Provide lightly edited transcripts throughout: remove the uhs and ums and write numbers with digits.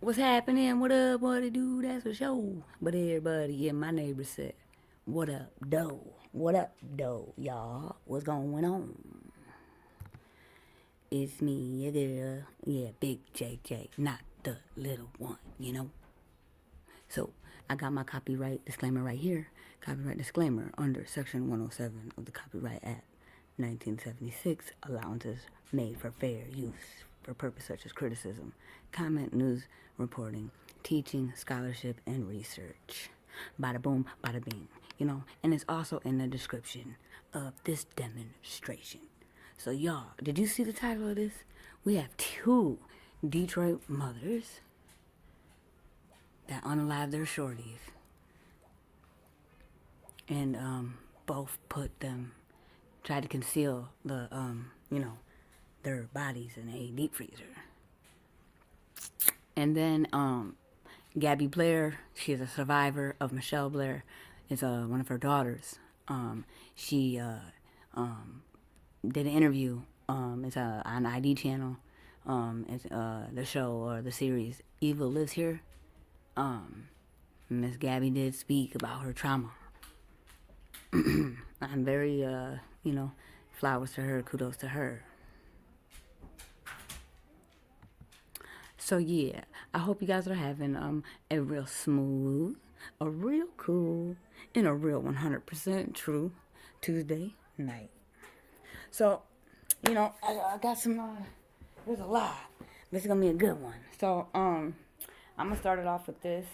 What's happening? What up? What it do? That's a show. But everybody in my neighbor said, what up, doe? What up, doe, y'all? What's going on? It's me, a girl. Yeah, Big JJ, not the little one, you know? So, I got my copyright disclaimer right here. Copyright disclaimer under Section 107 of the Copyright Act 1976, allowances made for fair use for purpose such as criticism, comment, news reporting, teaching, scholarship, and research. Bada boom, bada bing, you know, and it's also in the description of this demonstration. So, y'all, did you see the title of this? We have two Detroit mothers that unalive their shorties and both put them, tried to conceal the, their bodies in a deep freezer. And then Gabi Blair, she is a survivor of Michelle Blair. It's one of her daughters. She did an interview. It's on ID channel. It's the show or the series Evil Lives Here. Miss Gabi did speak about her trauma. I'm very, flowers to her, kudos to her. So yeah, I hope you guys are having a real smooth, a real cool, and a real 100% true Tuesday night. So, I got some, there's a lot. This is gonna be a good one. So, I'm gonna start it off with this.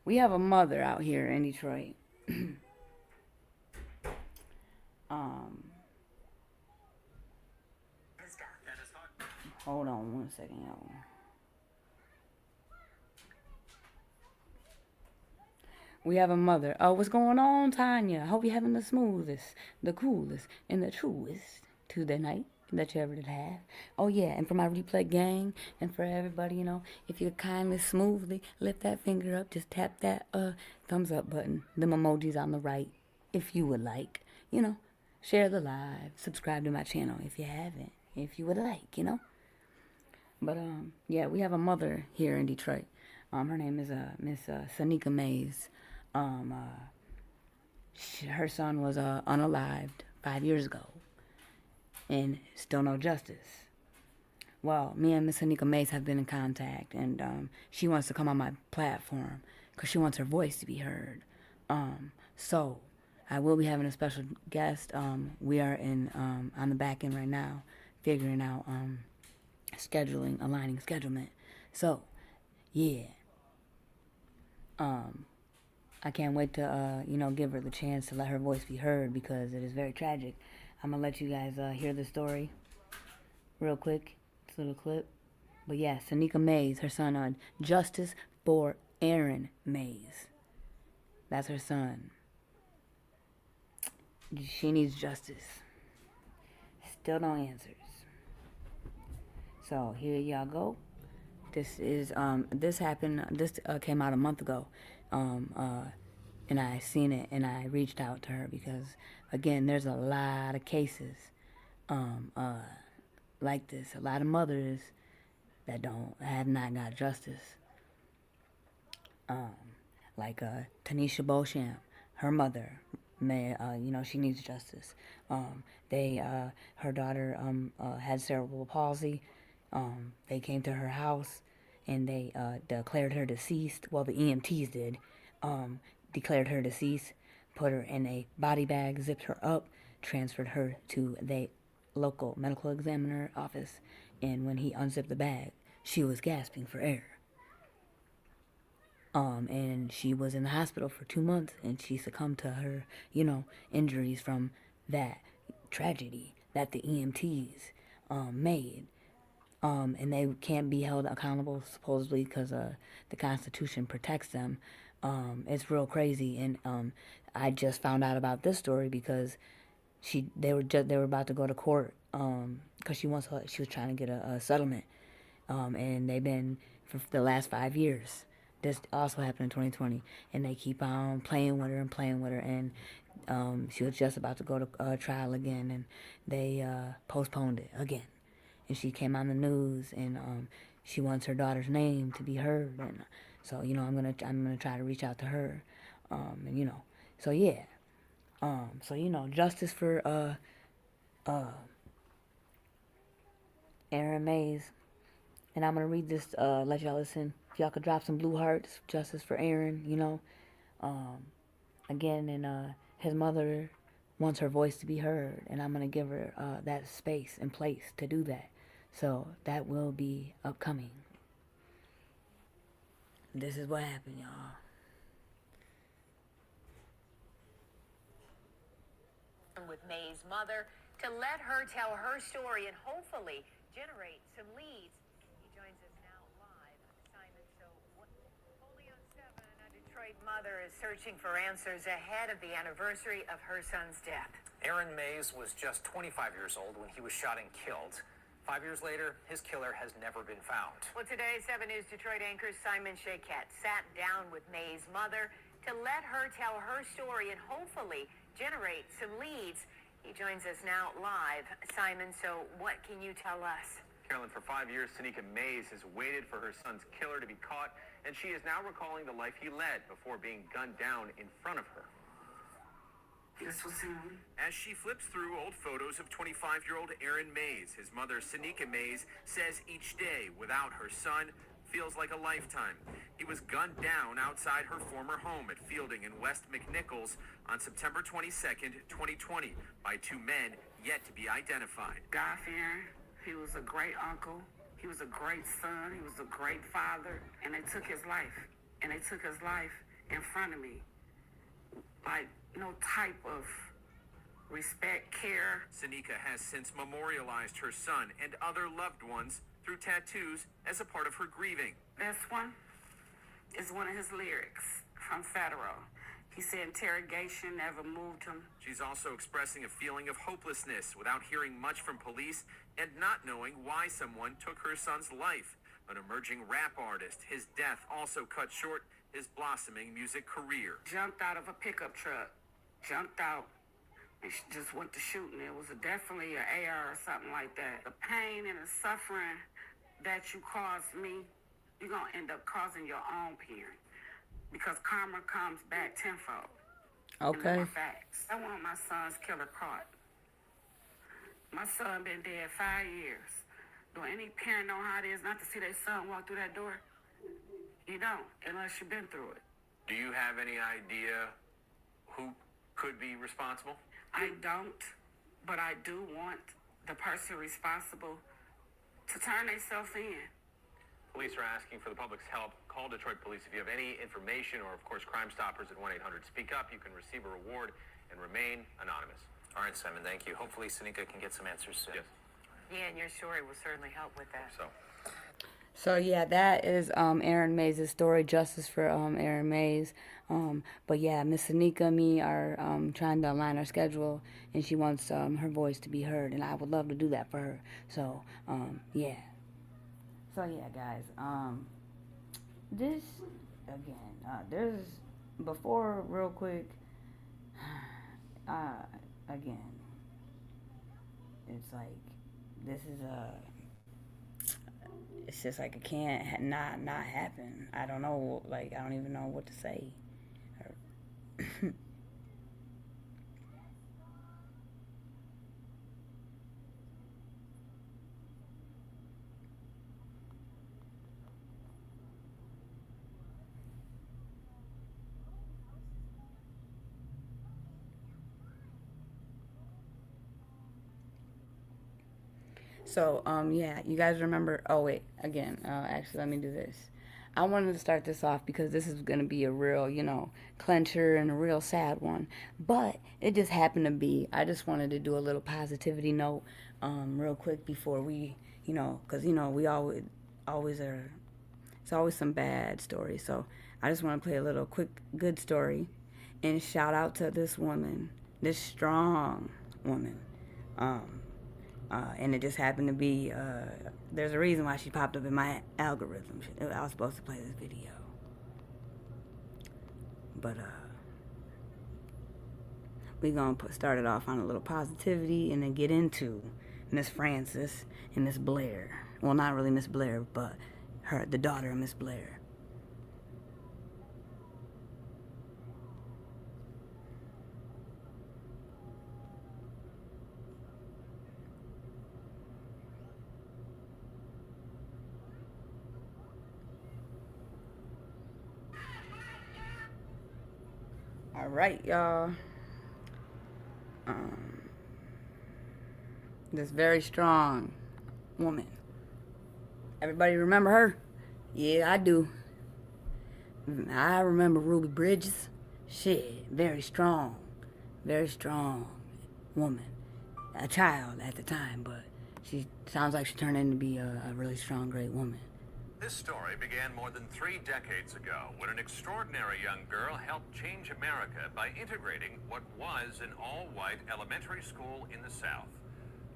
We have a mother out here in Detroit. Hold on 1 second, y'all. We have a mother. Oh, what's going on, Tanya? I hope you're having the smoothest, the coolest, and the truest Tuesday night that you ever did have. Oh, yeah, and for my replay gang, and for everybody, if you kindly, smoothly lift that finger up, just tap that thumbs up button, them emojis on the right, if you would like, share the live, subscribe to my channel if you haven't, if you would like, But, yeah, we have a mother here in Detroit. Her name is Miss Sanika Mays. Her son was unalived 5 years ago, and still no justice. Well, me and Miss Sanika Mays have been in contact, and she wants to come on my platform because she wants her voice to be heard. So I will be having a special guest. We are in on the back end right now, figuring out scheduling, aligning schedulement. So, yeah. I can't wait to, give her the chance to let her voice be heard because it is very tragic. I'm going to let you guys hear the story real quick. It's a little clip. But yeah, Sanika Mays, her son, Justice for Aaron Mays. That's her son. She needs justice. Still no answers. So here y'all go. This is this happened. This came out a month ago, and I seen it, and I reached out to her because, again, there's a lot of cases, like this. A lot of mothers that have not got justice. Like Tanisha Beauchamp, her mother, she needs justice. Her daughter had cerebral palsy. They came to her house and they declared her deceased. Well, the EMTs did. Declared her deceased, put her in a body bag, zipped her up, transferred her to the local medical examiner office, and when he unzipped the bag, she was gasping for air. And she was in the hospital for 2 months, and she succumbed to her, injuries from that tragedy that the EMTs made. And they can't be held accountable, supposedly, because the Constitution protects them. It's real crazy, and I just found out about this story because they were about to go to court because she was trying to get a settlement, and they've been for the last 5 years. This also happened in 2020, and they keep on playing with her, and she was just about to go to trial again, and they postponed it again. And she came on the news, and she wants her daughter's name to be heard, and so I'm gonna try to reach out to her, and so yeah, justice for Aaron Mays, and I'm gonna read this, let y'all listen. If y'all could drop some blue hearts, justice for Aaron, again, and his mother wants her voice to be heard, and I'm gonna give her that space and place to do that. So that will be upcoming. This is what happened, y'all. With May's mother to let her tell her story and hopefully generate some leads. He joins us now live. Simon, so only on 7, a Detroit mother is searching for answers ahead of the anniversary of her son's death. Aaron Mays was just 25 years old when he was shot and killed. 5 years later, his killer has never been found. Well, today, 7 News Detroit anchor Simon Shaquette sat down with May's mother to let her tell her story and hopefully generate some leads. He joins us now live. Simon, so what can you tell us? Carolyn, for 5 years, Sonika Mays has waited for her son's killer to be caught, and she is now recalling the life he led before being gunned down in front of her. This was him. As she flips through old photos of 25-year-old Aaron Mays, his mother, Sonika Mays, says each day without her son feels like a lifetime. He was gunned down outside her former home at Fielding in West McNichols on September 22nd, 2020, by 2 men yet to be identified. God-fearing. He was a great uncle. He was a great son. He was a great father. And they took his life. And they took his life in front of me. Like, no type of respect, care. Sonika has since memorialized her son and other loved ones through tattoos as a part of her grieving. This one is one of his lyrics from Federal. He said interrogation never moved him. She's also expressing a feeling of hopelessness without hearing much from police and not knowing why someone took her son's life. An emerging rap artist, his death also cut short his blossoming music career. Jumped out of a pickup truck. Jumped out and just went to shooting. It was definitely an AR or something like that. The pain and the suffering that you caused me, you're going to end up causing your own parent. Because karma comes back tenfold. Okay. And facts. I want my son's killer caught. My son been dead 5 years. Do any parent know how it is not to see their son walk through that door? You don't, unless you've been through it. Do you have any idea who could be responsible? I don't, but I do want the person responsible to turn themselves in. Police are asking for the public's help. Call Detroit Police if you have any information, or of course Crime Stoppers at 1-800-SPEAK UP. You can receive a reward and remain anonymous. All right, Simon, thank you. Hopefully Sonika can get some answers soon. Yes. Yeah, and your story will certainly help with that. So yeah, that is Aaron Mays' story, justice for Aaron Mays. But yeah, Miss Sonika and me are trying to align our schedule, and she wants her voice to be heard, and I would love to do that for her. So yeah. So yeah, guys. This again. There's before real quick. Again, it's like this is it's just like it can't not happen. I don't know, like I don't even know what to say. So, yeah, you guys remember, oh, wait, again, actually, let me do this. I wanted to start this off because this is going to be a real, clincher and a real sad one. But it just happened to be, I just wanted to do a little positivity note real quick before we, because, we always are, it's always some bad stories. So I just want to play a little quick good story and shout out to this woman, this strong woman. And it just happened to be, there's a reason why she popped up in my algorithm. I was supposed to play this video. But, we're going to start it off on a little positivity and then get into Miss Francis and Miss Blair. Well, not really Miss Blair, but, the daughter of Miss Blair. All right, y'all. This very strong woman. Everybody remember her? Yeah, I do. I remember Ruby Bridges. Shit, very strong woman. A child at the time, but she sounds like she turned into be a really strong, great woman. This story began more than 3 decades ago when an extraordinary young girl helped change America by integrating what was an all-white elementary school in the South.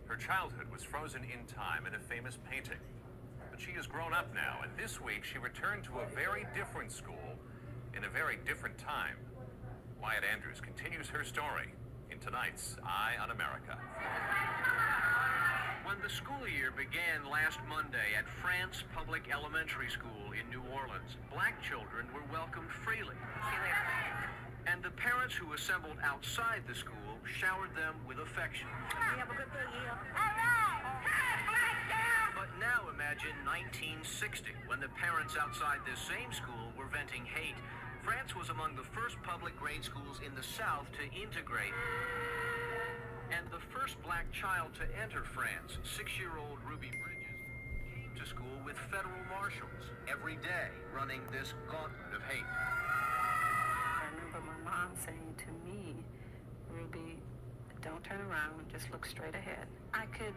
Her childhood was frozen in time in a famous painting. But she has grown up now, and this week she returned to a very different school in a very different time. Wyatt Andrews continues her story in tonight's Eye on America. When the school year began last Monday at France Public Elementary School in New Orleans, black children were welcomed freely. And the parents who assembled outside the school showered them with affection. But now imagine 1960, when the parents outside this same school were venting hate. France was among the first public grade schools in the South to integrate. And the first black child to enter France, 6-year-old Ruby Bridges, came to school with federal marshals every day, running this gauntlet of hate. I remember my mom saying to me, Ruby, don't turn around, just look straight ahead. I could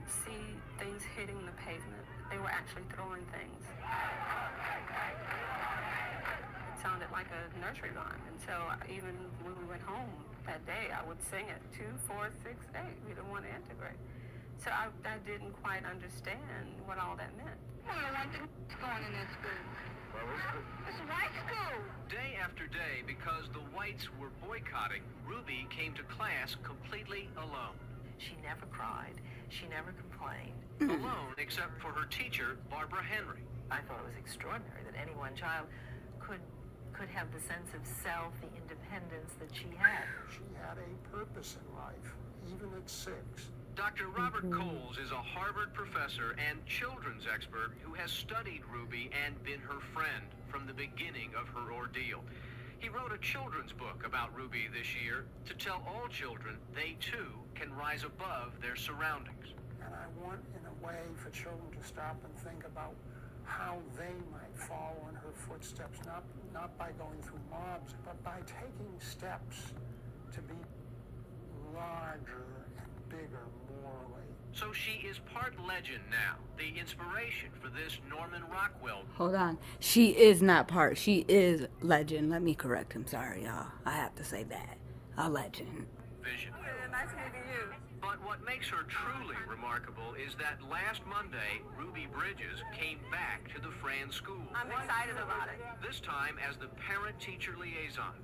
see things hitting the pavement. They were actually throwing things. It sounded like a nursery rhyme. And so even when we went home that day, I would sing it, 2, 4, 6, 8. We didn't want to integrate. So I didn't quite understand what all that meant. I don't want to going in that school. It's a white school. Day after day, because the whites were boycotting, Ruby came to class completely alone. She never cried. She never complained. Alone, except for her teacher, Barbara Henry. I thought it was extraordinary that any one child could have the sense of self, the independence that she had. She had a purpose in life, even at 6. Dr. Robert Coles is a Harvard professor and children's expert who has studied Ruby and been her friend from the beginning of her ordeal. He wrote a children's book about Ruby this year to tell all children they too can rise above their surroundings. And I want, in a way, for children to stop and think about how they might follow in her footsteps, not by going through mobs, but by taking steps to be larger and bigger morally. So she is part legend now, the inspiration for this Norman Rockwell. Hold on. She is not part. She is legend. Let me correct him. Sorry, y'all. I have to say that. A legend. Vision. Nice meeting you. But what makes her truly remarkable is that last Monday, Ruby Bridges came back to the Fran school. I'm excited about it. This time as the parent-teacher liaison.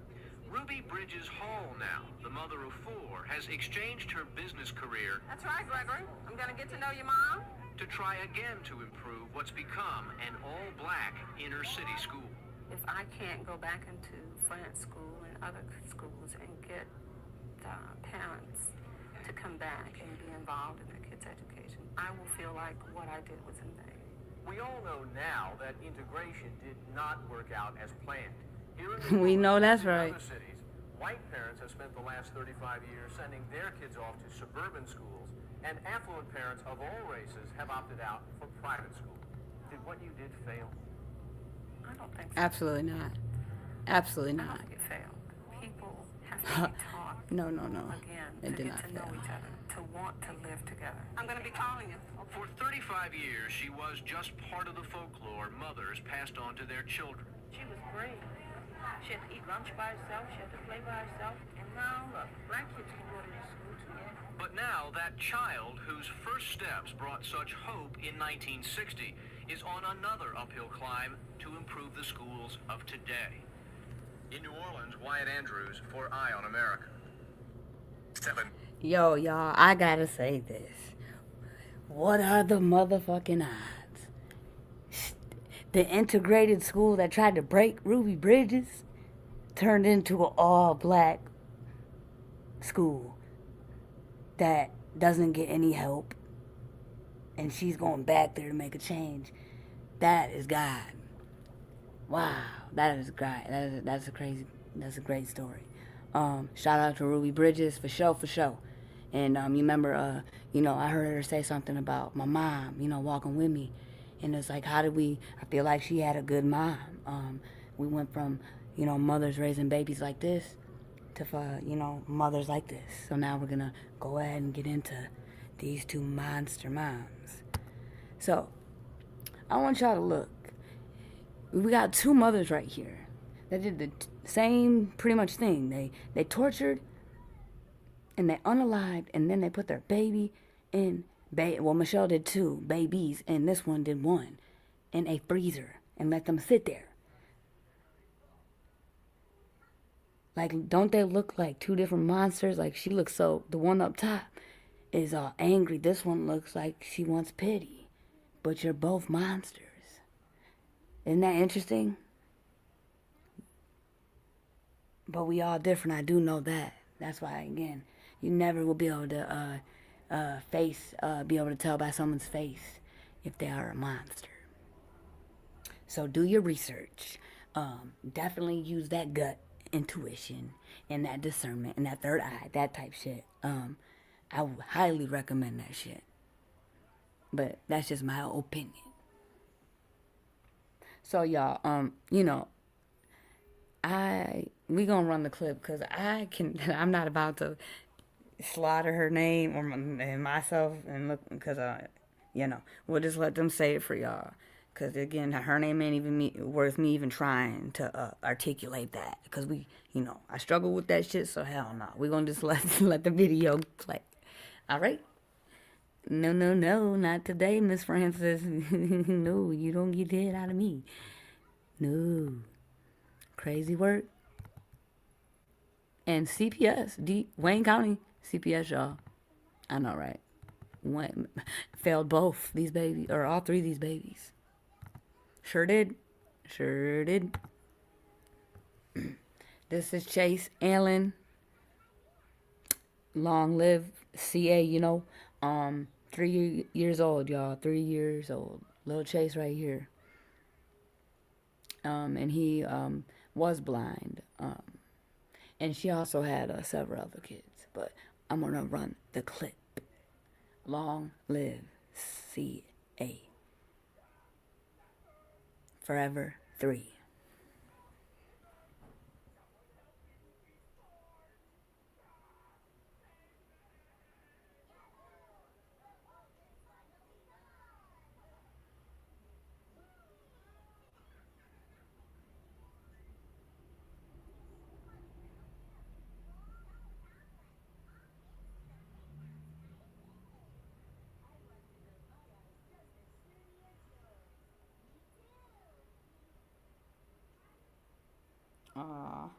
Ruby Bridges Hall now, the mother of 4, has exchanged her business career. That's right, Gregory. I'm going to get to know your mom. To try again to improve what's become an all-black inner-city school. If I can't go back into France school and other schools and get the parents to come back and be involved in their kids' education, I will feel like what I did was in vain. We all know now that integration did not work out as planned. Here in We know that's right. other cities, white parents have spent the last 35 years sending their kids off to suburban schools, and affluent parents of all races have opted out for private school. Did what you did fail? I don't think so. Absolutely not. Absolutely I not. don't think it failed. People have to be taught No. again It to did get not to know fail. each other, to want to live together. I'm going to be calling you. For 35 years, she was just part of the folklore mothers passed on to their children. She was brave. She had to eat lunch by herself. She had to play by herself. And now, look, black kids can go to this school too. But now, that child whose first steps brought such hope in 1960 is on another uphill climb to improve the schools of today. In New Orleans, Wyatt Andrews for Eye on America. 7. Yo, y'all, I gotta say this. What are the motherfucking odds? The integrated school that tried to break Ruby Bridges turned into an all-black school that doesn't get any help, and she's going back there to make a change. That is God. Wow, that is great. That's a great story. Shout out to Ruby Bridges for sure. And you remember, I heard her say something about my mom, walking with me, and it's like, I feel like she had a good mom. We went from, mothers raising babies like this to, mothers like this. So now we're gonna go ahead and get into these two monster moms. So I want y'all to look. We got two mothers right here that did the same pretty much thing. They tortured and they unalived, and then they put their baby in, well, Michelle did two babies, and this one did one, in a freezer and let them sit there. Like, don't they look like two different monsters? Like, she looks the one up top is all angry. This one looks like she wants pity. But you're both monsters. Isn't that interesting? But we all different. I do know that. That's why, again, you never will be able to be able to tell by someone's face if they are a monster. So do your research. Definitely use that gut intuition and that discernment and that third eye, that type shit. I would highly recommend that shit. But that's just my opinion. So y'all, we gonna run the clip because I'm not about to slaughter her name or myself and look, because we'll just let them say it for y'all. Because again, her name ain't even worth me even trying to articulate that. Because I struggle with that shit, so hell no. We're gonna just let the video play. All right? No, not today, Miss Francis. No, you don't get that out of me. No. Crazy work. And CPS, Wayne County CPS, y'all. I know, right? Failed both these babies, or all three of these babies. Sure did. This is Chase Allen. Long live CA, 3 years old, y'all. 3 years old. Little Chase right here. And he was blind. And she also had several other kids. But I'm going to run the clip. Long live CA. Forever 3. Aww.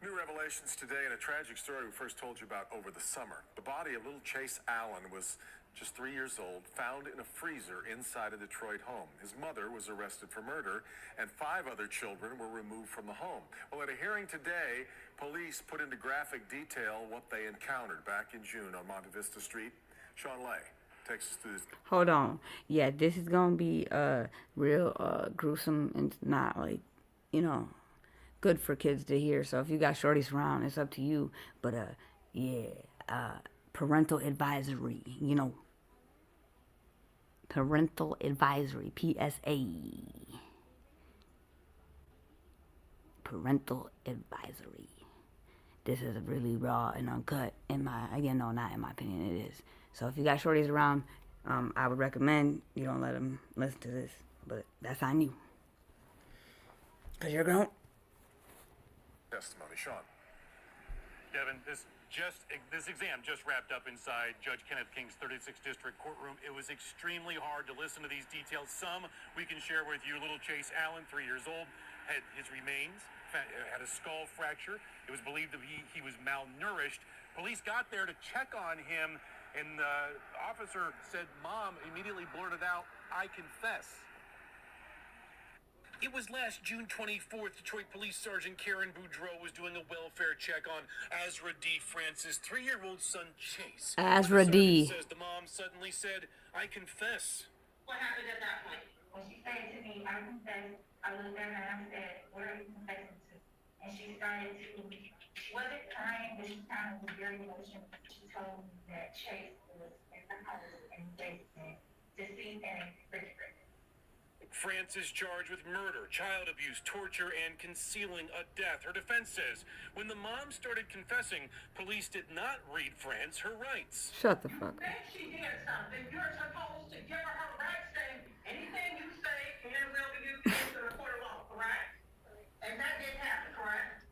New revelations today in a tragic story we first told you about over the summer. The body of little Chase Allen was just 3 years old, found in a freezer inside a Detroit home. His mother was arrested for murder, and 5 other children were removed from the home. Well, at a hearing today, police put into graphic detail what they encountered back in June on Monte Vista Street. Sean Lay takes us through this. Hold on. Yeah, this is going to be real gruesome and not good for kids to hear. So if you got shorties around, it's up to you. But parental advisory, parental advisory, PSA. Parental advisory. This is really raw and uncut. Not in my opinion, it is. So if you got shorties around, I would recommend you don't let them listen to this. But that's on you. Because you're grown. Testimony, Sean. Devin, this exam just wrapped up inside Judge Kenneth King's 36th District courtroom. It was extremely hard to listen to these details. Some we can share with you. Little Chase Allen, 3 years old, had his remains, had a skull fracture. It was believed that he was malnourished. Police got there to check on him, and the officer said, "Mom," immediately blurted out, "I confess." It was last June 24th, Detroit Police Sergeant Karen Boudreau was doing a welfare check on AZURADEE France's 3-year-old son, Chase. AZURADEE. Says the mom suddenly said, "I confess." What happened at that point? When she said to me, "I confess," I looked at her and I said, "What are you confessing to?" And she started to, she wasn't crying, but she kind of was very emotional. She told me that Chase was in the house and basement, deceased and refrigerated. France is charged with murder, child abuse, torture, and concealing a death. Her defense says when the mom started confessing, police did not read France her rights. Shut the fuck up. If she did something, you're supposed to give her her rights, saying anything you say can and will be used against the court of law, correct? And that didn't happen, correct?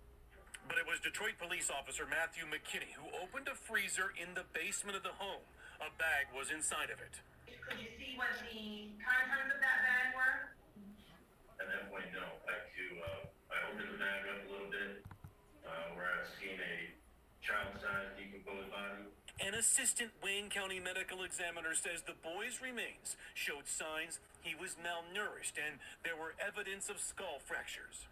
But it was Detroit police officer Matthew McKinney who opened a freezer in the basement of the home. A bag was inside of it. Could you see what the contents of that bag were? At that point, no. Back to, I opened the bag up a little bit, where I seen a child-sized decomposed body. An assistant Wayne County medical examiner says the boy's remains showed signs he was malnourished and there were evidence of skull fractures.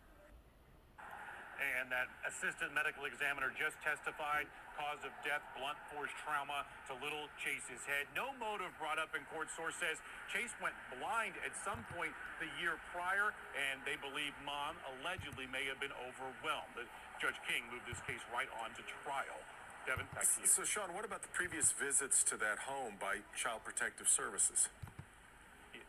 And that assistant medical examiner just testified, cause of death, blunt force trauma to little Chase's head. No motive brought up in court. Source says Chase went blind at some point the year prior, and they believe mom allegedly may have been overwhelmed. Judge King moved this case right on to trial. Devin, back to you. So, Sean, what about the previous visits to that home by Child Protective Services?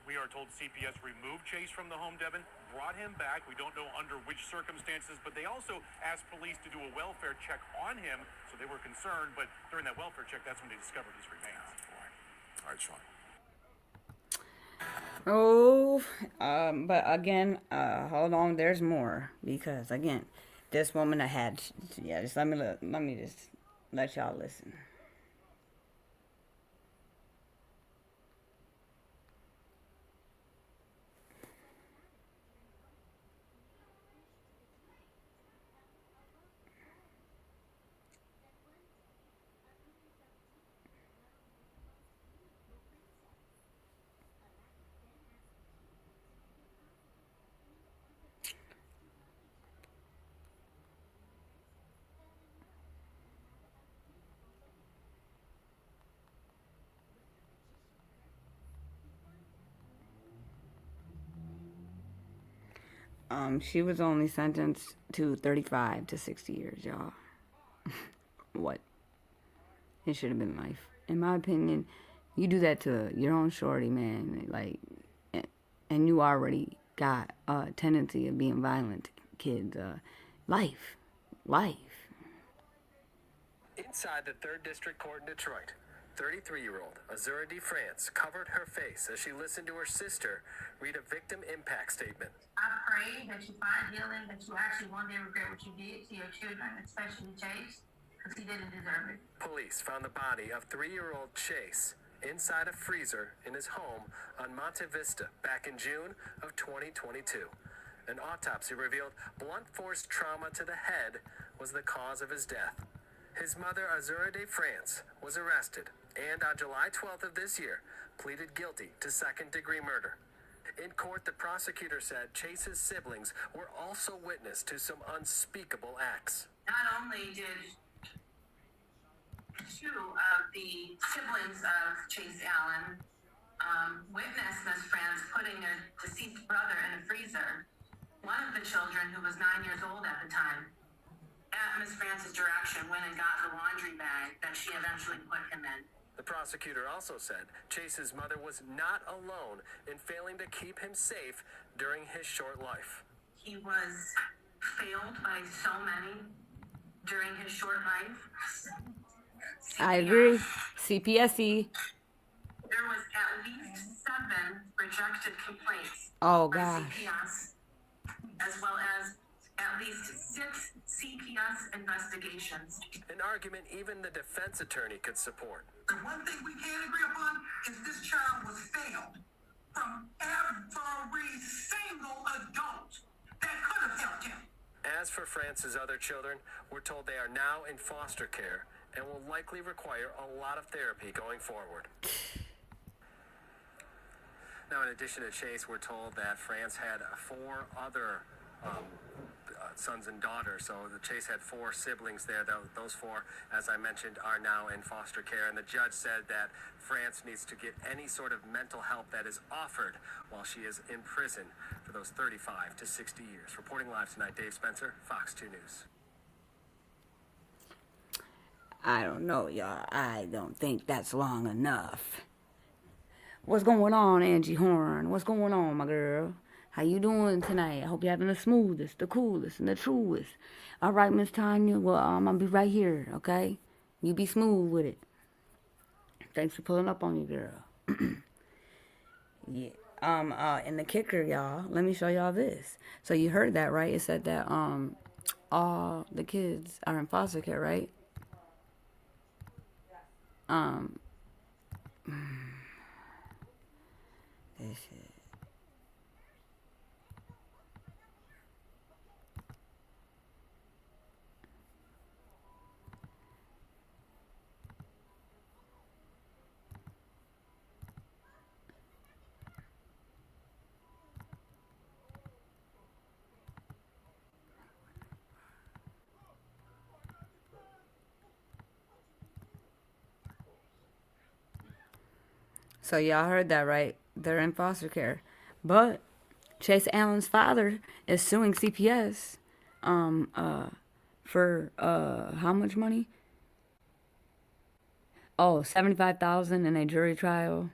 We are told CPS removed Chase from the home, Devin, brought him back. We don't know under which circumstances, but they also asked police to do a welfare check on him, so they were concerned. But during that welfare check, that's when they discovered his remains. All right, Sean. Oh, but again, hold on, there's more, because again, this woman I had, yeah, just let me just let y'all listen. She was only sentenced to 35 to 60 years, y'all. What? It should have been life. In my opinion, you do that to your own shorty, man. Like, and you already got a tendency of being violent to kids. Life. Inside the 3rd District Court in Detroit, 33-year-old AZURADEE France covered her face as she listened to her sister read a victim impact statement. I pray that you find healing, that you actually one day regret what you did to your children, especially Chase, because he didn't deserve it. Police found the body of 3-year-old Chase inside a freezer in his home on Monte Vista back in June of 2022. An autopsy revealed blunt force trauma to the head was the cause of his death. His mother, AZURADEE France, was arrested and on July 12th of this year pleaded guilty to second-degree murder. In court, the prosecutor said Chase's siblings were also witness to some unspeakable acts. Not only did two of the siblings of Chase Allen witness Miss France putting their deceased brother in a freezer, one of the children, who was 9 years old at the time, at Miss France's direction, went and got the laundry bag that she eventually put him in. The prosecutor also said Chase's mother was not alone in failing to keep him safe during his short life. He was failed by so many during his short life. I agree. CPSE. There was at least 7 rejected complaints. Oh, by gosh. CPS, as well as at least 6 CPS investigations. An argument even the defense attorney could support. The one thing we can agree upon is this child was failed from every single adult that could have helped him. As for France's other children, we're told they are now in foster care and will likely require a lot of therapy going forward. Now, in addition to Chase, we're told that France had 4 other sons and daughters. So the Chase had 4 siblings there. Those 4, as I mentioned, are now in foster care. And the judge said that France needs to get any sort of mental help that is offered while she is in prison for those 35 to 60 years. Reporting live tonight, Dave Spencer, Fox 2 News. I don't know, y'all. I don't think that's long enough. What's going on, Angie Horn? What's going on, my girl? How you doing tonight? I hope you're having the smoothest, the coolest, and the truest. All right, Miss Tanya. Well, I'm going to be right here, okay? You be smooth with it. Thanks for pulling up on you, girl. Yeah. And the kicker, y'all, let me show y'all this. So you heard that, right? It said that all the kids are in foster care, right? This shit. So y'all heard that, right? They're in foster care. But Chase Allen's father is suing CPS for how much money? Oh, $75,000 in a jury trial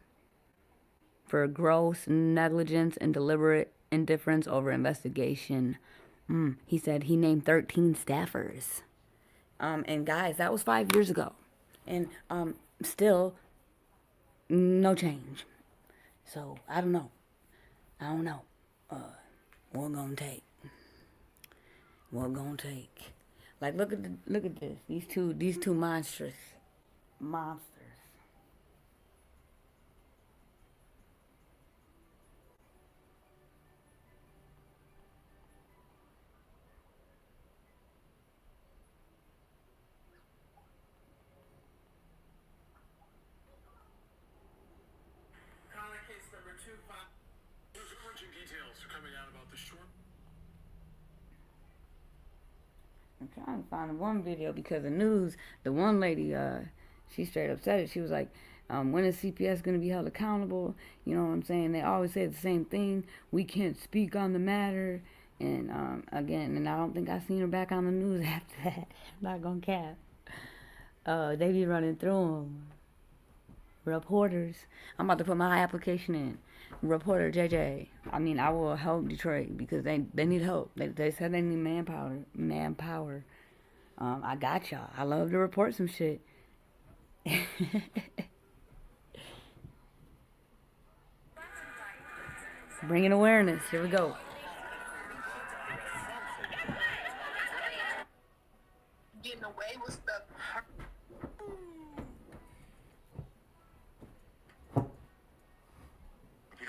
for gross negligence and deliberate indifference over investigation. He said he named 13 staffers. And guys, that was 5 years ago. And still no change. So I don't know. What gonna take? Like look at this. These two monsters. Details are coming out about the short. I'm trying to find one video because the news, the one lady, she straight up said it. She was like, when is CPS going to be held accountable? You know what I'm saying? They always say the same thing. We can't speak on the matter. And again, I don't think I seen her back on the news after that. I'm not going to cap. They be running through them. Reporters. I'm about to put my application in. Reporter JJ. I mean, I will help Detroit because they need help. They said they need manpower. I got y'all. I love to report some shit. Bringing awareness. Here we go. Getting away with stuff.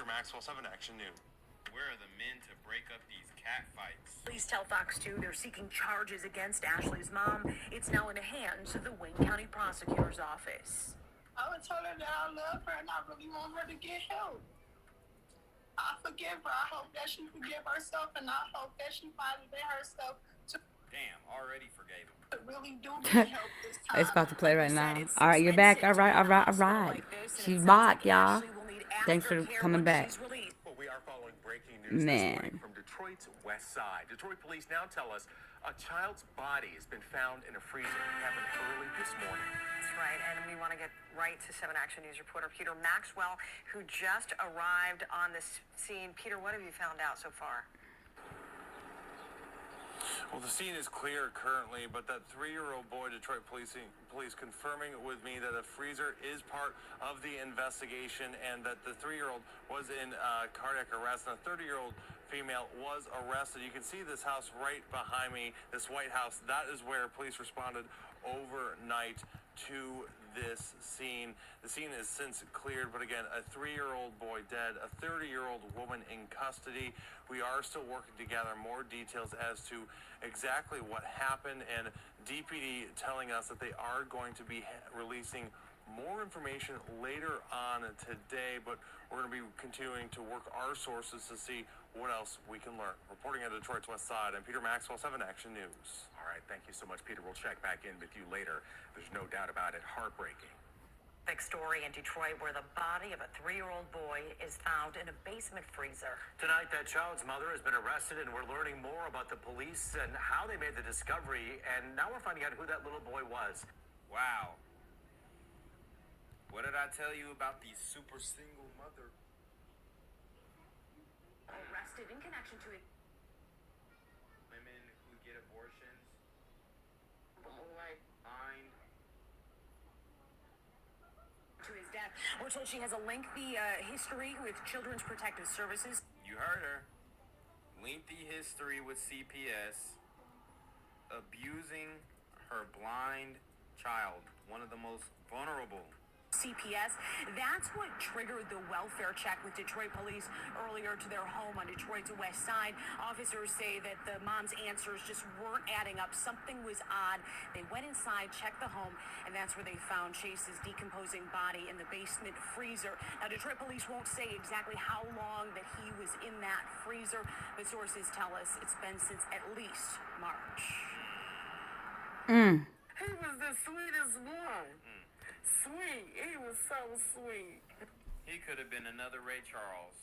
Maxwell 7 Action News. Where are the men to break up these cat fights? Police tell Fox 2 they're seeking charges against Ashley's mom. It's now in the hands of the Wayne County Prosecutor's Office. I would tell her that I love her and I really want her to get help. I forgive her. I hope that she forgive herself and I hope that she finally let herself to Damn, already forgave him. really do get help this time. It's about to play right now. All right, you're back. All right. She's back, y'all. Thanks for coming back. Well, we are following breaking news this morning from Detroit's west side. Detroit police now tell us a child's body has been found in a freezer. It happened early this morning. That's right, and we want to get right to 7 Action News reporter Peter Maxwell, who just arrived on the scene. Peter, what have you found out so far? Well, the scene is clear currently, but that 3-year-old boy, Detroit police confirming with me that a freezer is part of the investigation and that the 3-year-old was in cardiac arrest and a 30-year-old female was arrested. You can see this house right behind me, this White House. That is where police responded overnight to this scene. The scene is since cleared, but again, a 3-year-old boy dead, a 30-year-old woman in custody. We are still working to gather more details as to exactly what happened, and DPD telling us that they are going to be releasing more information later on today, but we're going to be continuing to work our sources to see what else we can learn. Reporting at Detroit's West Side, I'm Peter Maxwell, 7 Action News. All right, thank you so much, Peter. We'll check back in with you later. There's no doubt about it. Heartbreaking. Big story in Detroit where the body of a 3-year-old boy is found in a basement freezer. Tonight, that child's mother has been arrested, and we're learning more about the police and how they made the discovery. And now we're finding out who that little boy was. Wow. What did I tell you about the super single mother? Arrested in connection to it. Women who get abortions. To his death. We're told she has a lengthy history with Children's Protective Services. You heard her. Lengthy history with CPS. Abusing her blind child. One of the most vulnerable. CPS. That's what triggered the welfare check with Detroit police earlier to their home on Detroit's West Side. Officers say that the mom's answers just weren't adding up. Something was odd. They went inside, checked the home, and that's where they found Chase's decomposing body in the basement freezer. Now, Detroit police won't say exactly how long that he was in that freezer, but sources tell us it's been since at least March. He was the sweetest one. Sweet. He was so sweet. He could have been another Ray Charles.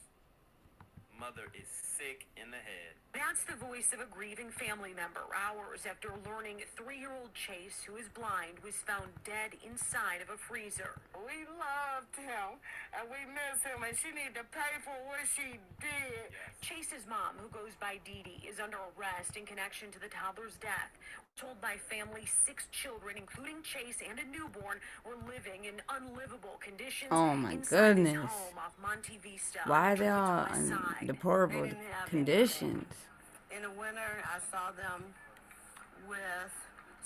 Mother is sick in the head. That's the voice of a grieving family member hours after learning 3-year-old Chase, who is blind, was found dead inside of a freezer. We loved him, and we miss him, and she need to pay for what she did. Yes. Chase's mom, who goes by Dee Dee, is under arrest in connection to the toddler's death. Told by family, 6 children, including Chase and a newborn, were living in unlivable conditions. Oh my inside his goodness. home off Monte Vista. Why are they Detroit's all West in Side. deplorable conditions? In the winter, I saw them with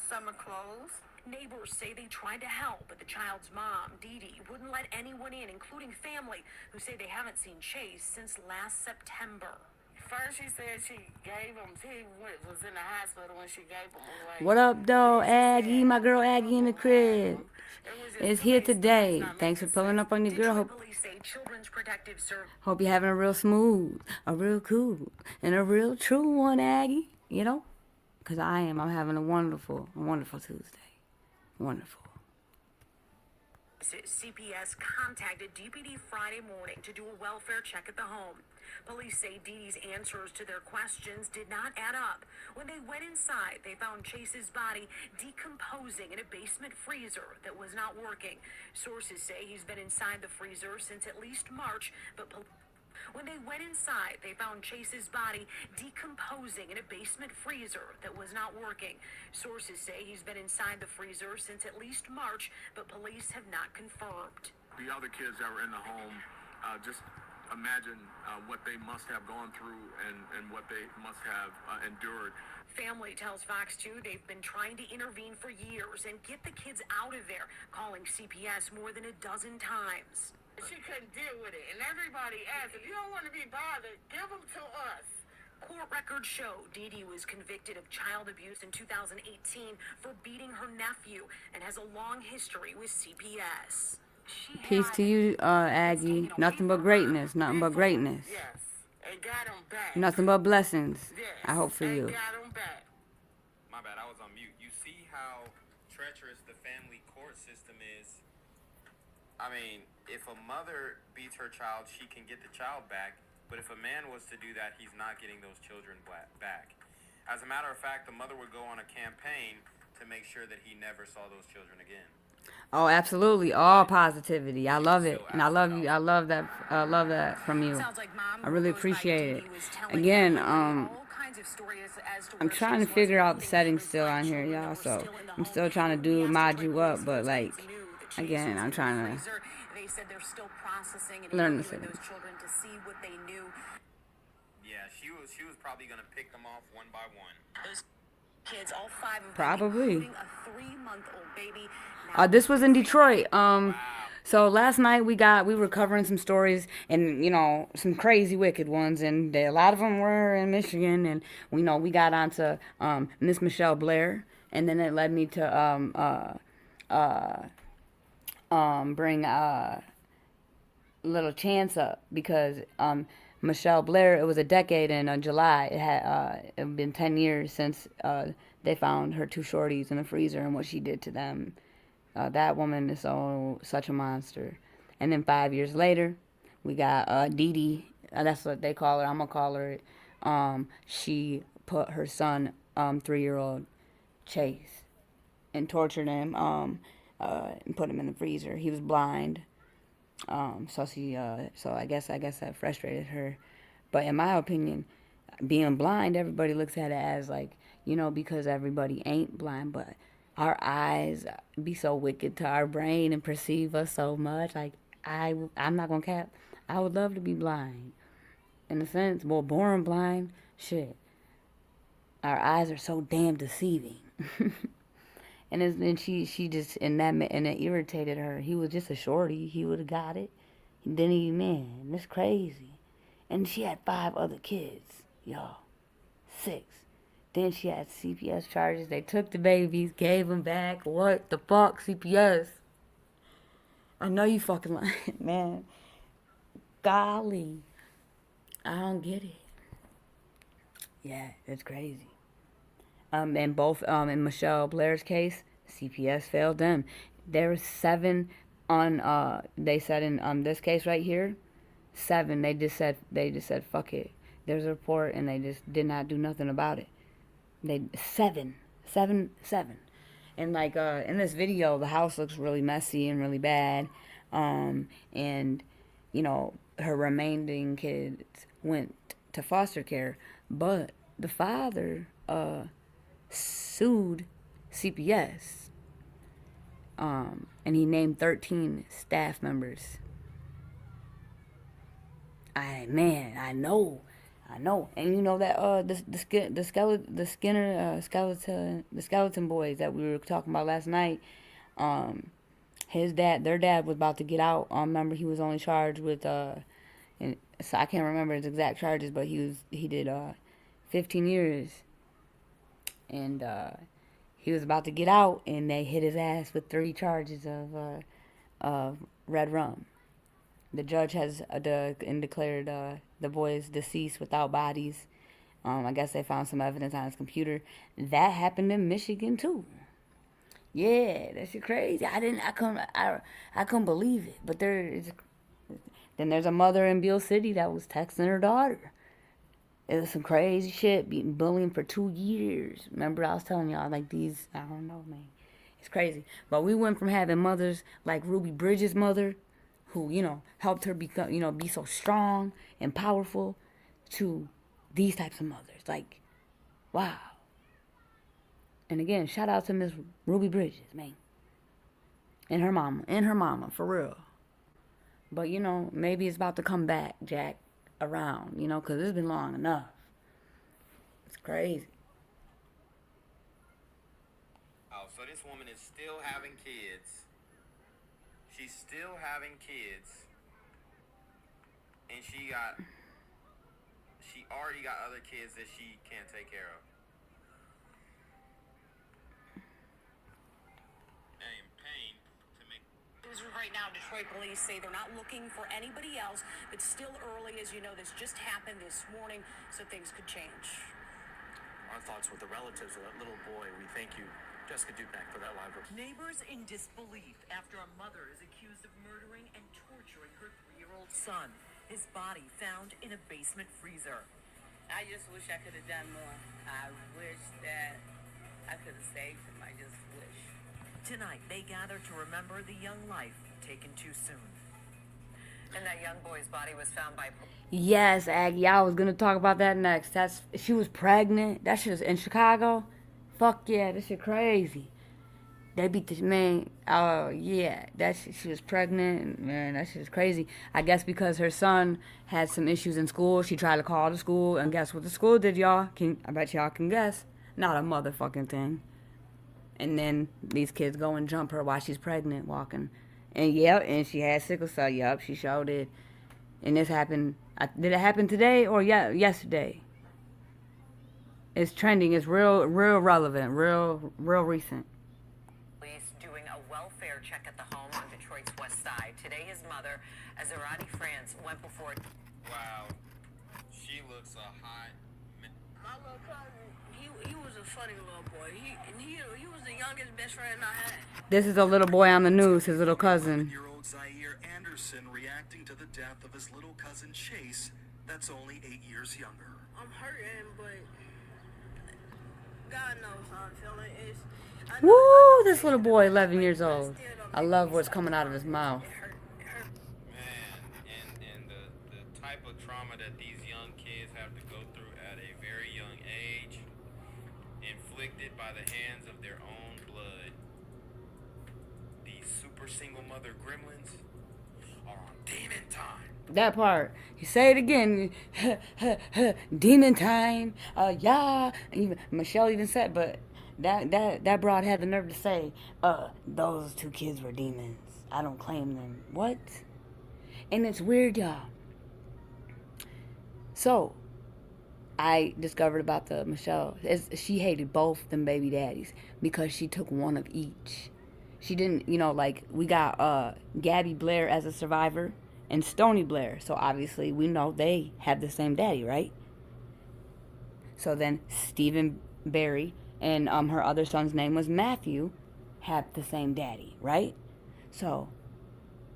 summer clothes. Neighbors say they tried to help, but the child's mom, Dee Dee, wouldn't let anyone in, including family, who say they haven't seen Chase since last September. First, she said she gave him, he was in the hospital when she gave him away. What up, though, Aggie? My girl Aggie in the crib is here today. Thanks for pulling up on your girl. Police say Children's Protective Service. Hope you're having a real smooth, a real cool, and a real true one, Aggie. You know? Because I am. I'm having a wonderful Tuesday. Wonderful. CPS contacted DPD Friday morning to do a welfare check at the home. Police say Dee Dee's answers to their questions did not add up. When they went inside, they found Chase's body decomposing in a basement freezer that was not working. Sources say he's been inside the freezer since at least March, but when they went inside, they found Chase's body decomposing in a basement freezer that was not working. Sources say he's been inside the freezer since at least March, but police have not confirmed. The other kids that were in the home, just imagine what they must have gone through and what they must have endured. Family tells Fox 2 they've been trying to intervene for years and get the kids out of there, calling CPS more than a dozen times. She couldn't deal with it, and everybody asked, if you don't want to be bothered, give them to us. Court records show Dee Dee was convicted of child abuse in 2018 for beating her nephew and has a long history with CPS. Peace to you, Aggie. Nothing but greatness. Nothing but greatness. Yes, and got him back. Nothing but blessings. Yes, I hope for you. got him back. My bad, I was on mute. You see how treacherous the family court system is? I mean, if a mother beats her child, she can get the child back. But if a man was to do that, he's not getting those children back. As a matter of fact, the mother would go on a campaign to make sure that he never saw those children again. Oh, absolutely. All positivity. I love it. And I love you. I love that from you. I really appreciate it. Again, I'm trying to figure out the settings still on here, y'all. So I'm still trying to do mod you up, but like, again, I'm trying to They said they're still processing and learn the interviewing settings. those children to see what they knew. Yeah, she was probably gonna pick them off one by one. Those kids, all 5 of them, Probably. including a 3-month-old baby. Now, This was in Detroit. So last night we were covering some stories, and some crazy wicked ones, and a lot of them were in Michigan, and we got onto Miss Michelle Blair, and then it led me to bring Little Chance up, because Michelle Blair, it was a decade in July. It had been 10 years since they found her 2 shorties in the freezer and what she did to them. That woman is such a monster. And then 5 years later, we got Dee Dee. That's what they call her. I'm going to call her it. She put her son, 3-year-old Chase, and tortured him and put him in the freezer. He was blind. So I guess that frustrated her. But in my opinion, being blind, everybody looks at it as like, because everybody ain't blind, but our eyes be so wicked to our brain and perceive us so much. Like, I'm not gonna cap. I would love to be blind. In a sense, well, born blind, shit. Our eyes are so damn deceiving. And then she just, and it irritated her. He was just a shorty. He would have got it. Then man, that's crazy. And she had 5 other kids, y'all. 6. Then she had CPS charges. They took the babies, gave them back. What the fuck, CPS? I know you fucking lying, man. Golly. I don't get it. Yeah, it's crazy. And both, in Michelle Blair's case, CPS failed them. There were 7 on, they said in this case right here, 7, they just said, fuck it. There's a report, and they just did not do nothing about it. 7. And like, in this video, the house looks really messy and really bad. And, her remaining kids went to foster care, but the father, sued CPS. And he named 13 staff members. I know. And the skeleton boys that we were talking about last night, their dad was about to get out. Remember, he was only charged with and so I can't remember his exact charges, but he did 15 years. And he was about to get out, and they hit his ass with 3 charges of red rum. The judge has declared the boys deceased without bodies. I guess they found some evidence on his computer. That happened in Michigan too. Yeah, that shit crazy. I couldn't believe it. But then there's a mother in Beale City that was texting her daughter. It was some crazy shit, being bullying for 2 years. Remember, I was telling y'all, like, these, I don't know, man. It's crazy. But we went from having mothers like Ruby Bridges' mother, who, helped her become, be so strong and powerful, to these types of mothers. Like, wow. And again, shout out to Miss Ruby Bridges, man. And her mama, for real. But, maybe it's about to come back, Jack, around, because it's been long enough. It's crazy. Oh, so this woman is still having kids. She's still having kids. And she already got other kids that she can't take care of. I am paying to make... Right now, Detroit police say they're not looking for anybody else. It's still early, as you know. This just happened this morning, so things could change. Our thoughts with the relatives of that little boy. We thank you, Jessica Dupack, for that live report. Neighbors in disbelief after a mother is accused of murdering and torturing her 3-year-old son. His body found in a basement freezer. I just wish I could have done more. I wish that I could have saved him. I just wish. Tonight, they gather to remember the young life taken too soon. And that young boy's body was found by... Yes, Aggie, I was going to talk about that next. She was pregnant. That shit was in Chicago. Fuck yeah, this shit crazy. They beat the man. Oh yeah, she was pregnant. Man, that shit is crazy. I guess because her son had some issues in school, she tried to call the school, and guess what the school did, y'all? I bet y'all can guess. Not a motherfucking thing. And then these kids go and jump her while she's pregnant, walking. And yep, and she had sickle cell. Yep, she sure did. And this happened. Did it happen today or yesterday? It's trending. It's real relevant. Real recent. Police doing a welfare check at the home on Detroit's west side. Today, his mother, AZURADEE France, went before. Wow, she looks a hot. My little cousin, he was a funny little boy. He was the youngest best friend I had. This is a little boy on the news, his little cousin. Anderson reacting to the death of his little cousin Chase, that's only 8 years younger. I'm hurting, but God knows how I'm feeling. Woo, this little boy, 11 years old. I love what's coming out of his mouth. Man, and the type of trauma that these young kids have to go through at a very young age, inflicted by the hands of their own blood. These super single mother gremlins are on demon time. That part. You say it again. Demon time. Yeah. Even Michelle even said, but that broad had the nerve to say, those two kids were demons. I don't claim them. What? And it's weird, y'all. So, I discovered about the Michelle. She hated both them baby daddies because she took one of each. She didn't, like, we got Gabi Blair as a survivor and STONI Blair. So obviously we know they have the same daddy, right? So then Stephen Barry and her other son's name was Matthew have the same daddy, right? So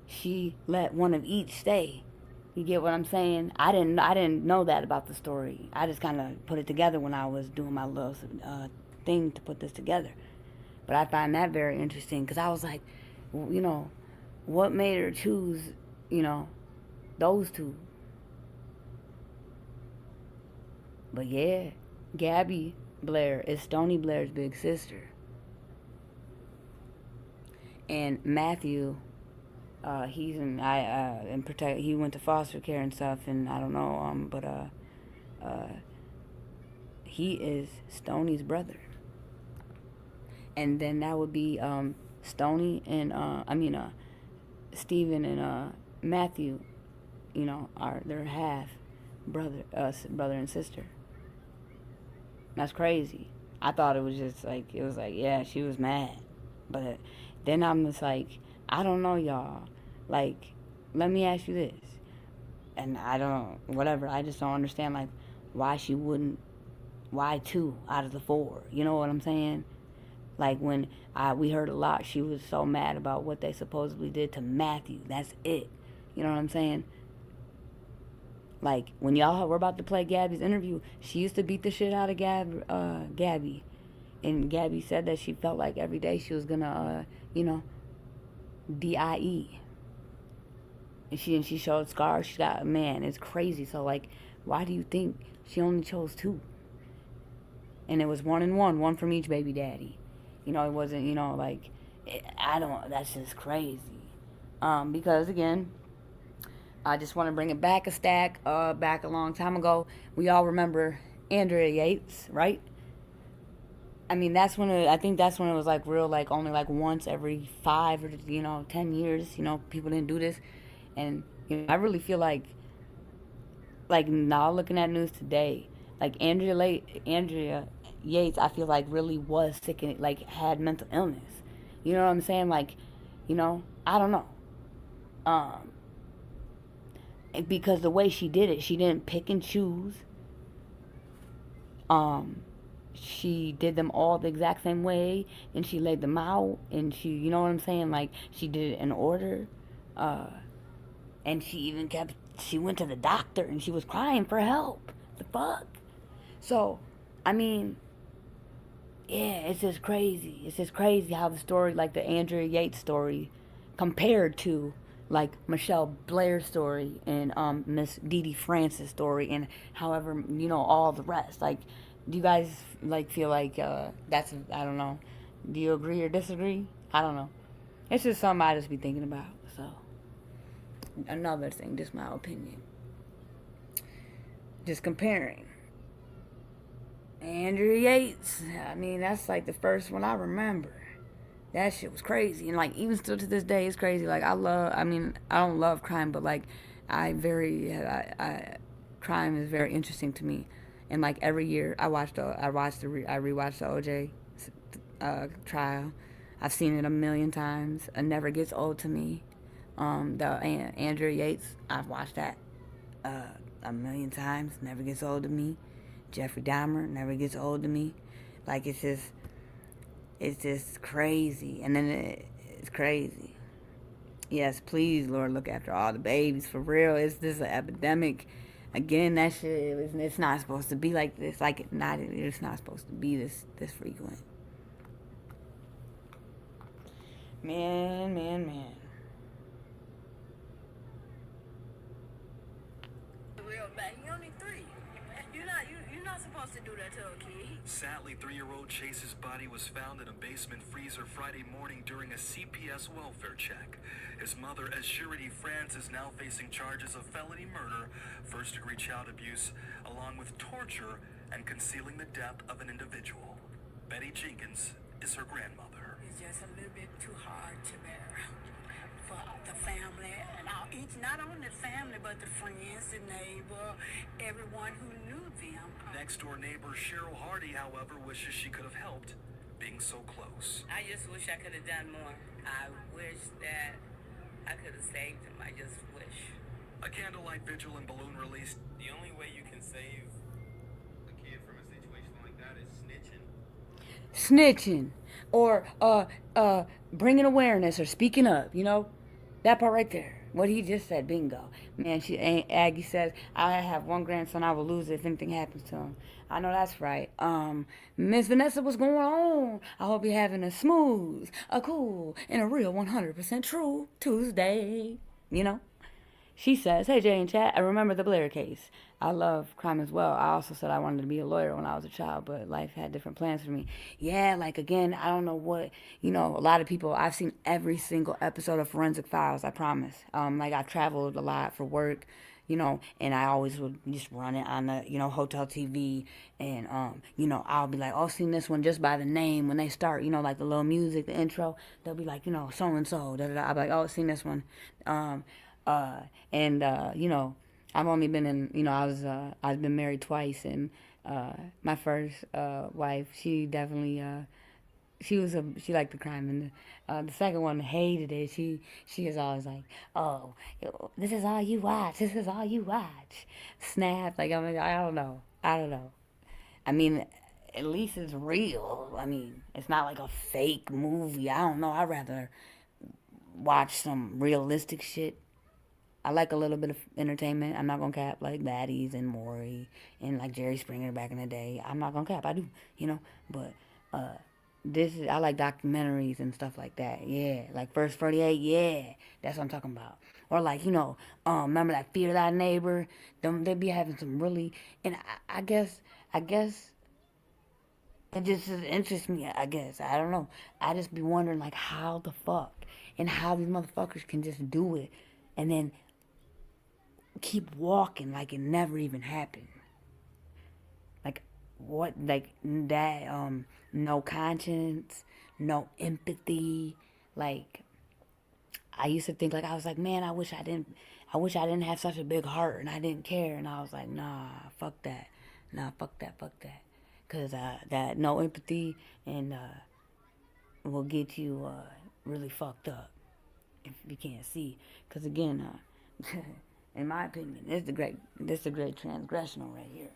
she let one of each stay. You get what I'm saying? I didn't know that about the story. I just kind of put it together when I was doing my little thing to put this together. But I find that very interesting because I was like, what made her choose, those two? But yeah, Gabi Blair is STONI Blair's big sister. And Matthew, he went to foster care and stuff, and I don't know, but he is STONI's brother. And then that would be STONI and Stephen and Matthew, are their half brother and sister. That's crazy. I thought it was just like yeah, she was mad, but then I'm just like, I don't know, y'all. Like, let me ask you this, and I just don't understand, like, why she wouldn't. Why 2 out of the 4? You know what I'm saying? Like, when we heard a lot, she was so mad about what they supposedly did to Matthew. That's it. You know what I'm saying? Like, when y'all were about to play Gabi's interview, she used to beat the shit out of Gabi. And Gabi said that she felt like every day she was gonna, DIE. And she showed scars. She got, man, it's crazy. So, like, why do you think she only chose 2? And it was 1 and 1 from each baby daddy. It wasn't, that's just crazy. Because, again, I just want to bring it back back a long time ago. We all remember Andrea Yates, right? I mean, I think that's when it was, like, real, like, only, like, once every 5 or, 10 years, people didn't do this. And, I really feel like now looking at news today, like, Andrea Yates, I feel like really was sick and, like, had mental illness. You know what I'm saying? Like, I don't know. Because the way she did it, she didn't pick and choose. She did them all the exact same way, and she laid them out, and she, you know what I'm saying? Like, she did it in order. And she went to the doctor, and she was crying for help. The fuck? So, I mean, yeah, it's just crazy. It's just crazy how the story, like the Andrea Yates story, compared to, like, Michelle Blair's story and Miss Dee France's story, and however, all the rest. Like, do you guys, like, feel like that's, I don't know, Do you agree or disagree? I don't know. It's just something I just be thinking about. So, another thing, just my opinion. Just comparing. Andrew Yates. I mean, that's like the first one I remember. That shit was crazy. And like, even still to this day, it's crazy. Like, I don't love crime, but like, crime is very interesting to me. And like, every year, I rewatched the OJ trial. I've seen it a million times. It never gets old to me. Andrew Yates, I've watched that a million times. Never gets old to me. Jeffrey Dahmer never gets old to me. Like, it's just crazy. And then it's crazy. Yes, please, Lord, look after all the babies. For real, it's just an epidemic. Again, that shit, it's not supposed to be like this. Like, it's not supposed to be this frequent. Man. Real bad. He only 3. You're not supposed to do that to a kid. Sadly, 3-year-old Chase's body was found in a basement freezer Friday morning during a CPS welfare check. His mother, AZURADEE, is now facing charges of felony murder, first-degree child abuse, along with torture and concealing the death of an individual. Betty Jenkins is her grandmother. It's just a little bit too hard to bear for the family, and not only the family, but the friends, the neighbor, everyone who knew them. Next-door neighbor Cheryl Hardy, however, wishes she could have helped, being so close. I just wish I could have done more. I wish that I could have saved him. I just wish. A candlelight vigil and balloon release. The only way you can save a kid from a situation like that is snitching. Snitching. Or bringing awareness or speaking up, you know? That part right there. What he just said, bingo. Man, Aggie says, I have one grandson, I will lose it if anything happens to him. I know that's right. Miss Vanessa, what's going on? I hope you're having a smooth, a cool, and a real 100% true Tuesday. You know? She says, hey, Jay and Chat, I remember the Blair case. I love crime as well. I also said I wanted to be a lawyer when I was a child, but life had different plans for me. Yeah, like, again, I don't know what, you know, a lot of people, I've seen every single episode of Forensic Files, I promise. Like, I've traveled a lot for work, you know, and I always would just run it on the, you know, hotel TV, and, you know, I'll be like, oh, I've seen this one just by the name. When they start, you know, like the little music, the intro, they'll be like, you know, so-and-so, da-da-da. I'll be like, oh, I've seen this one. You know, I've only been in, you know, I've been married twice, and my first wife, she definitely she liked the crime, and the second one hated it. She is always like, oh, this is all you watch, snap. Like, I mean, I don't know. I mean, at least it's real. I mean, it's not like a fake movie. I don't know. I'd rather watch some realistic shit. I like a little bit of entertainment. I'm not gonna cap, like Baddies and Maury and like Jerry Springer back in the day. I'm not gonna cap. I do, you know. But I like documentaries and stuff like that. Yeah, like First 48. Yeah, that's what I'm talking about. Or like, you know, remember that Fear Thy Neighbor? They be having some really, and I guess it just interests me. I guess I don't know. I just be wondering like how the fuck and how these motherfuckers can just do it and then keep walking like it never even happened. Like, what, like, that, no conscience, no empathy. Like, I used to think, like, I was like, man, I wish I didn't have such a big heart and I didn't care. And I was like, nah, fuck that. Cause, that no empathy and, will get you, really fucked up if you can't see. Cause again, in my opinion, this is a great transgressional right here.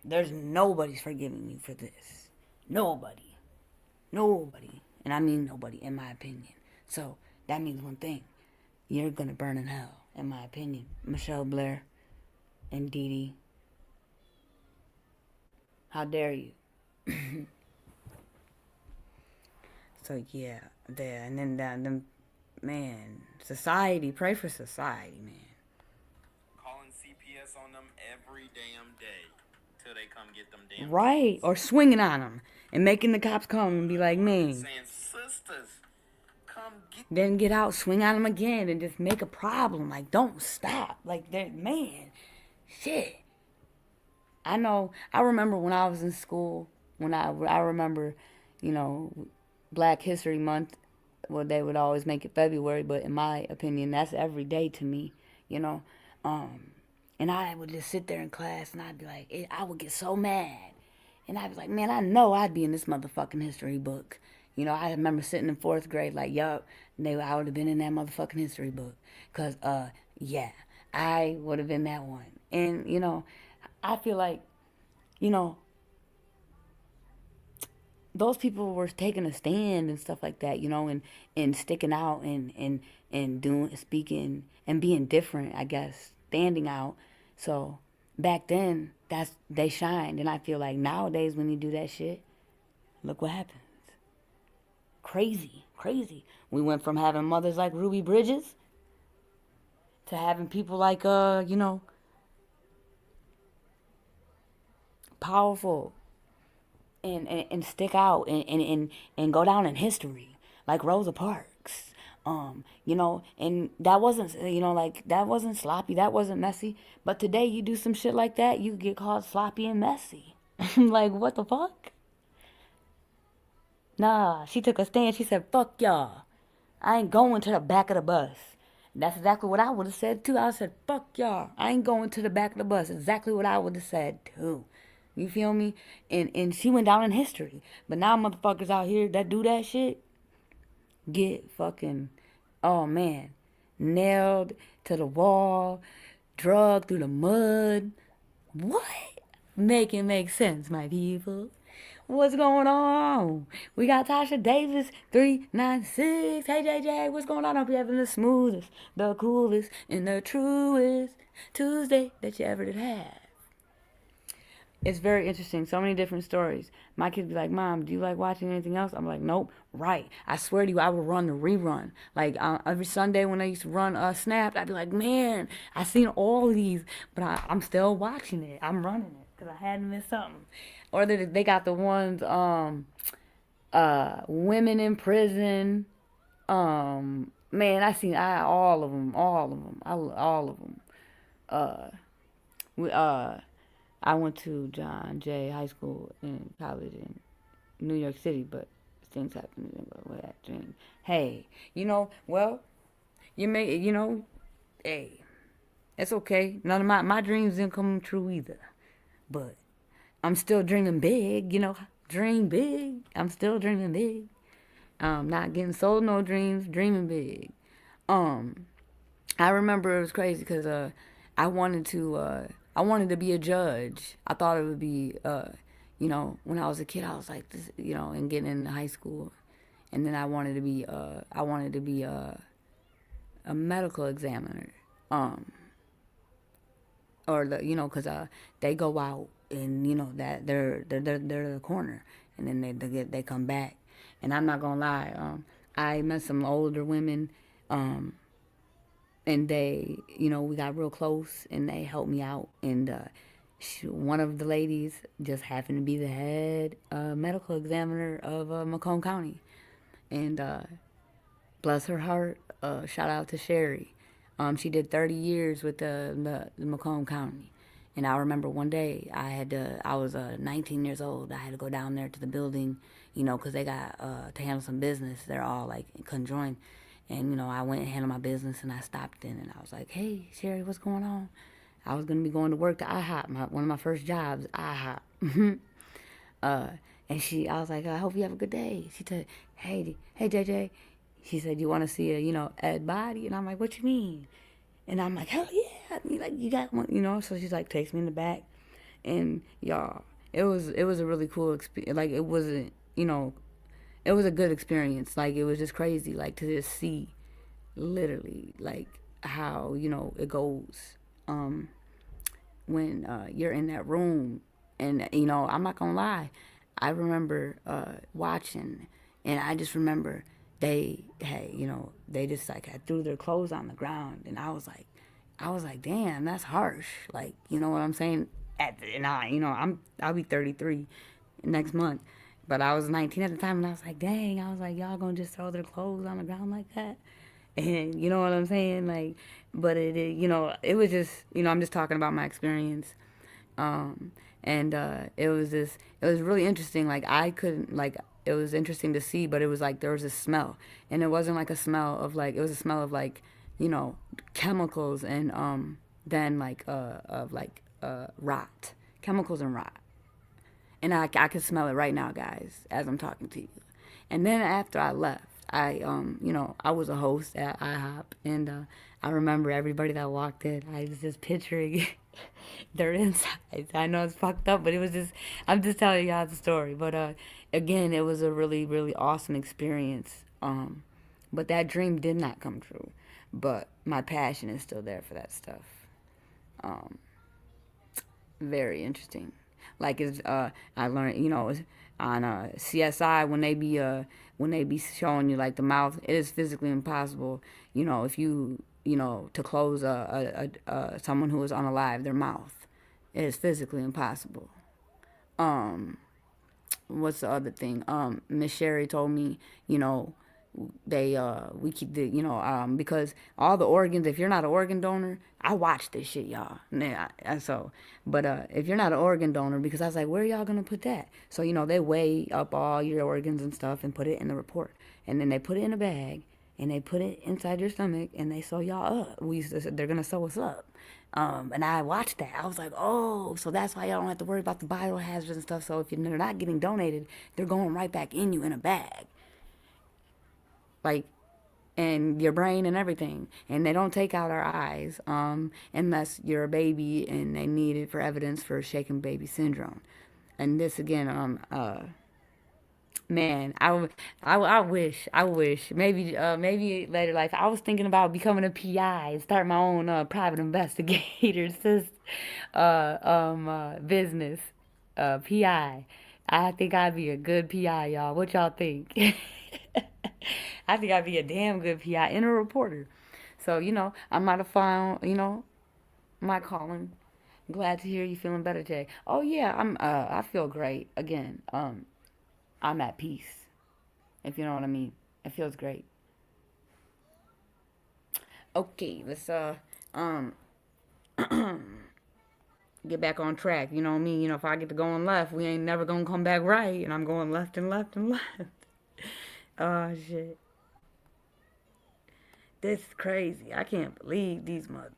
There's nobody's forgiving you for this. Nobody. And I mean nobody, in my opinion. So, that means one thing. You're gonna burn in hell, in my opinion. Michelle, Blair, and Dee Dee. How dare you? So, yeah, there. And then, man, society, pray for society, man. Calling CPS on them every damn day till they come get them damn Right, kids. or swinging on them. and making the cops come and be like, man. Saying, sisters, come get. Then get out, swing on them again, and just make a problem. Like, don't stop. Like, man, shit. I know. I remember when I was in school. I remember, you know, Black History Month. Well, they would always make it February, but in my opinion, that's every day to me. You know, and I would just sit there in class, and I'd be like, I would get so mad, and I'd be like, man, I know I'd be in this motherfucking history book. You know, I remember sitting in 4th grade, like, yup, I would have been in that motherfucking history book, cause yeah, I would have been that one. And you know, I feel like, you know, those people were taking a stand and stuff like that, you know, and sticking out and doing, speaking and being different, I guess, standing out. So back then, they shined, and I feel like nowadays when you do that shit, look what happens. Crazy. We went from having mothers like Ruby Bridges to having people like, you know, powerful and stick out and go down in history like Rosa Parks. You know, and that wasn't, you know, like, that wasn't sloppy, that wasn't messy. But today you do some shit like that, you get called sloppy and messy. Like, what the fuck? Nah, she took a stand. She said, fuck y'all. I ain't going to the back of the bus. That's exactly what I would have said, too. I said, fuck y'all. I ain't going to the back of the bus. Exactly what I would have said, too. You feel me? And she went down in history. But now motherfuckers out here that do that shit get fucking, oh, man, nailed to the wall, drugged through the mud. What? Make it make sense, my people. What's going on? We got Tasha Davis, 396. Hey, JJ, what's going on? I hope you're having the smoothest, the coolest, and the truest Tuesday that you ever did have. It's very interesting. So many different stories. My kids be like, Mom, do you like watching anything else? I'm like, nope. Right. I swear to you, I would run the rerun. Like, every Sunday when I used to run Snapped, I'd be like, man, I seen all these, but I'm still watching it. I'm running it because I hadn't missed something. Or they got the ones, women in prison. Man, I seen all of them. I went to John Jay High School and college in New York City, but things happen with that dream. Hey, you know, well, hey, it's okay. None of my dreams didn't come true either, but I'm still dreaming big, you know. Dream big. I'm still dreaming big. Not getting sold no dreams, dreaming big. I remember it was crazy because I wanted to be a judge. I thought it would be, you know, when I was a kid, I was like this, you know, and getting into high school, and then I wanted to be a medical examiner, or you know, cause they go out and you know that they're the corner, and then they come back, and I'm not gonna lie, I met some older women, and they, you know, we got real close, and they helped me out, and one of the ladies just happened to be the head medical examiner of Macomb County, and bless her heart, shout out to Sherry. She did 30 years with the Macomb County. And I remember one day I was 19 years old. I had to go down there to the building, you know, because they got to handle some business. They're all like conjoined. And, you know, I went and handled my business, and I stopped in, and I was like, hey, Sherry, what's going on? I was going to be going to work to IHOP, one of my first jobs, IHOP. And I was like, I hope you have a good day. She said, hey, JJ. She said, you want to see a, you know, Ed body? And I'm like, what you mean? And I'm like, hell yeah. Like, you got one, you know? So she's like, takes me in the back. And y'all, it was a really cool experience. Like, it wasn't, you know, it was a good experience. Like, it was just crazy, like, to just see literally, like, how, you know, it goes when you're in that room. And, you know, I'm not gonna lie, I remember watching, and I just remember they just like had threw their clothes on the ground, and I was like, damn, that's harsh. Like, you know what I'm saying? You know, I'll be 33 next month, But I was 19 at the time, and I was like, dang, I was like, y'all gonna just throw their clothes on the ground like that? And you know what I'm saying? Like, but you know, it was just, you know, I'm just talking about my experience. And it was really interesting. Like, I couldn't, like, it was interesting to see, but it was like there was a smell. And it wasn't like a smell of, like, it was a smell of, like, you know, chemicals and then, like, rot. Chemicals and rot. And I could smell it right now, guys, as I'm talking to you. And then after I left, you know, I was a host at IHOP, and I remember everybody that walked in. I was just picturing their insides. I know it's fucked up, but it was just, I'm just telling y'all the story. But again, it was a really, really awesome experience. But that dream did not come true. But my passion is still there for that stuff. Very interesting. Like, I learned, you know, on CSI, when they be showing you, like, the mouth, it is physically impossible, you know, if you know, to close someone who is unalive, their mouth. It is physically impossible. What's the other thing? Miss Sherry told me, you know, we keep the, you know, because all the organs, if you're not an organ donor, I watch this shit, y'all. But if you're not an organ donor, because I was like, where are y'all gonna put that? So, you know, they weigh up all your organs and stuff and put it in the report, and then they put it in a bag and they put it inside your stomach and they sew y'all up. They're gonna sew us up. And I watched that. I was like, oh, so that's why y'all don't have to worry about the biohazards and stuff. So if they're not getting donated, they're going right back in you in a bag. Like, and your brain and everything. And they don't take out our eyes unless you're a baby and they need it for evidence for shaken baby syndrome. And this again, man, I wish maybe later life. I was thinking about becoming a PI and start my own private investigator business. PI. I think I'd be a good PI, y'all. What y'all think? I think I'd be a damn good PI and a reporter. So, you know, I might have found, you know, my calling. Glad to hear you feeling better today. Oh yeah, I feel great. Again, I'm at peace. If you know what I mean. It feels great. Okay, let's get back on track. You know what I mean? You know, if I get to going left, we ain't never gonna come back right, and I'm going left and left and left. Oh shit. This is crazy. I can't believe these mothers.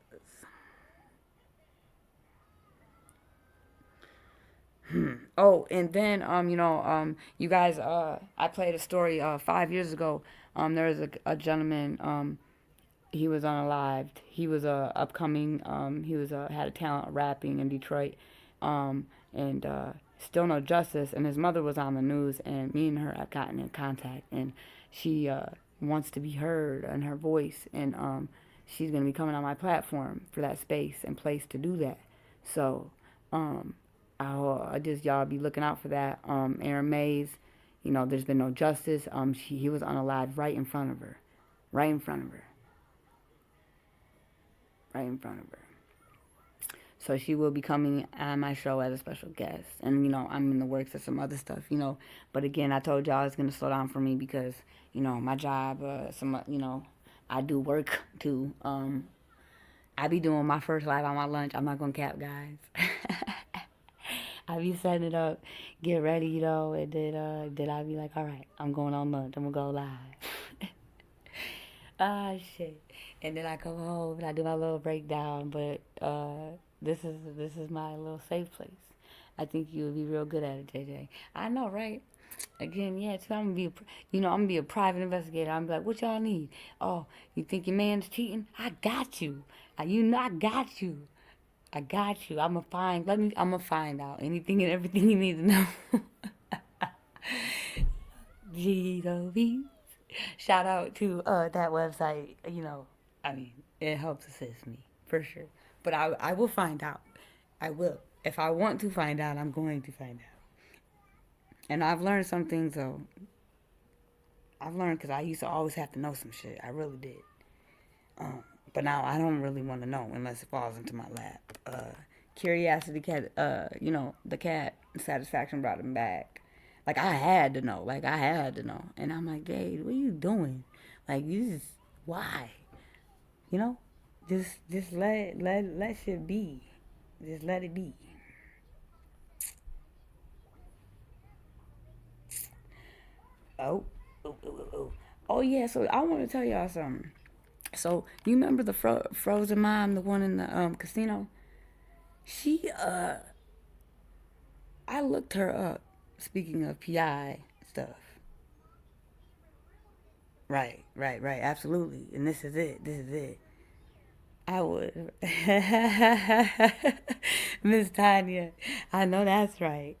Oh, and then you know, you guys, I played a story 5 years ago. There was a gentleman. He was unalived. He was upcoming. He was had a talent rapping in Detroit, and still no justice. And his mother was on the news, and me and her have gotten in contact, and she wants to be heard and her voice, and she's gonna be coming on my platform for that space and place to do that. So I just y'all be looking out for that. Aaron Mays, you know, there's been no justice. He was unalived right in front of her, right in front of her. Right in front of her. So she will be coming on my show as a special guest. And, you know, I'm in the works of some other stuff, you know. But again, I told y'all it's going to slow down for me because, you know, my job, you know, I do work too. I be doing my first live on my lunch. I'm not going to cap, guys. I be setting it up, get ready, you know, and then I be like, all right, I'm going on lunch. I'm going to go live. Ah, shit. And then I come home and I do my little breakdown, but this is my little safe place. I think you would be real good at it, JJ. I know, right? Again, yeah, too. I'm gonna be a private investigator. I'm like, what y'all need? Oh, you think your man's cheating? I got you. You know, I got you. I got you. I'm gonna find out anything and everything you need to know. G-O-V. Shout out to that website. You know, I mean, it helps assist me for sure. But I will find out. I will. If I want to find out, I'm going to find out. And I've learned some things though. I've learned because I used to always have to know some shit. I really did. But now I don't really want to know unless it falls into my lap. Curiosity cat. You know, the cat satisfaction brought him back. Like, I had to know. Like, I had to know. And I'm like, Jade, what are you doing? Like, you just, why? You know? Just let shit be. Just let it be. Oh. Oh, yeah, so I want to tell y'all something. So, you remember the frozen mom, the one in the casino? She, I looked her up, speaking of PI stuff. Right, absolutely. And this is it. I would. Miss Tanya, I know that's right.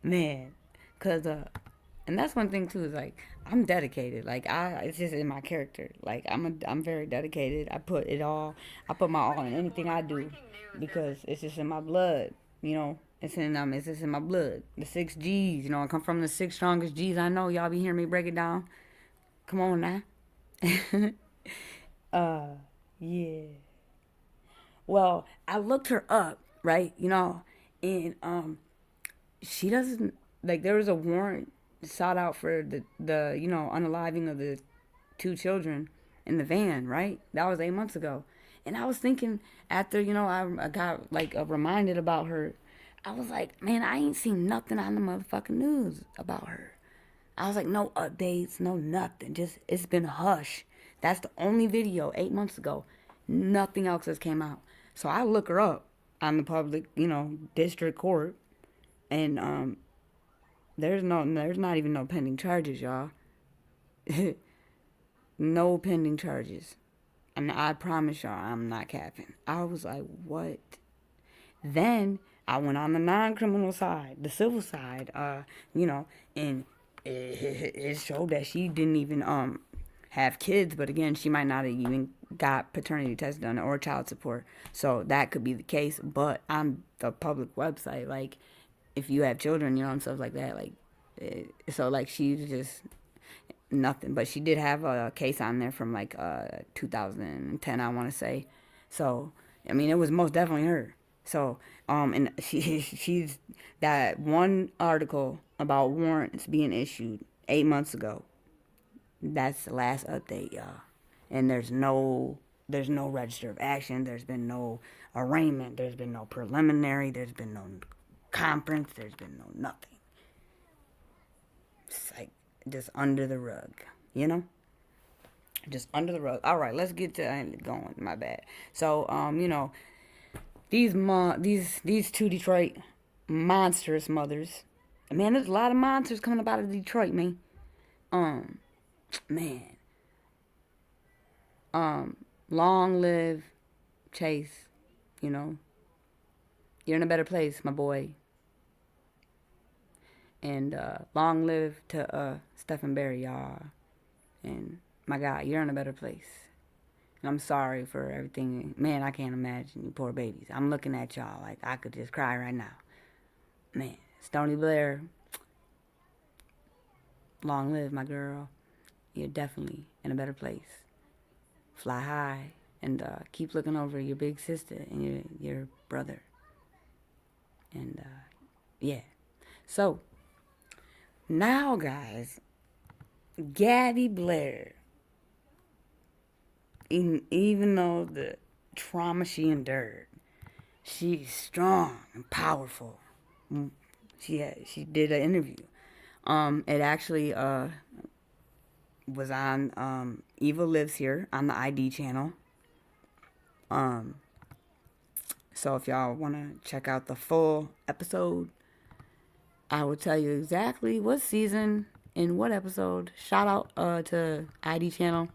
Man, because, and that's one thing, too, is, like, I'm dedicated. Like, it's just in my character. Like, I'm very dedicated. I put my all in anything I do because it's just in my blood, you know. It's just in my blood. The 6 G's, you know, I come from the 6 strongest G's I know. Y'all be hearing me break it down. Come on now. Yeah. Well, I looked her up, right? You know, and she doesn't, like, there was a warrant sought out for the you know, unaliving of the 2 children in the van, right? That was 8 months ago. And I was thinking, after, you know, I got, like, reminded about her, I was like, man, I ain't seen nothing on the motherfucking news about her. I was like, no updates, no nothing. Just, it's been hush. That's the only video 8 months ago. Nothing else has came out. So I look her up on the public, you know, district court. And there's not even no pending charges, y'all. No pending charges. And I promise y'all, I'm not capping. I was like, what? Then I went on the non-criminal side, the civil side, you know, and it showed that she didn't even have kids, but again, she might not have even got paternity tests done or child support. So that could be the case. But on the public website, like, if you have children, you know, and stuff like that, like, so, like, she's just nothing. But she did have a case on there from, like, 2010, I want to say. So, I mean, it was most definitely her. So, and she's that one article about warrants being issued 8 months ago. That's the last update, y'all. And there's no register of action. There's been no arraignment. There's been no preliminary. There's been no conference. There's been no nothing. It's like just under the rug, you know? Just under the rug. All right, let's get to going. My bad. So, you know, these 2 Detroit monstrous mothers. Man, there's a lot of monsters coming up out of Detroit, man. Man. Long live Chase, you know. You're in a better place, my boy. And long live to Stephen Barry, y'all. And my God, you're in a better place. And I'm sorry for everything. Man, I can't imagine you poor babies. I'm looking at y'all like I could just cry right now. Man, STONI Blair, long live, my girl. You're definitely in a better place. Fly high and keep looking over your big sister and your brother. And, yeah. So, now, guys, Gabi Blair, even though the trauma she endured, she's strong and powerful. She did an interview. It actually was on Eva Lives Here on the ID channel. So if y'all want to check out the full episode, I will tell you exactly what season and what episode. Shout out to ID channel.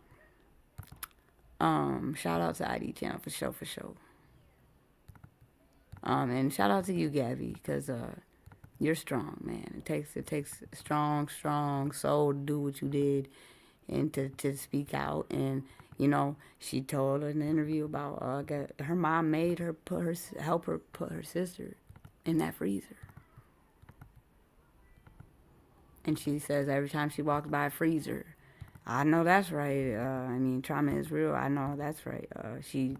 Shout out to ID channel for sure. And shout out to you, Gabi, because you're strong, man. It takes a strong soul to do what you did and to speak out. And you know, she told in an interview about her mom made her help her put her sister in that freezer. And she says every time she walks by a freezer, I know that's right. I mean, trauma is real. I know that's right. She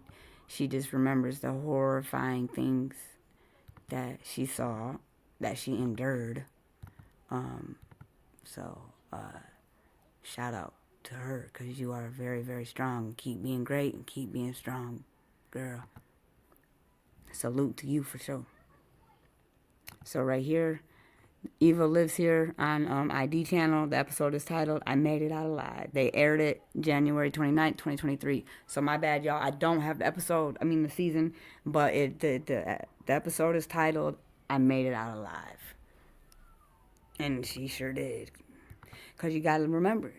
just remembers the horrifying things that she saw, that she endured. So shout out to her, because you are very, very strong. Keep being great and keep being strong, girl. Salute to you for sure. So right here, Eva lives here on ID channel. The episode is titled I Made It Out Alive. They aired it January 29th, 2023. So my bad, y'all. I don't have the season, but the episode is titled I Made It Out Alive. And she sure did. Because you got to remember,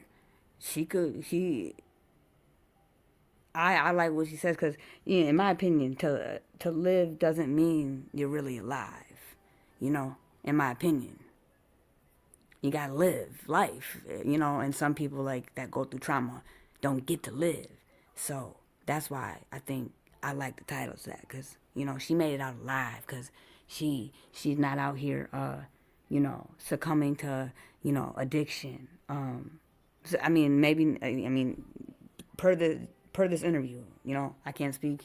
I like what she says, because, in my opinion, to live doesn't mean you're really alive, in my opinion. You gotta live life, and some people that go through trauma don't get to live. So that's why I think I like the title to that, because, she made it out alive, because she's not out here, succumbing to, addiction. So, per this interview, I can't speak,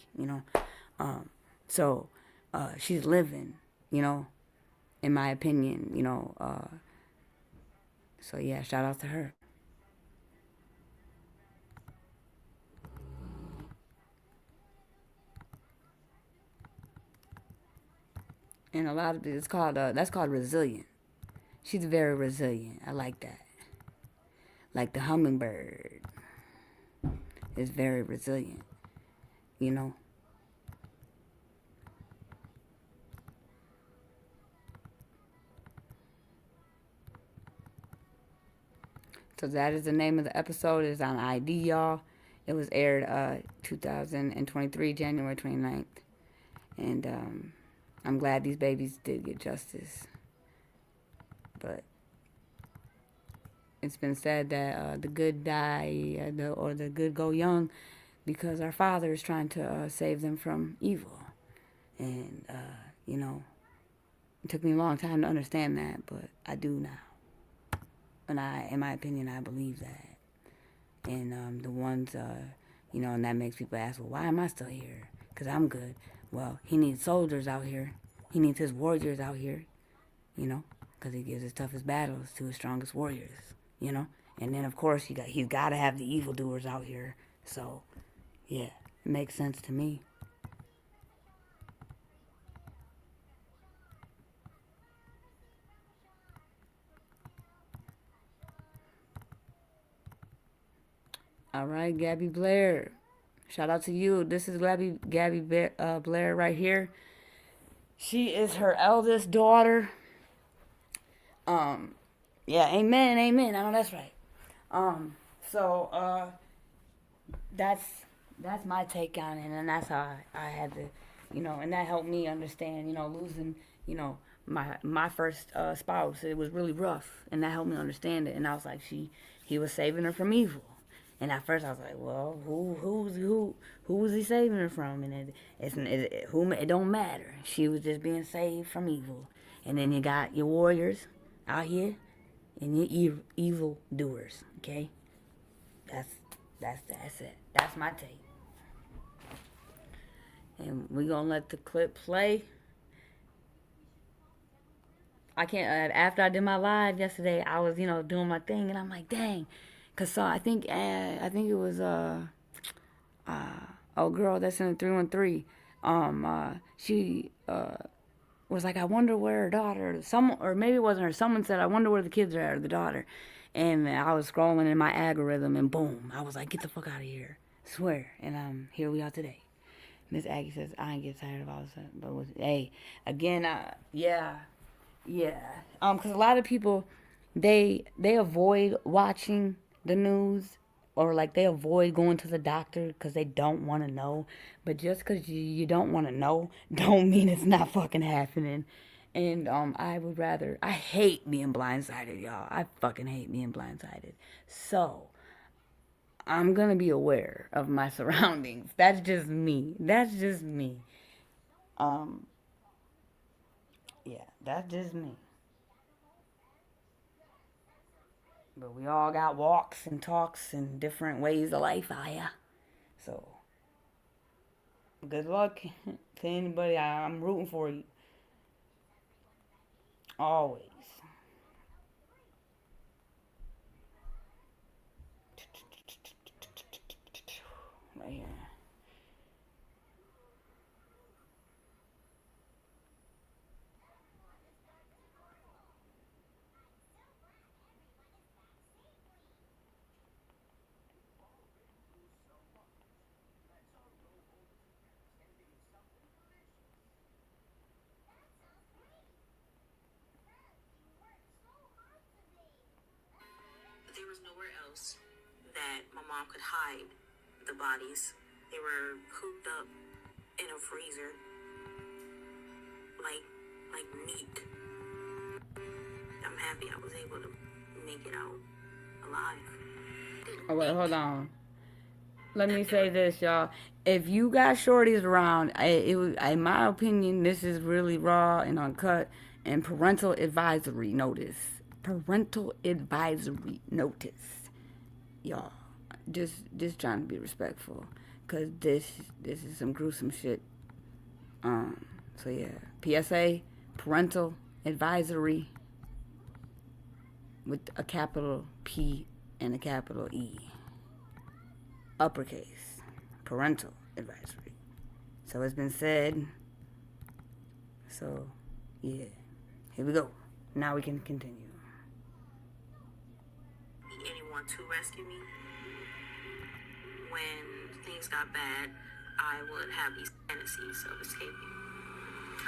so she's living, in my opinion, so yeah, shout out to her. And a lot of it's called that's called resilient. She's very resilient. I like that. Like the hummingbird is very resilient, So that is the name of the episode. It's on ID, y'all. It was aired 2023, January 29th. And I'm glad these babies did get justice. But it's been said that the good die, or the good go young, because our Father is trying to save them from evil. And, it took me a long time to understand that, but I do now. And in my opinion, I believe that. And the ones, and that makes people ask, well, why am I still here? Because I'm good. Well, he needs soldiers out here. He needs his warriors out here, because he gives his toughest battles to his strongest warriors, And then, of course, he's got to have the evildoers out here. So, yeah, it makes sense to me. All right, Gabi Blair. Shout out to you. This is Gabi Blair right here. She is her eldest daughter. Yeah, amen. I know that's right. So that's my take on it, and that's how I had to, and that helped me understand, losing, my first spouse. It was really rough, and that helped me understand it. And I was like, he was saving her from evil. And at first I was like, well, who was he saving her from? And it don't matter. She was just being saved from evil. And then you got your warriors out here and your evil doers. Okay, that's it. That's my take. And we gonna let the clip play. I can't. After I did my live yesterday, I was doing my thing, and I'm like, dang. Cause I think it was girl that's in the 313. She was like, I wonder where her daughter. Or maybe it wasn't her. Someone said, I wonder where the kids are, the daughter. And I was scrolling in my algorithm, and boom, I was like, get the fuck out of here, swear. And here we are today. Miss Aggie says, I ain't get tired of all this, but hey, again, yeah. Cause a lot of people, they avoid watching the news, or they avoid going to the doctor because they don't want to know. But just because you don't want to know don't mean it's not fucking happening. And I hate being blindsided, y'all. I fucking hate being blindsided. So I'm gonna be aware of my surroundings. That's just me. Yeah, that's just me. But we all got walks and talks and different ways of life out here. So, good luck to anybody. I'm rooting for you. Always. Right here. There was nowhere else that my mom could hide the bodies. They were cooped up in a freezer, like meat. I'm happy I was able to make it out alive. Oh, wait, hold on. Let me say this, y'all. If you got shorties around, in my opinion, this is really raw and uncut. And parental advisory notice. Parental advisory notice. Y'all, just trying to be respectful. Because this is some gruesome shit. So, yeah. PSA, parental advisory with a capital P and a capital E. Uppercase. Parental advisory. So it's been said. So, yeah. Here we go. Now we can continue. Anyone to rescue me. When things got bad, I would have these fantasies of escaping.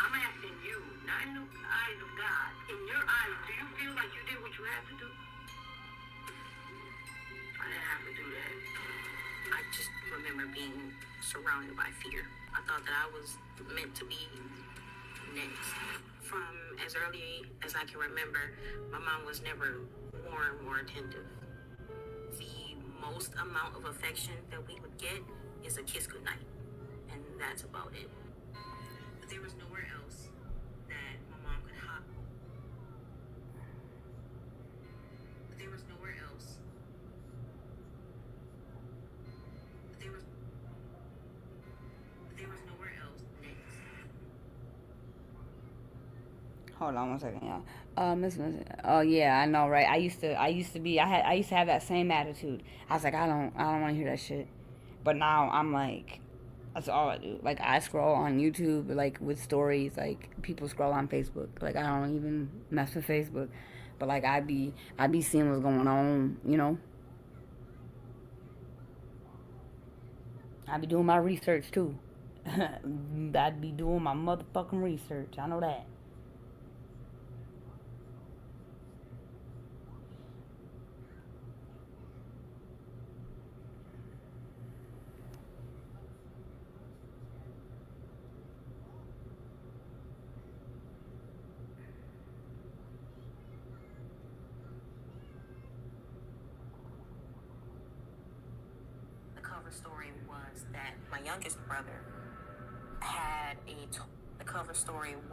I'm asking you, not in the eyes of God. In your eyes, do you feel like you did what you had to do? I didn't have to do that. I just remember being surrounded by fear. I thought that I was meant to be next. From as early as I can remember, my mom was never warm or attentive. The most amount of affection that we would get is a kiss goodnight, and that's about it. But there was nowhere else that my mom could hop. But there was nowhere else. But there was nowhere else next. Hold on one second, y'all. Oh yeah, I know, right? I used to have that same attitude. I was like, I don't want to hear that shit. But now I'm like, that's all I do. Like, I scroll on YouTube, like, with stories. Like, people scroll on Facebook. Like, I don't even mess with Facebook. But, like, I be seeing what's going on, you know? I be doing my research, too. I'd be doing my motherfucking research. I know that. Story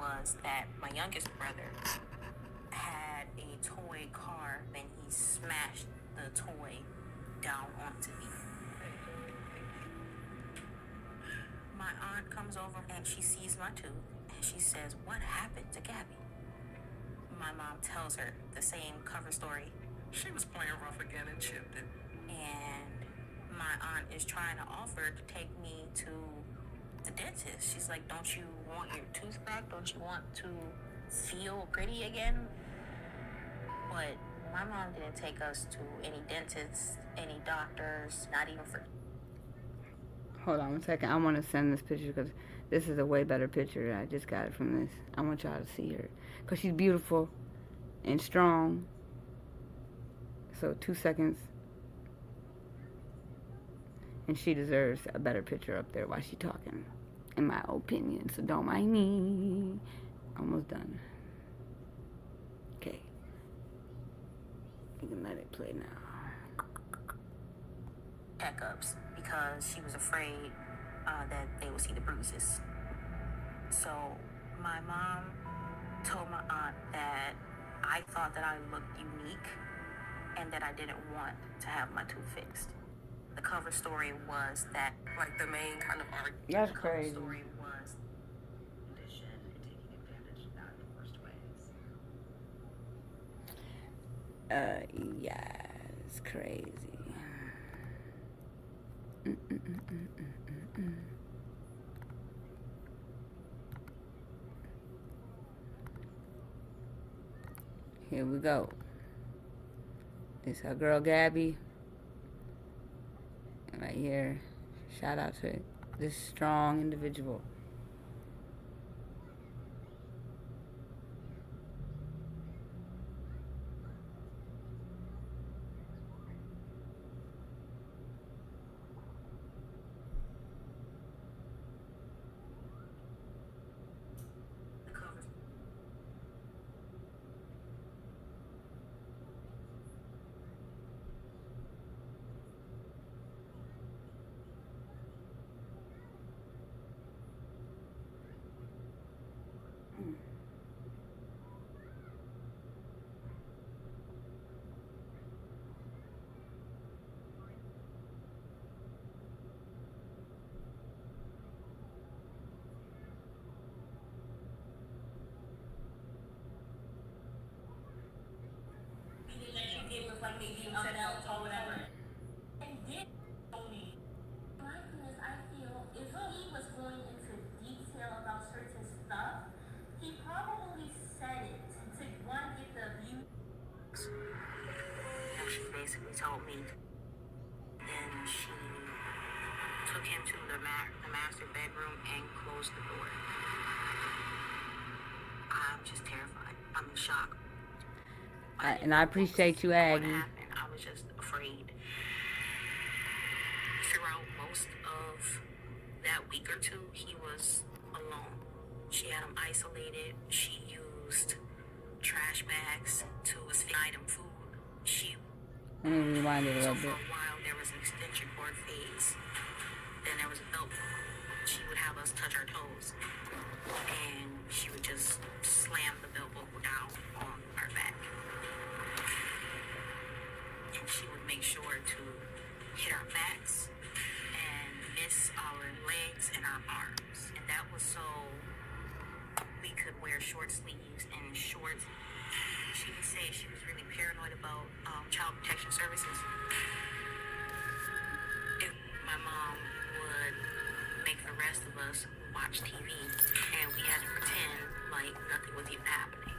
was that my youngest brother had a toy car, and he smashed the toy down onto me. My aunt comes over and she sees my tooth and she says, "What happened to Gabi?" My mom tells her the same cover story. She was playing rough again and chipped it. And my aunt is trying to offer to take me to the dentist. She's like, "Don't you want your tooth back? Don't you want to feel pretty again?" But my mom didn't take us to any dentists, any doctors, not even for... Hold on one second. I want to send this picture because this is a way better picture. I just got it from this. I want y'all to see her because she's beautiful and strong. So 2 seconds. And she deserves a better picture up there while she's talking, in my opinion. So don't mind me. Almost done. Okay. You can let it play now. Checkups because she was afraid that they would see the bruises. So my mom told my aunt that I thought that I looked unique and that I didn't want to have my tooth fixed. The cover story was that, like, the main kind of argument. That's crazy. The cover story was condition and taking advantage of that in the worst ways. Yeah, it's crazy. Here we go. This our girl Gabi. Right here. Shout out to this strong individual. She basically told me. Then she took him to the master bedroom and closed the door. I'm just terrified. I'm in shock. And I appreciate you, Aggie. What happened? I was just afraid. Throughout most of that week or two, he was alone. She had him isolated. She used trash bags to hide him food. Let me rewind it a little bit. For a while, there was an extension cord phase. Then there was a belt. She would have us touch our toes. And she would just slam the belt buckle down on our back. And she would make sure to hit our backs and miss our legs and our arms. And that was so we could wear short sleeves and shorts. She would say she was really paranoid about child protection services. If my mom would make the rest of us watch TV, and we had to pretend like nothing was even happening.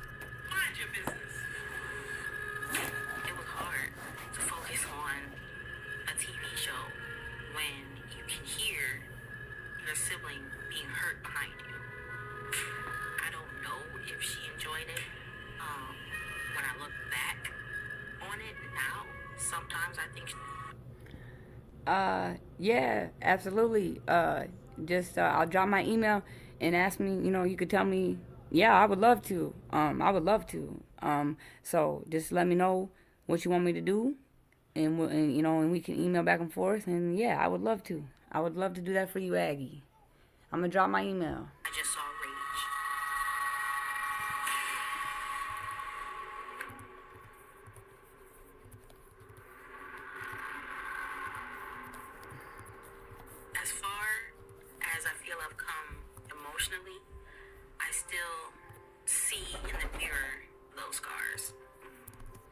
Mind your business. It was hard to focus on a TV show when you can hear your sibling being hurt behind you. I don't know if she enjoyed it. When I look back on it now, sometimes I think. Yeah, absolutely. I'll drop my email and ask me. You could tell me. Yeah, I would love to. I would love to. So just let me know what you want me to do, and we can email back and forth. And yeah, I would love to. I would love to do that for you, Aggie. I'm gonna drop my email. I just saw rage. As far as I feel I've come emotionally, I still see in the mirror those scars.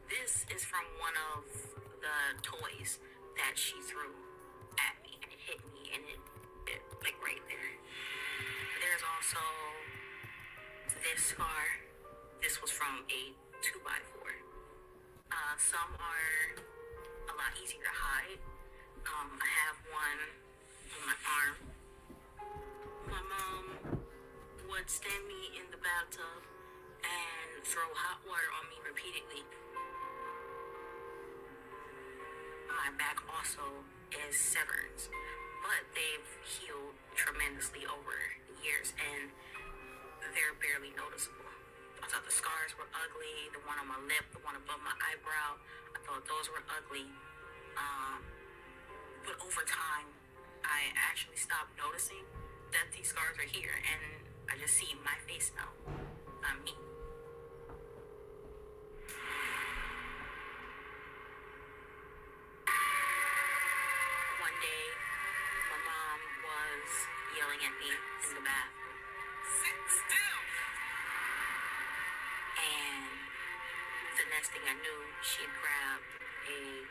This is from one of the toys that she threw at me, and it hit me, and it like right there. There's also this scar. This was from a 2x4. Some are a lot easier to hide. I have one on my arm. My mom would stand me in the bathtub and throw hot water on me repeatedly. My back also is severance, but they've healed tremendously over the years, and they're barely noticeable. I thought the scars were ugly, the one on my lip, the one above my eyebrow, I thought those were ugly. But over time, I actually stopped noticing that these scars are here, and I just see my face now, not me. One day, my mom was yelling at me in the bathroom. Sit still! And the next thing I knew, she had grabbed a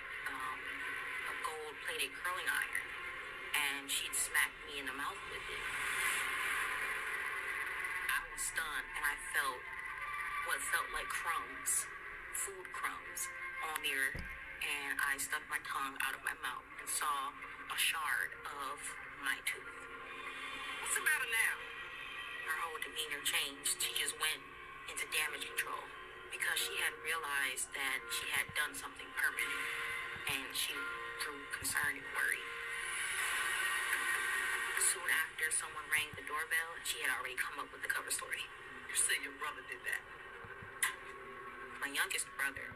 gold-plated curling iron, and she'd smacked me in the mouth with it. I was stunned, and I felt what felt like crumbs, food crumbs, on there, and I stuck my tongue out of my mouth and saw a shard of my tooth. What's the matter now? Her whole demeanor changed. She just went into damage control because she had realized that she had done something permanent, and she grew concerned and worried. Soon after, someone rang the doorbell, and she had already come up with the cover story. You say your brother did that? My youngest brother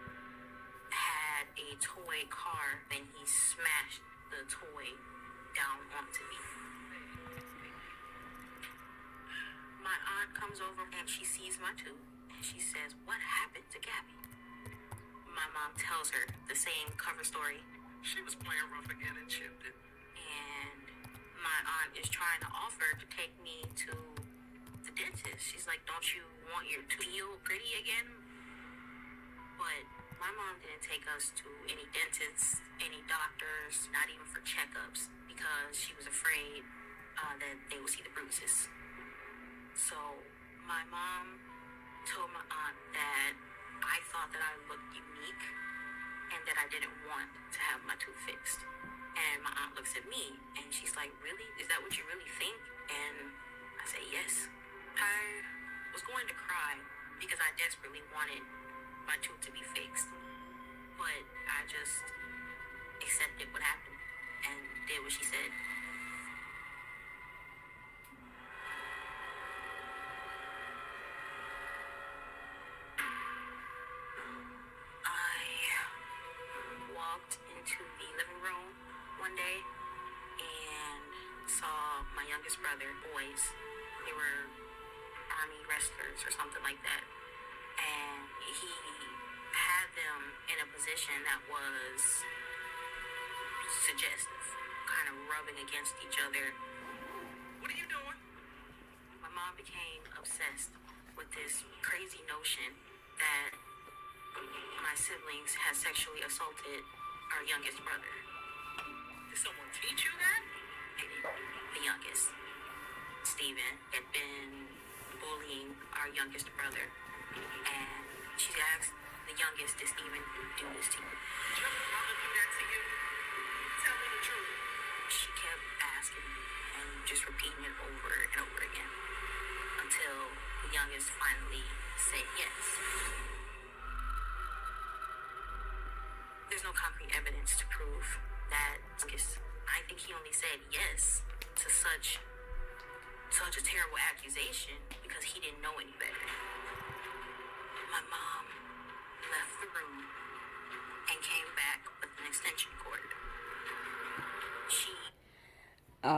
had a toy car, and he smashed the toy down onto me. My aunt comes over and she sees my tooth and she says, "What happened to Gabi?" My mom tells her the same cover story. She was playing rough again and chipped it. And my aunt is trying to offer to take me to the dentist. She's like, "Don't you want your tooth to feel pretty again?" But my mom didn't take us to any dentists, any doctors, not even for checkups, because she was afraid that they would see the bruises. So my mom told my aunt that I thought that I looked unique and that I didn't want to have my tooth fixed. And my aunt looks at me and she's like, "Really? Is that what you really think?" And I say, "Yes." I was going to cry because I desperately wanted my tooth to be fixed. But I just accepted what happened and did what she said. Walked into the living room one day and saw my youngest brother, boys. They were army wrestlers or something like that. And he had them in a position that was suggestive, kind of rubbing against each other. "What are you doing?" My mom became obsessed with this crazy notion that my siblings had sexually assaulted our youngest brother. Did someone teach you that? The youngest, Steven, had been bullying our youngest brother. And she asked the youngest, "Did Steven do this to you?" "Did your brother do that to you? Tell me the truth." She kept asking and just repeating it over and over again until the youngest finally said yes. There's no concrete evidence to prove that. I think he only said yes to such a terrible accusation because he didn't know any better. My mom left the room and came back with an extension cord.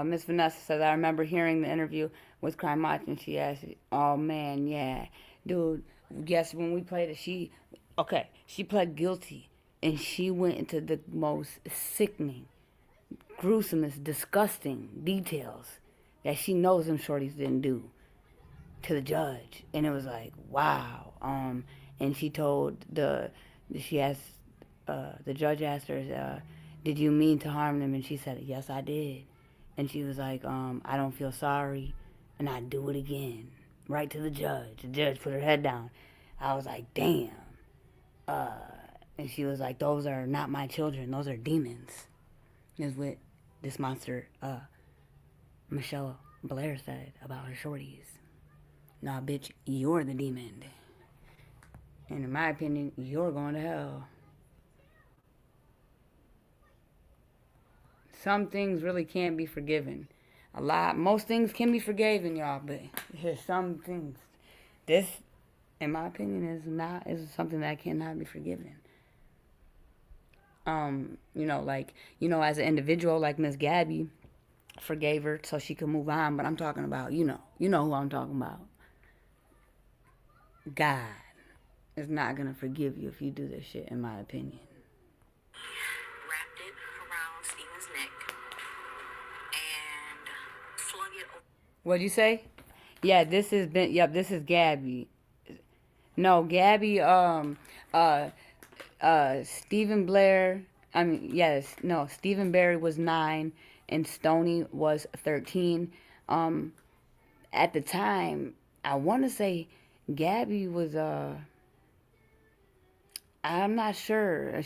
Miss Vanessa says, "I remember hearing the interview with Crime Watch, and she asked, 'Oh man, yeah, dude, guess when we played it, she pled guilty, and she went into the most sickening, gruesomest, disgusting details that she knows them shorties didn't do to the judge, and it was like, wow. And she told the judge asked her, "Did you mean to harm them?" And she said, "Yes, I did." And she was like, "I don't feel sorry, and I'd do it again." Right to the judge. The judge put her head down. I was like, damn. And she was like, "Those are not my children. Those are demons." Is what this monster, Michelle Blair, said about her shorties. "Nah, bitch, you're the demon. And in my opinion, you're going to hell." Some things really can't be forgiven. Most things can be forgiven, y'all, but there's some things. This, in my opinion, is something that cannot be forgiven. As an individual, like Miss Gabi forgave her so she could move on, but I'm talking about, you know who I'm talking about. God is not going to forgive you if you do this shit, in my opinion. Wrapped it around Steven's neck and flung it over. What'd you say? Yeah, this is Gabi. No, Gabi, Stephen Blair. Stephen Barry was 9, and Stoney was 13. At the time, I want to say Gabi was I'm not sure.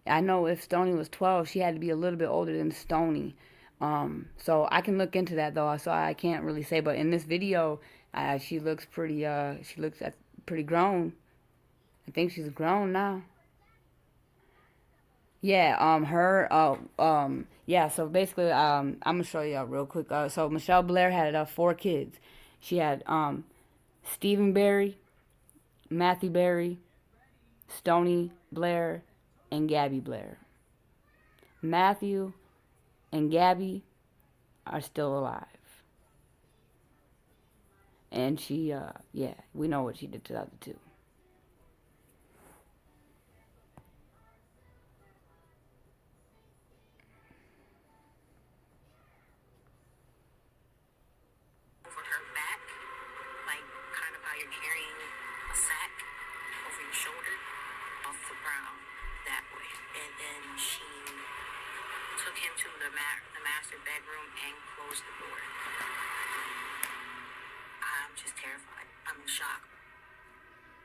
I know if Stoney was 12, she had to be a little bit older than Stoney. So I can look into that though. So I can't really say. But in this video, she looks pretty. She looks pretty grown. I think she's grown now. Yeah. Yeah. So basically, I'm gonna show y'all real quick. So Michelle Blair had 4 kids. She had Stephen Barry, Matthew Barry, Stoney Blair, and Gabi Blair. Matthew and Gabi are still alive. And she, yeah, we know what she did to the other 2. Over her back, like kind of how you're carrying a sack over your shoulder, off the ground that way. And then she took him to the master bedroom and closed the door. I'm just terrified. I'm in shock.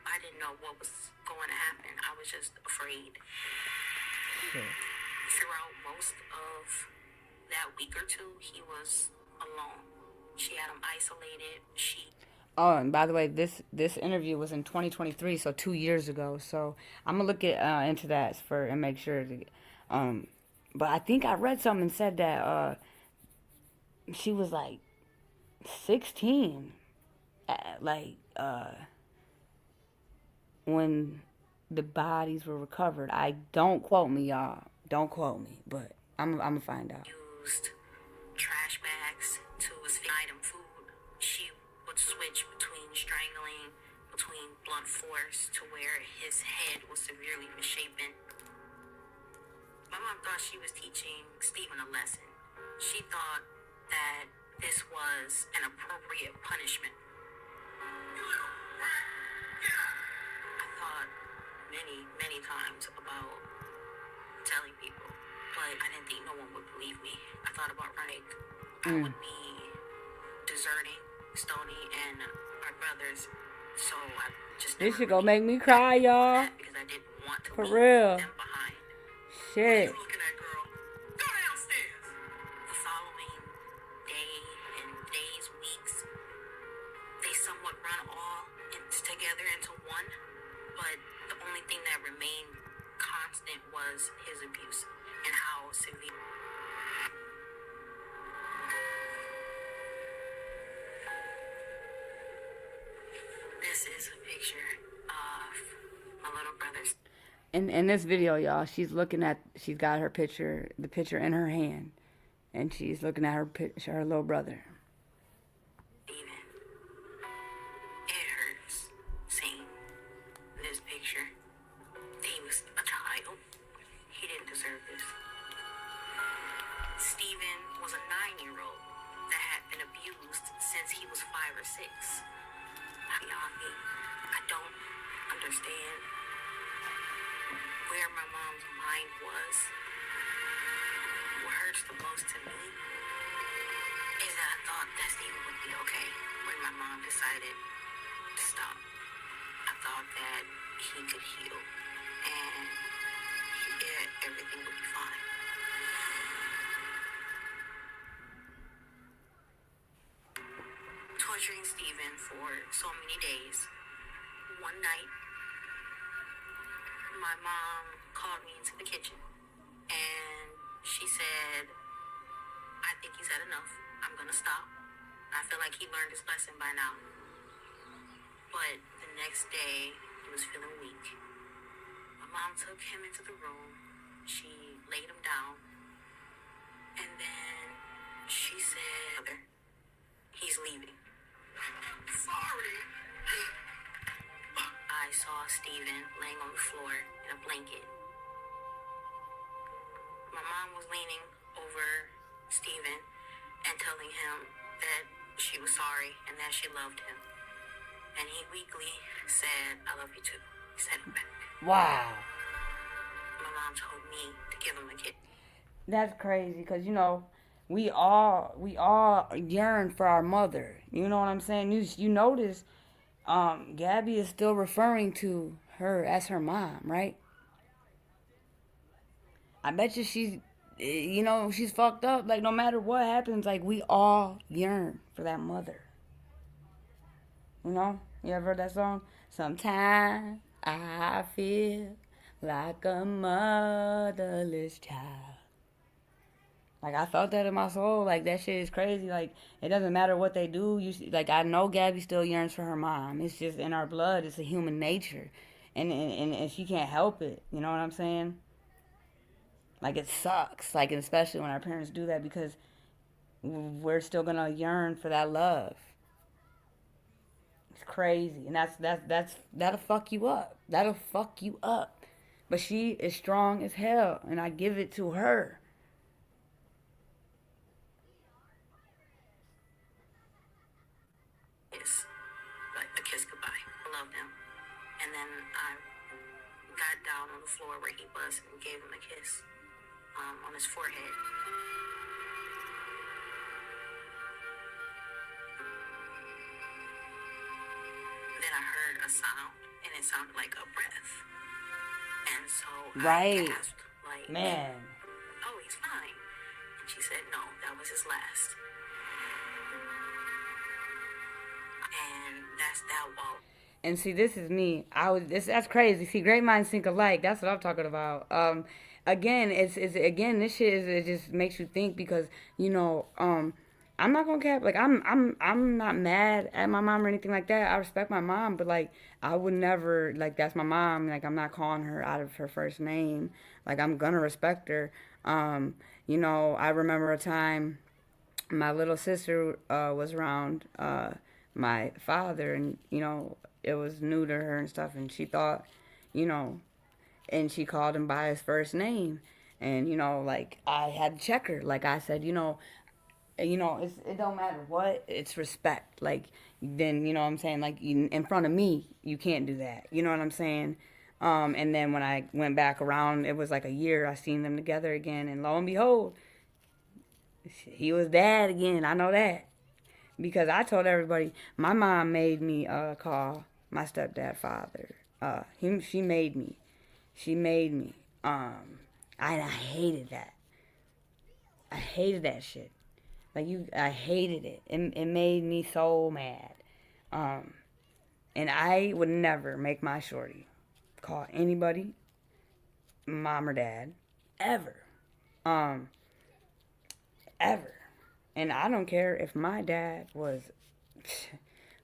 I didn't know what was going to happen. I was just afraid. Sure. Throughout most of that week or 2, he was alone. She had him isolated. Oh, and by the way, this interview was in 2023, so 2 years ago. So I'm gonna look into that and make sure. But I think I read something and said that she was like 16, when the bodies were recovered. Don't quote me, y'all. Don't quote me, but I'm gonna find out. Used trash bags to his item food. She would switch between strangling, between blunt force, to where his head was severely misshapen. My mom thought she was teaching Stephen a lesson. She thought that this was an appropriate punishment. I thought many times about telling people, but I didn't think no one would believe me. I thought about I would be deserting Stony and our brothers, so I just This shit gonna make me cry, y'all. because I didn't want to For leave real. them behind. Shit. The following day and days, weeks, they somewhat run all together into one, but the only thing that remained constant was his abuse and how severe. This is a picture of my little brother's. In this video, y'all, she's got the picture in her hand, and she's looking at her little brother. It hurts seeing this picture. He was a child. He didn't deserve this. Stephen was a 9-year-old that had been abused since he was 5 or 6. I don't understand where my mom's mind was. What hurts the most to me is that I thought that Stephen would be okay when my mom decided to stop. I thought that he could heal and everything would be fine. Torturing Stephen for so many days. One night, my mom called me into the kitchen and she said, I think he's had enough. I'm gonna stop. I feel like he learned his lesson by now. But the next day, he was feeling weak. My mom took him into the room. She laid him down. And then she said, he's leaving. Sorry. I saw Stephen laying on the floor in a blanket. My mom was leaning over Stephen and telling him that she was sorry and that she loved him. And he weakly said, I love you too. He said it back. Wow. My mom told me to give him a kiss. That's crazy, because, you know, we all yearn for our mother. You know what I'm saying? You notice, Gabi is still referring to her as her mom, right? I bet you she's, you know, she's fucked up. Like, no matter what happens, like, we all yearn for that mother. You know? You ever heard that song? Sometimes I feel like a motherless child. Like, I felt that in my soul. Like, that shit is crazy. Like, it doesn't matter what they do. Like, I know Gabi still yearns for her mom. It's just in our blood. It's a human nature. And she can't help it. You know what I'm saying? Like, it sucks. Like, and especially when our parents do that, because we're still going to yearn for that love. It's crazy. And that'll fuck you up. That'll fuck you up. But she is strong as hell. And I give it to her. Like a kiss goodbye. I loved him. And then I got down on the floor where he was and gave him a kiss on his forehead. Then I heard a sound, and it sounded like a breath. And so I gasped, like, man. Oh, he's fine. And she said, no, that was his last. And that's that wall. And see, this is me. That's crazy. See, great minds think alike. That's what I'm talking about. Again, this shit it just makes you think, because, you know, I'm not gonna cap. Like, I'm not mad at my mom or anything like that. I respect my mom, but, like, I would never, like, that's my mom. Like, I'm not calling her out of her first name. Like, I'm gonna respect her. You know, I remember a time my little sister was around my father, and, you know, it was new to her and stuff, and she thought, you know, and she called him by his first name, and, you know, like, I had to check her. Like, I said, you know, it don't matter what, it's respect. Like, then, you know what I'm saying, like, in front of me, you can't do that. You know what I'm saying? And then when I went back around, it was like a year, I seen them together again, and lo and behold, he was dad again. I know that. Because I told everybody, my mom made me call my stepdad father. She made me. She made me. I hated that. I hated that shit. Like, I hated it. It made me so mad. And I would never make my shorty call anybody mom or dad. Ever. Ever. And I don't care if my dad was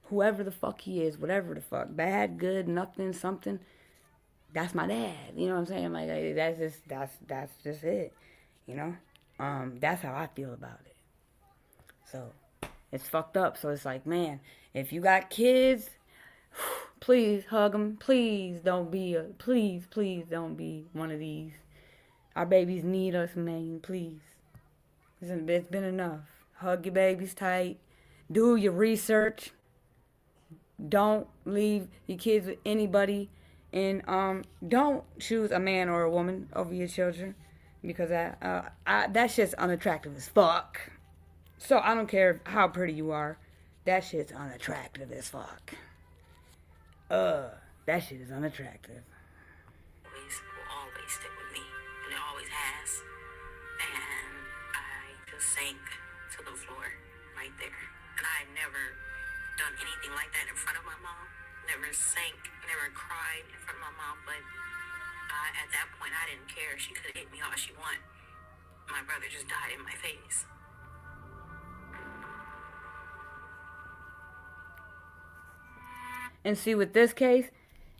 whoever the fuck he is, whatever the fuck, bad, good, nothing, something. That's my dad. You know what I'm saying? Like, that's just it. You know? That's how I feel about it. So, it's fucked up. So it's like, man, if you got kids, please hug them. Please don't be don't be one of these. Our babies need us, man. Please. It's been enough. Hug your babies tight. Do your research. Don't leave your kids with anybody. And don't choose a man or a woman over your children. Because that shit's unattractive as fuck. So I don't care how pretty you are. That shit's unattractive as fuck. That shit is unattractive. Will always stick with me. And it always has. And I just sank to the floor right there. And I had never done anything like that in front of my mom. Never sank, never cried in front of my mom. But at that point, I didn't care. She could hit me all she wanted. My brother just died in my face. And see, with this case,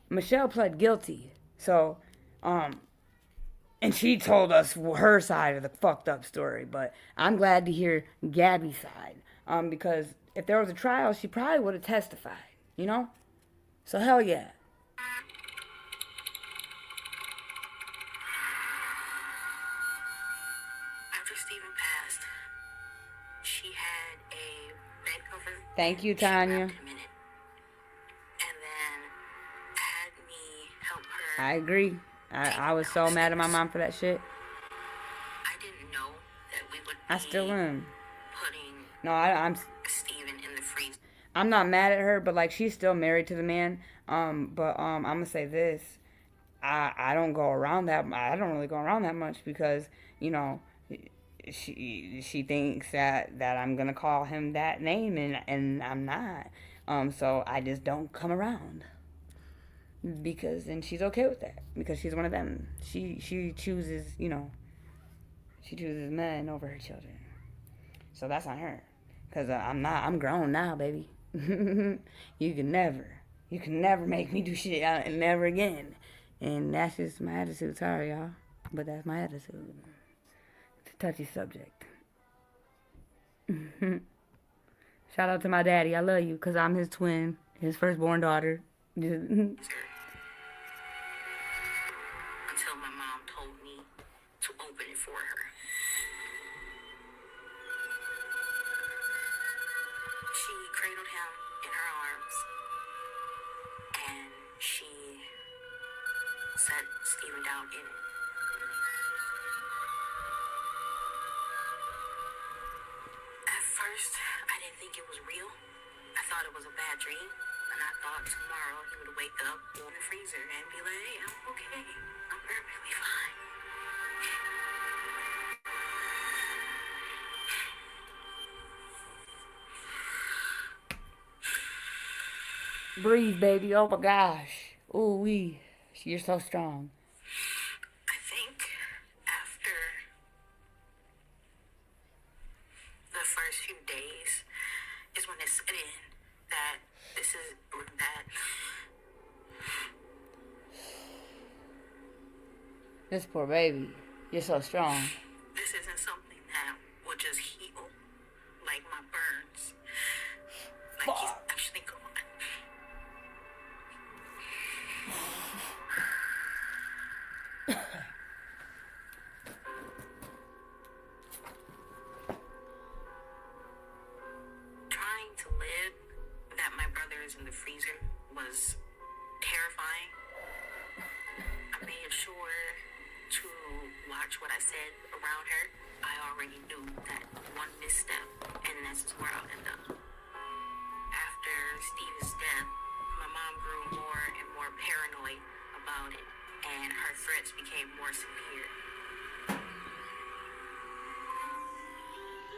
Michelle pled guilty. So, and she told us her side of the fucked up story. But I'm glad to hear Gabi's side. Because if there was a trial, she probably would have testified. You know? So, hell yeah. After Stephen passed, she had a bed cover. Thank you, Tanya. I agree. I was so mad at my mom for that shit. I didn't know that we would I still am. putting No, I'm Steven in the freezer. I'm not mad at her, but like she's still married to the man. But I'm gonna say this. I don't go around that. I don't really go around that much because you know she thinks that I'm gonna call him that name and I'm not. So I just don't come around because and she's okay with that because she's one of them. She chooses she chooses men over her children. So that's on her because I'm not. I'm grown now, baby. You can never make me do shit never again. And that's just my attitude. Sorry, y'all. But that's my attitude. It's a touchy subject. Shout out to my daddy. I love you because I'm his twin, his firstborn daughter. Until my mom told me to open it for her. She cradled him in her arms and she set Steven down in it. At first, I didn't think it was real. I thought it was a bad dream. And I thought tomorrow he would wake up in the freezer and be like, hey, I'm okay. I'm perfectly fine. Breathe, baby. Oh my gosh. Ooh wee. You're so strong. I think after the first few days is when it set in that this is that This poor baby. You're so strong. this isn't something that will just heal like my burns. Like he's actually gone. Trying to live that my brother is in the freezer was terrifying. I made sure to watch what I said around her. I already knew that one misstep and that's where I'll end up. After Steve's death, my mom grew more and more paranoid about it, and her threats became more severe.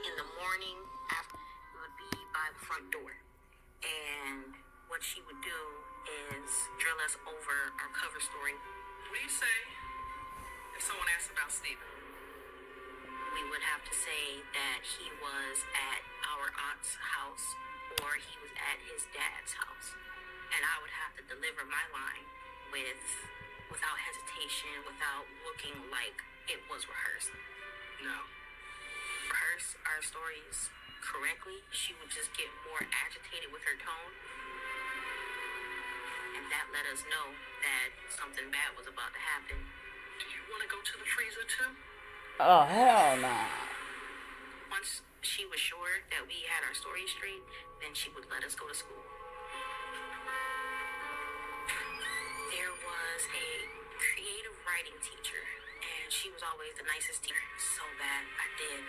In the morning, after we would be by the front door, and what she would do is drill us over our cover story. What do you say if someone asks about Steven? We would have to say that he was at our aunt's house or he was at his dad's house. And I would have to deliver my line without hesitation, without looking like it was rehearsed. No. Rehearse our stories correctly, she would just get more agitated with her tone. And that let us know that something bad was about to happen. Do you want to go to the freezer too? Oh, hell no. Once she was sure that we had our story straight, then she would let us go to school. There was a creative writing teacher, and she was always the nicest teacher. So bad I did.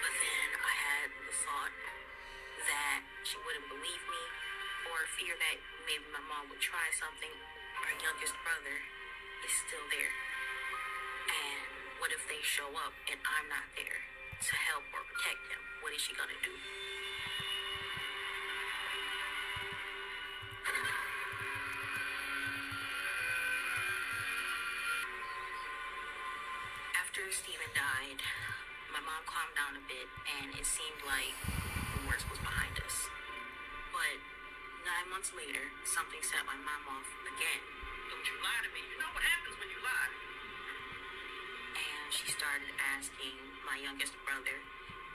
But then I had the thought that she wouldn't believe me, or fear that maybe my mom would try something. Our youngest brother is still there. And what if they show up and I'm not there to help or protect them? What is she gonna do? After Steven died, my mom calmed down a bit and it seemed like the worst was behind us. But 9 months later, something set my mom off again. Don't you lie to me. You know what happens when you lie. And she started asking my youngest brother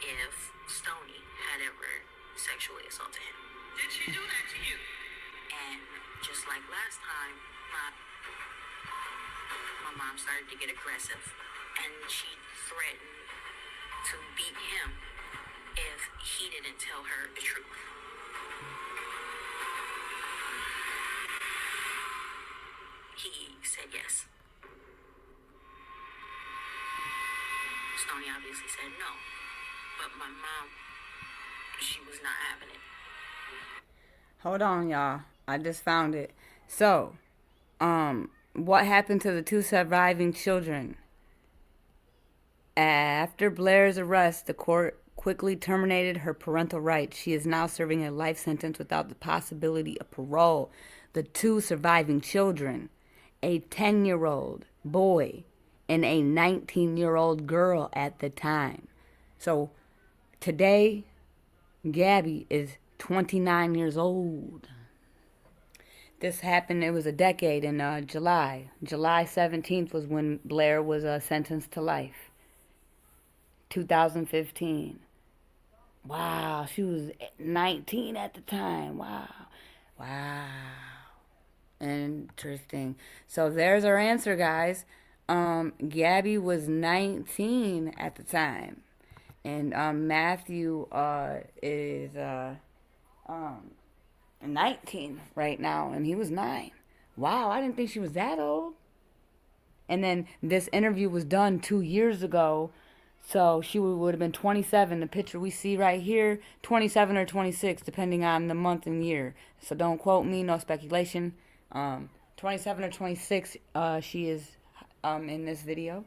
if STONI had ever sexually assaulted him. Did she do that to you? And just like last time, my mom started to get aggressive, and she threatened to beat him if he didn't tell her the truth. He said yes. Stony obviously said no. But my mom, she was not having it. Hold on, y'all. I just found it. So, what happened to the 2 surviving children? After Blair's arrest, the court quickly terminated her parental rights. She is now serving a life sentence without the possibility of parole. The 2 surviving children, a 10-year-old boy and a 19-year-old girl at the time. So, today, Gabi is 29 years old. This happened, it was a decade in July. July 17th was when Blair was sentenced to life. 2015. Wow, she was 19 at the time. Wow. Interesting. So there's our answer, guys. Gabi was 19 at the time. And Matthew is 19 right now, and he was 9. Wow, I didn't think she was that old. And then this interview was done 2 years ago, so she would have been 27. The picture we see right here, 27 or 26, depending on the month and year. So don't quote me, no speculation. 27 or 26, she is in this video.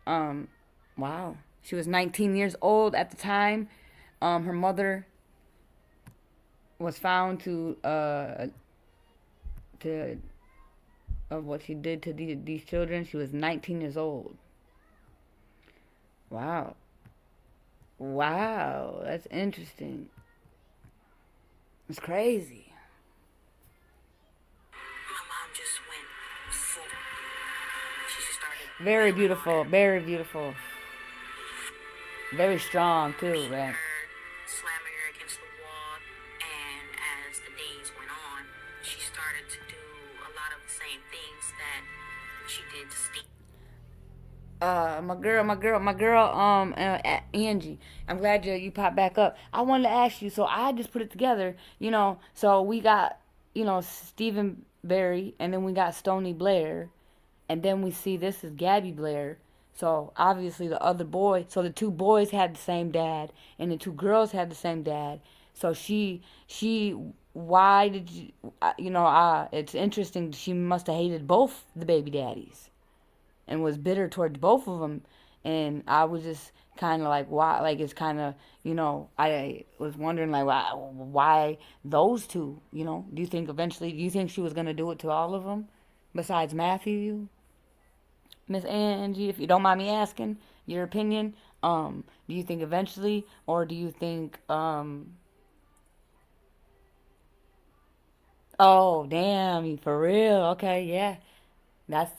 Wow. She was 19 years old at the time. Her mother was found of what she did to these children. She was 19 years old. Wow, that's interesting. It's crazy. My mom just went full. She just started. Very beautiful, very beautiful. Very strong too, right? Slamming her against the wall, and as the days went on, she started to do a lot of the same things that she did to Steve. My girl, Angie. I'm glad you popped back up. I wanted to ask you, so I just put it together, so we got, Stephen Barry, and then we got Stony Blair, and then we see this is Gabi Blair. So obviously the other boy, so the 2 boys had the same dad, and the 2 girls had the same dad. So why did you, it's interesting. She must have hated both the baby daddies, and was bitter towards both of them. And I was just kind of like, why? Like, it's kind of, I was wondering, like, why those 2? Do you think she was gonna do it to all of them, besides Matthew? Miss Angie, if you don't mind me asking your opinion, do you think eventually, or do you think, oh, damn, for real, okay, yeah, that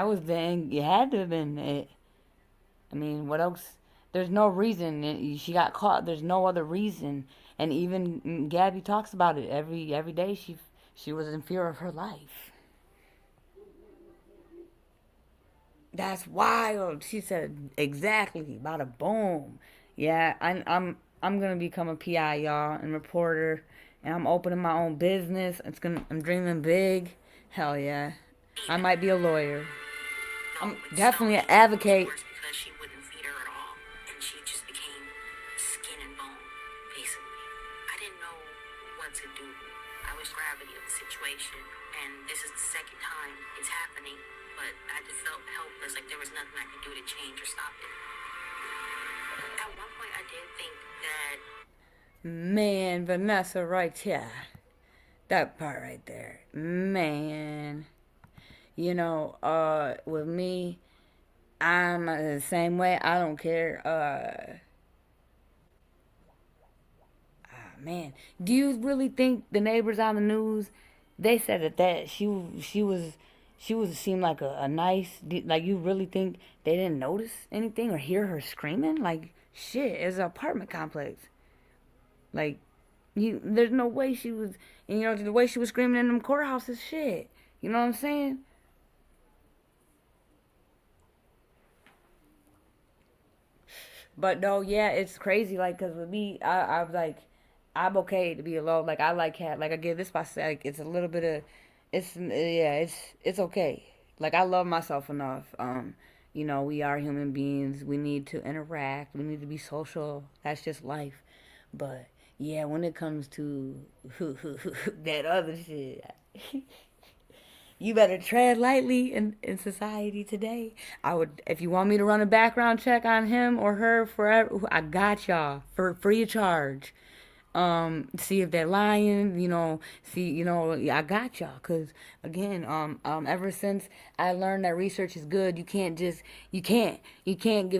was it had to have been it. What else? There's no reason, she got caught, there's no other reason, and even Gabi talks about it every day, she was in fear of her life. That's wild. She said exactly. Bada boom. Yeah, I'm gonna become a PI, y'all, and reporter, and I'm opening my own business. I'm dreaming big. Hell yeah. I might be a lawyer. I'm definitely an advocate. Because she wouldn't feed her at all, and she just became skin and bone, basically. I didn't know what to do. I was gravity of the situation, and this is the second time it's happening. But I just felt helpless, like there was nothing I could do to change or stop it. At one point, I did think that... Man, Vanessa, right here. That part right there. Man. With me, I'm the same way. I don't care. Man. Do you really think the neighbors on the news, they said that she seemed like a nice, like, you really think they didn't notice anything or hear her screaming? Like, shit, it's an apartment complex. Like, there's no way she was, the way she was screaming in them courthouses, shit. You know what I'm saying? But no, yeah, it's crazy. Like, cause with me, I was like, I'm okay to be alone. Like, I like cat. Like, I give this by like, it's a little bit of, it's okay Like, I love myself enough. You know, we are human beings. We need to interact. We need to be social. That's just life. But yeah, when it comes to that other shit, you better tread lightly in society today. I would, if you want me to run a background check on him or her forever, I got y'all for free of charge. See if they're lying, I got y'all. Cause again, ever since I learned that research is good, you can't give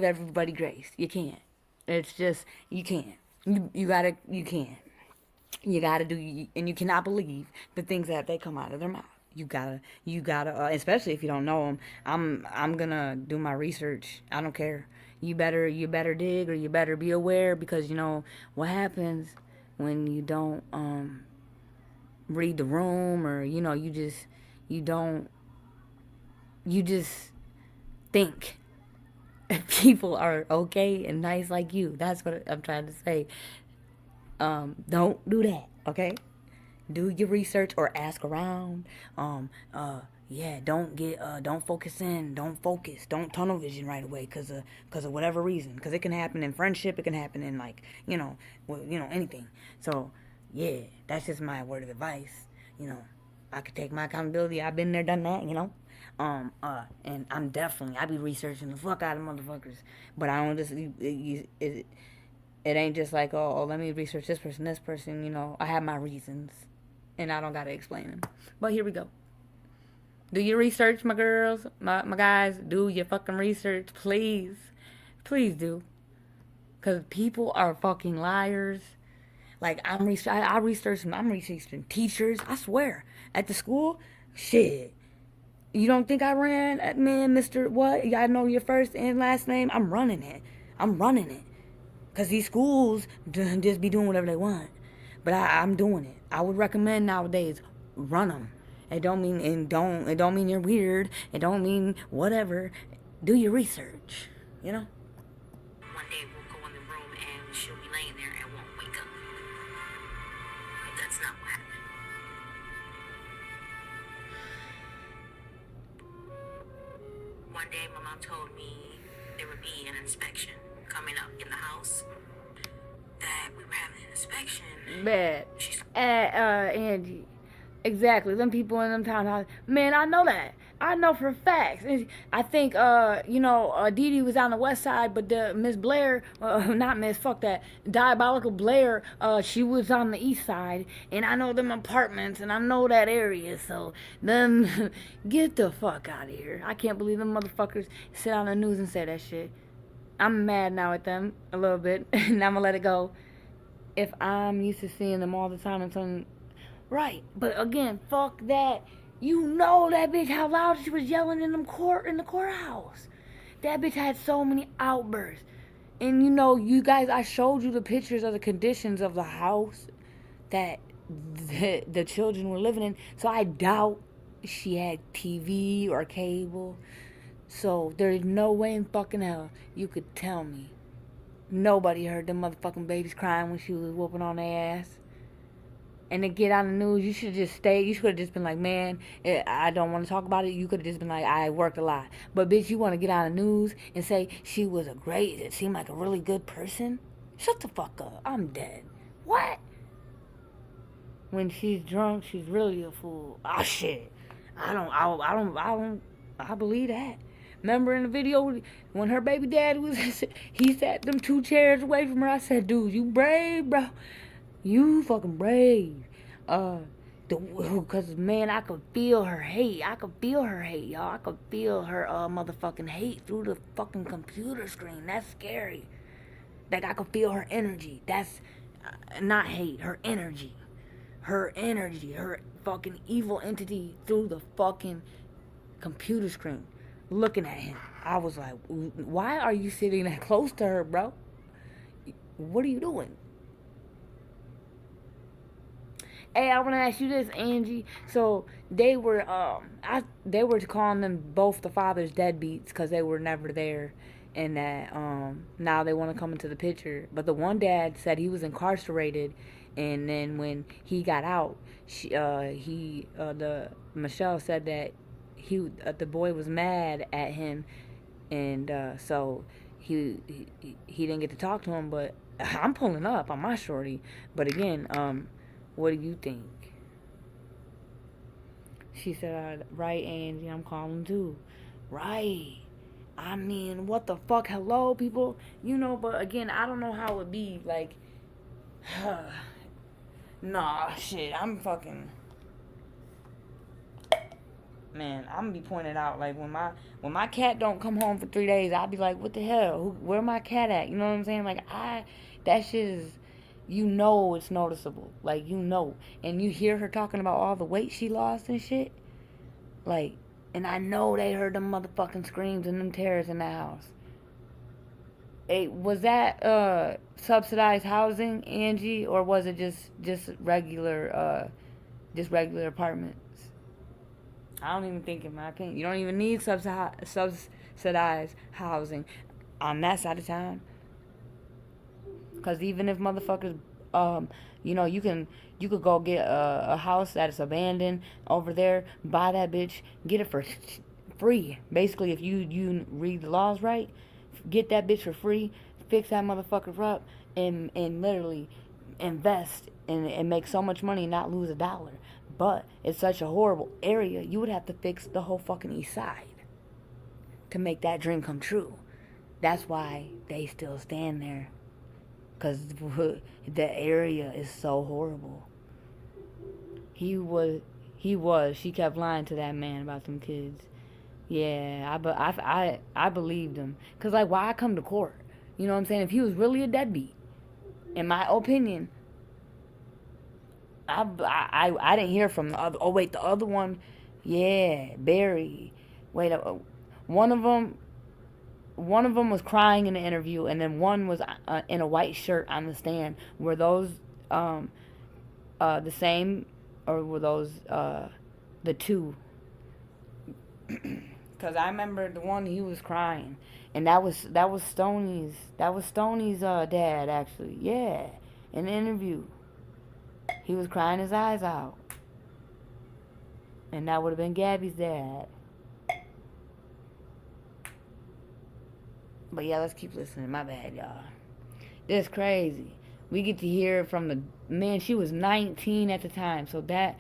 everybody grace. You can't. It's just, you can't. You can't. You gotta do, and you cannot believe the things that they come out of their mouth. You gotta, especially if you don't know them. I'm gonna do my research. I don't care. You better dig, or you better be aware, because you know what happens when you don't read the room, or you just think people are okay and nice like you. That's what I'm trying to say. Don't do that, okay? Do your research or ask around. Don't focus in. Don't focus. Don't tunnel vision right away because of whatever reason. Because it can happen in friendship. It can happen in anything. So, yeah, that's just my word of advice. I could take my accountability. I've been there, done that. And I be researching the fuck out of motherfuckers. But I don't just it ain't just like, oh, let me research this person. I have my reasons, and I don't gotta explain them. But here we go. Do your research, my girls, my guys. Do your fucking research, please. Please do. Because people are fucking liars. Like, I'm researching teachers, I swear. At the school, shit. You don't think I ran, man, Mr. What? I know your first and last name. I'm running it. Because these schools just be doing whatever they want. But I'm doing it. I would recommend nowadays, run them. It don't mean you're weird. It don't mean whatever. Do your research, One day we'll go in the room and she'll be laying there and won't wake up. But that's not what happened. One day my mom told me there would be an inspection coming up in the house. That we were having an inspection. Bad. Angie. Exactly. Them people in them townhouses. Man, I know that. I know for facts. I think, Dee Dee was on the west side, but Miss Blair, not Miss, fuck that, Diabolical Blair, she was on the east side, and I know them apartments, and I know that area, so them, get the fuck out of here. I can't believe them motherfuckers sit on the news and say that shit. I'm mad now at them, a little bit, and I'm gonna let it go. If I'm used to seeing them all the time and something, right, but again, fuck that. You know that bitch, how loud she was yelling in the courthouse. That bitch had so many outbursts. And you guys, I showed you the pictures of the conditions of the house that the children were living in. So I doubt she had TV or cable. So there's no way in fucking hell you could tell me nobody heard them motherfucking babies crying when she was whooping on their ass. And to get on the news, you should have just stayed. You should have just been like, man, I don't want to talk about it. You could have just been like, I worked a lot. But bitch, you want to get on the news and say she was it seemed like a really good person? Shut the fuck up. I'm dead. What? When she's drunk, she's really a fool. Ah, shit. I believe that. Remember in the video when her baby dad he sat them 2 chairs away from her. I said, dude, you brave, bro. You fucking brave. Cause man, I could feel her hate. Y'all. I could feel her motherfucking hate through the fucking computer screen. That's scary. Like, I could feel her energy. That's not hate, her energy. Her fucking evil entity through the fucking computer screen. Looking at him. I was like, why are you sitting that close to her, bro? What are you doing? Hey, I want to ask you this, Angie. So they were calling them both the fathers deadbeats because they were never there, and that now they want to come into the picture. But the one dad said he was incarcerated, and then when he got out, Michelle said that the boy was mad at him, and so he didn't get to talk to him. But I'm pulling up on my shorty. But again, what do you think? She said, right, Angie, I'm calling too. Right. I mean, what the fuck? Hello, people. You know, but again, I don't know how it would be. Like, nah, shit. I'm fucking... Man, I'm gonna be pointed out. Like, when my cat don't come home for 3 days, I'll be like, what the hell? Where my cat at? You know what I'm saying? Like, that shit is... You know it's noticeable. Like, you know. And you hear her talking about all the weight she lost and shit. Like, and I know they heard them motherfucking screams and them tears in the house. Hey, was that subsidized housing, Angie, or was it just regular apartments? I don't even think, in my opinion, you don't even need subsidized housing on that side of town. Because even if motherfuckers, you know, you could go get a house that is abandoned over there, buy that bitch, get it for free. Basically, if you read the laws right, get that bitch for free, fix that motherfucker up, and literally invest and make so much money and not lose a dollar. But it's such a horrible area, you would have to fix the whole fucking east side to make that dream come true. That's why they still stand there. Because the area is so horrible. He was. She kept lying to that man about them kids. Yeah, I believed him. Because, like, why come to court? You know what I'm saying? If he was really a deadbeat, in my opinion, I didn't hear from the other. Oh, wait, the other one. Yeah, Barry. Wait, one of them was crying in the interview, and then one was in a white shirt on the stand. Were those the same, or were those the two? Because I remember the one, he was crying, and that was Stoni's dad, actually. Yeah, in the interview, he was crying his eyes out, and that would have been Gabi's dad. But yeah, let's keep listening. My bad, y'all. This crazy. We get to hear from the man. She was 19 at the time, so that's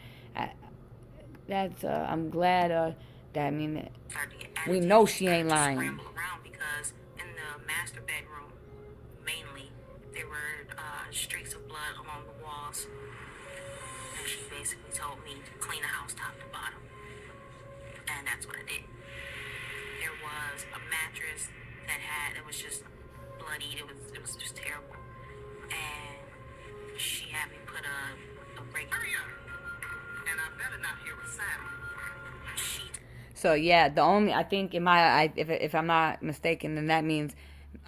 I'm glad that, I mean, we know she ain't lying. Around because in the master bedroom, mainly, there were streaks of blood along the walls, and she basically told me to clean the house top to bottom, and that's what I did. There was a mattress it was just bloodied. It was just terrible. And she had me put a break. Hurry up! And I better not hear a sound. So yeah, the only, I think if I'm not mistaken, then that means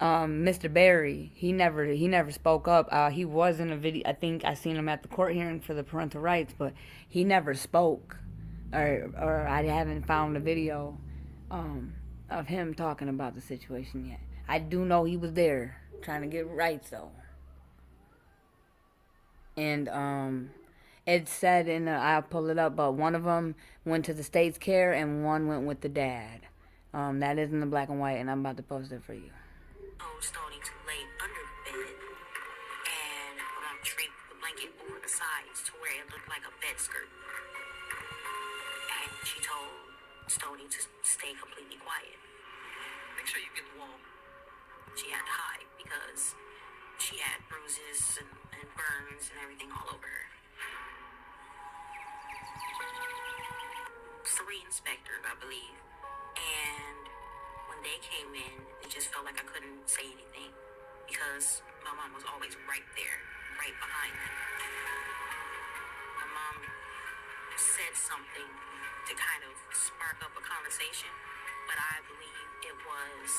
Mr. Barry, he never spoke up. He was in a video. I think I seen him at the court hearing for the parental rights, but he never spoke, or I haven't found a video of him talking about the situation yet. I do know he was there trying to get rights though. And it said I'll pull it up, but one of them went to the state's care and one went with the dad. That is in the black and white, and I'm about to post it for you. Stoni to lay under the bed and drape the blanket over the sides to where it looked like a bed skirt. And she told Stoni to stay completely quiet. Make sure you get the wall. She had to hide because she had bruises and burns and everything all over her. 3 inspectors, I believe. And when they came in, it just felt like I couldn't say anything because my mom was always right there, right behind them. My mom said something to kind of spark up a conversation, but I believe it was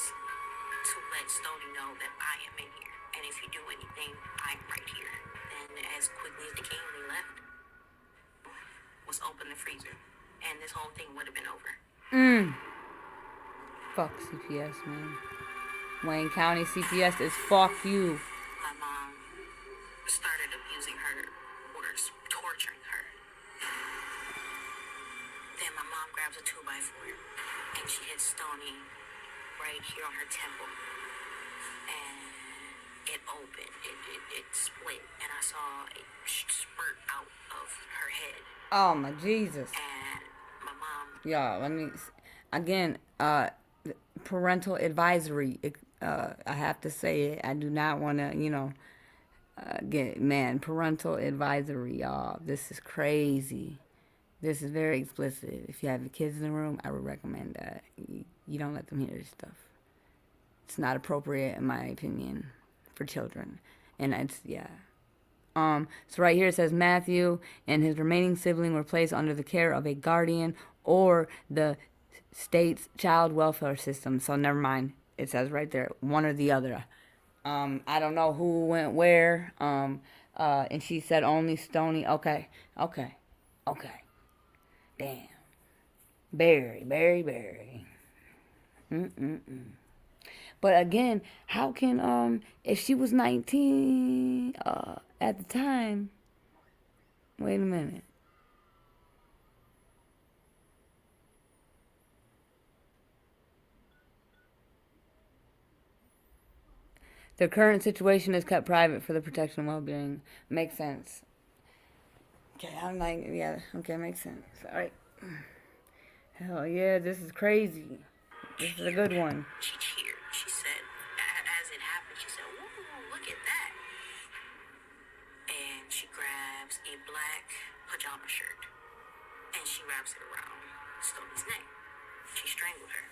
to let Stoni know that I am in here. And if you do anything, I'm right here. And as quickly as they came, they left. Was open the freezer. And this whole thing would have been over. Fuck CPS, man. Wayne County CPS is fuck you. My mom started abusing her, worse, torturing her. Then my mom grabs a 2x4 Stoni right here on her temple, and it opened, it split, and I saw it spurt out of her head. Oh my Jesus. And my mom. Y'all, let me again. Parental advisory. I have to say it. I do not want to, parental advisory, y'all. This is crazy. This is very explicit. If you have your kids in the room, I would recommend that you don't let them hear this stuff. It's not appropriate, in my opinion, for children. And it's, yeah. So right here it says Matthew and his remaining sibling were placed under the care of a guardian or the state's child welfare system. So never mind. It says right there, one or the other. I don't know who went where. And she said only Stoni. Okay. Damn. Barry. But again, how can, if she was 19 at the time, wait a minute. The current situation is kept private for the protection and well-being. Makes sense. Okay, I'm like, yeah, okay, makes sense. All right. Hell yeah, this is crazy. This is a good one. She cheered. She said, as it happened, she said, "Ooh, look at that." And she grabs a black pajama shirt and she wraps it around Stoni's neck. She strangled her.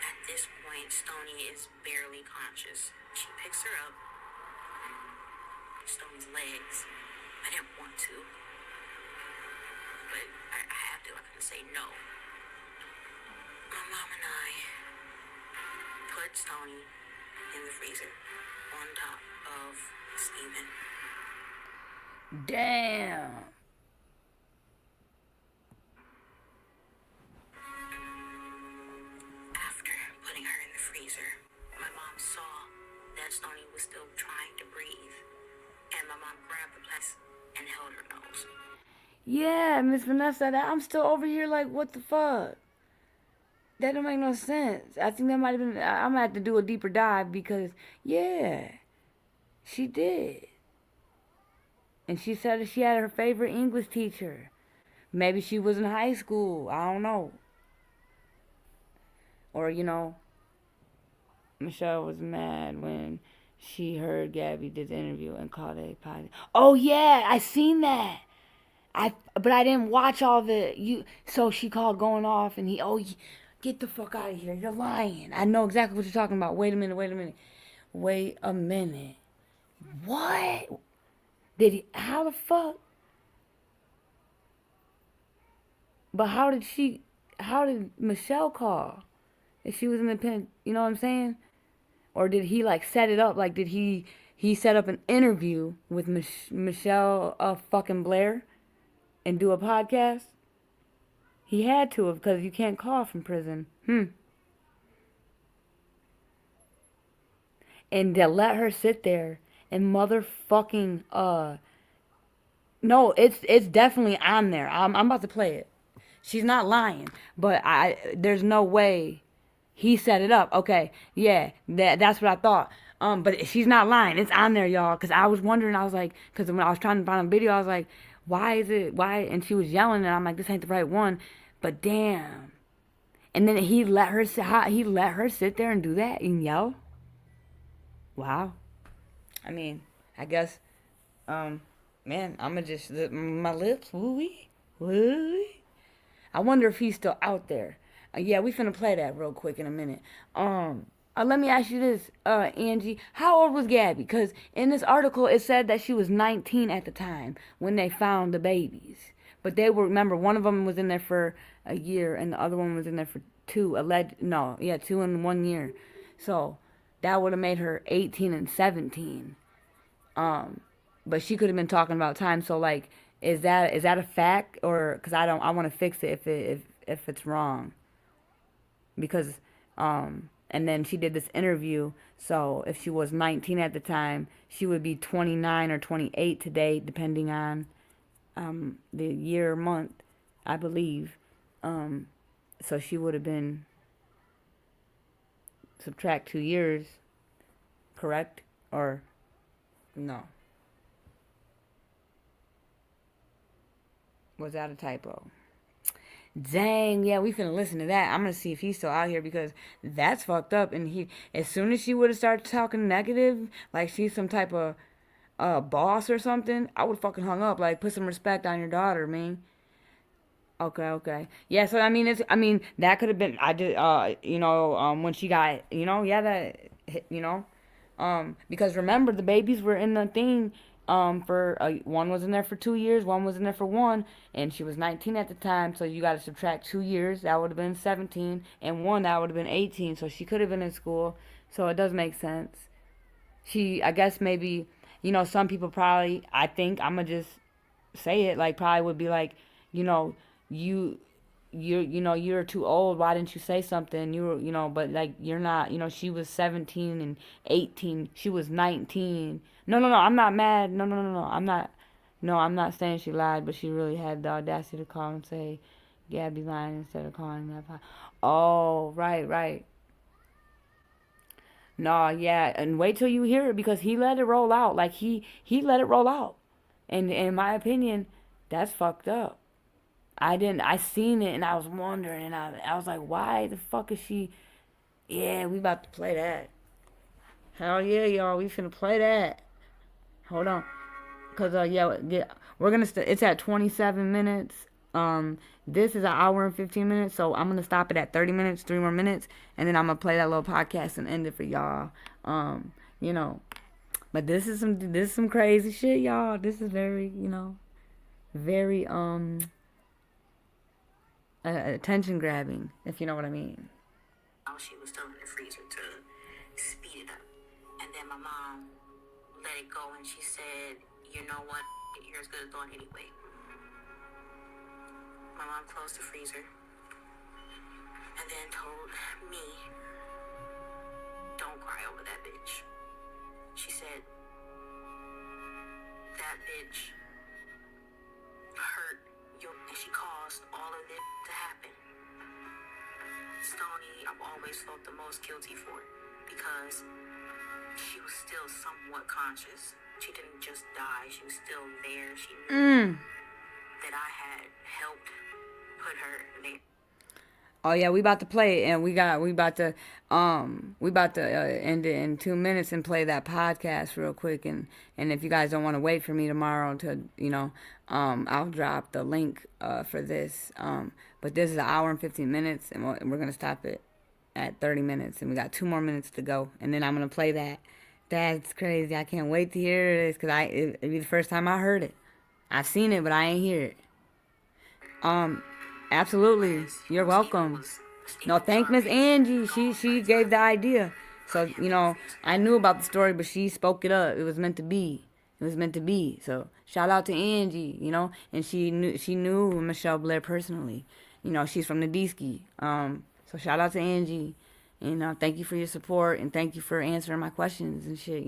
At this point, Stoni is barely conscious. She picks her up. Stoni's legs. I didn't want to, but I have to. I couldn't say no. My mom and I put Stoni in the freezer on top of Steven. Damn. After putting her in the freezer, my mom saw that Stoni was still trying to breathe, and my mom grabbed the place and held her nose. Yeah, Miss Vanessa, I'm still over here like, what the fuck? That don't make no sense. I think that might have been, I'm going to have to do a deeper dive because, yeah, she did. And she said that she had her favorite English teacher. Maybe she was in high school. I don't know. Or, Michelle was mad when she heard Gabi did the interview and called it a podcast. Oh, yeah, I seen that. But I didn't watch all the, so she called going off and get the fuck out of here. You're lying. I know exactly what you're talking about. Wait a minute. What? How the fuck? But how did Michelle call? If she was in the pen, you know what I'm saying? Or did he set it up? Did he set up an interview with Michelle fucking Blair and do a podcast? He had to have, because you can't call from prison. And to let her sit there and motherfucking no, it's definitely on there. I'm about to play it. She's not lying, but there's no way he set it up. Okay, yeah, that's what I thought. But she's not lying. It's on there, y'all. Because I was wondering, I was like, because when I was trying to find a video, I was like, why? And she was yelling, and I'm like, this ain't the right one. But damn. And then he let her sit there and do that and yell. Wow. I mean, I guess, man, I'ma just, my lips, woo-wee. I wonder if he's still out there. Yeah, we finna play that real quick in a minute. Let me ask you this, Angie. How old was Gabi? Because in this article, it said that she was 19 at the time when they found the babies. But they were, remember, one of them was in there for a year and the other one was in there for 2 in 1 year. So that would have made her 18 and 17. But she could have been talking about time. So, is that a fact? Or, because I want to fix it if it's wrong. Because, and then she did this interview, so if she was 19 at the time, she would be 29 or 28 today, depending on the year or month, I believe. So she would have been, subtract 2 years, correct? Or no? Was that a typo? Dang, yeah, we finna listen to that. I'm gonna see if he's still out here because that's fucked up. And he, as soon as she would have started talking negative, like she's some type of boss or something, I would fucking hung up. Like, put some respect on your daughter, man. Okay. Yeah, so I mean, that could have been, I did, when she got, yeah, because remember, the babies were in the thing, one was in there for 2 years, one was in there for one, and she was 19 at the time, so you got to subtract 2 years, that would have been 17, and one, that would have been 18, so she could have been in school, so it does make sense. I guess maybe, some people probably, I think, I'm gonna just say it, like, probably would be like, you know, you you're too old, why didn't you say something, but like, you're not, she was 17 and 18, she was 19. No, I'm not mad, no, I'm not saying she lied, but she really had the audacity to call and say Gabi lying instead of calling that oh, right. No, yeah, and wait till you hear it, because he let it roll out, like he let it roll out, and in my opinion, that's fucked up. I seen it and I was wondering, and I was like, why the fuck is she? Yeah, we about to play that. Hell yeah, y'all, we finna play that. Hold on, cause we're gonna it's at 27 minutes. This is an hour and 15 minutes, so I'm gonna stop it at 30 minutes, 3 more minutes, and then I'm gonna play that little podcast and end it for y'all. But this is some crazy shit, y'all. This is very, very attention grabbing, if you know what I mean. She was still in the freezer to speed it up. And then my mom let it go and she said, you know what, you're as good as gone anyway. My mom closed the freezer and then told me, don't cry over that bitch. She said, that bitch hurt you and she caused all of it to happen. Stoni, I've always felt the most guilty for it because she was still somewhat conscious. She didn't just die, she was still there. She knew that I had helped put her there. Oh yeah, we about to play it, and we about to end it in 2 minutes and play that podcast real quick, and if you guys don't want to wait for me tomorrow to, I'll drop the link for this, but this is an hour and 15 minutes, and we're gonna stop it at 30 minutes, and we got 2 more minutes to go, and then I'm gonna play that. That's crazy. I can't wait to hear this, because it'll be the first time I heard it. I've seen it, but I ain't hear it. Absolutely. You're welcome. No, thank Miss Angie. She gave the idea. So, I knew about the story, but she spoke it up. It was meant to be. So, shout out to Angie, and she knew Michelle Blair personally. She's from the D-Ski. So shout out to Angie. And thank you for your support, and thank you for answering my questions and shit,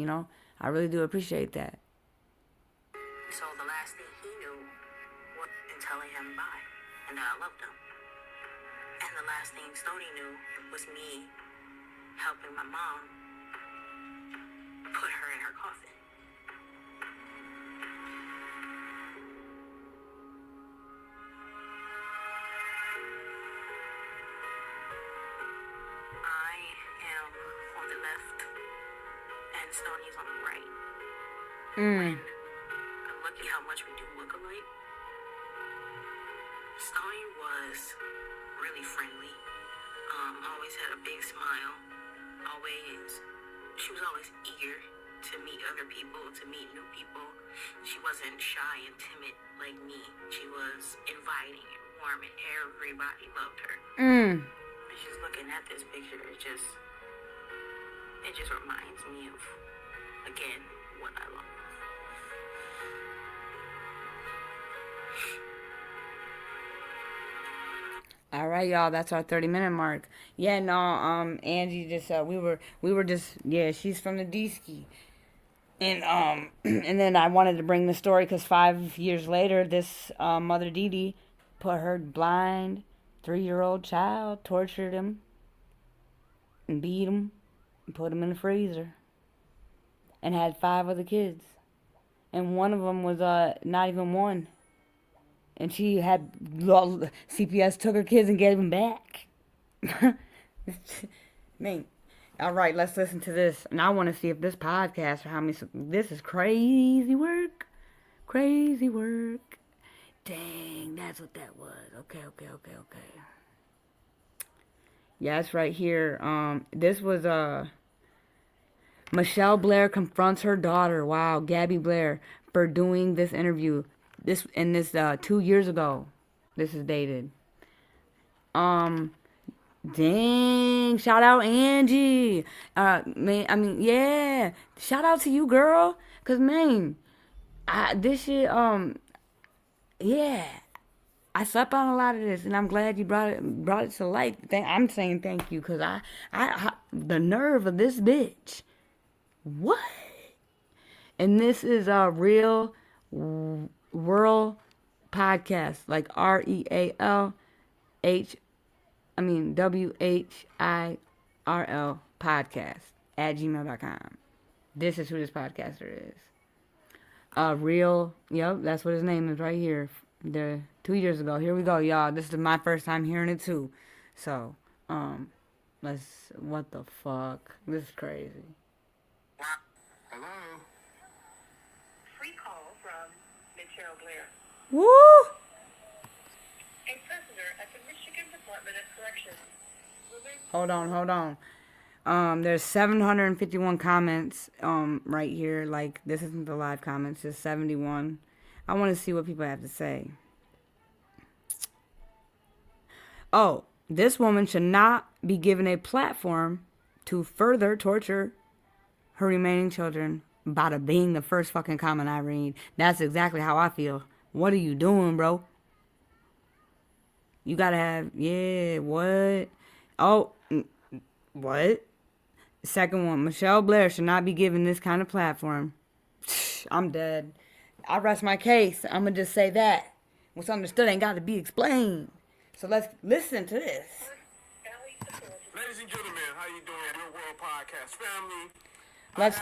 I really do appreciate that. So the last thing he knew was telling him bye and that I loved him. And the last thing Stoni knew was me helping my mom put her in her coffin. I am on the left and Stoni's on the right. When I'm looking how much we do look alike. Stoni was really friendly. Always had a big smile. She was always eager to meet other people, to meet new people. She wasn't shy and timid like me. She was inviting and warm, and everybody loved her. Just looking at this picture, it just reminds me of, again, what I love. All right, y'all. That's our 30-minute mark. Yeah, no. Angie just we were just, yeah. She's from the D-Ski, and and then I wanted to bring the story because 5 years later, this mother Dee Dee put her blind 3-year-old child, tortured him, and beat him, and put him in the freezer, and had 5 other kids. And one of them was not even 1. And she had, CPS took her kids and gave them back. Man, all right, let's listen to this. And I want to see if this podcast, or how many, this is crazy work. Crazy work. Dang, that's what that was. Okay. Yeah, it's right here. This was, Michelle Blair confronts her daughter. Wow, Gabi Blair, for doing this interview. This 2 years ago. This is dated. Dang, shout out Angie. Yeah, shout out to you, girl. Cause man, this shit, yeah, I slept on a lot of this, and I'm glad you brought it to light. I'm saying thank you, cause I the nerve of this bitch. What? And this is a real world podcast, like WHIRL podcast @gmail.com. This is who this podcaster is. Yep, that's what his name is right here. 2 years ago. Here we go, y'all. This is my first time hearing it too. So, what the fuck? This is crazy. Hello? Free call from Michelle Blair. Woo! A prisoner at the Michigan Department of Corrections. Hold on. There's 751 comments, right here. Like, this isn't the live comments, it's 71. I want to see what people have to say. Oh, this woman should not be given a platform to further torture her remaining children. Bada bing, the first fucking comment I read. That's exactly how I feel. What are you doing, bro? You gotta have, what? Oh, what? Second one, Michelle Blair should not be given this kind of platform. I'm dead. I rest my case. I'm gonna just say that. What's understood ain't got to be explained. So let's listen to this. Ladies and gentlemen, how you doing? Real World Podcast family. Let's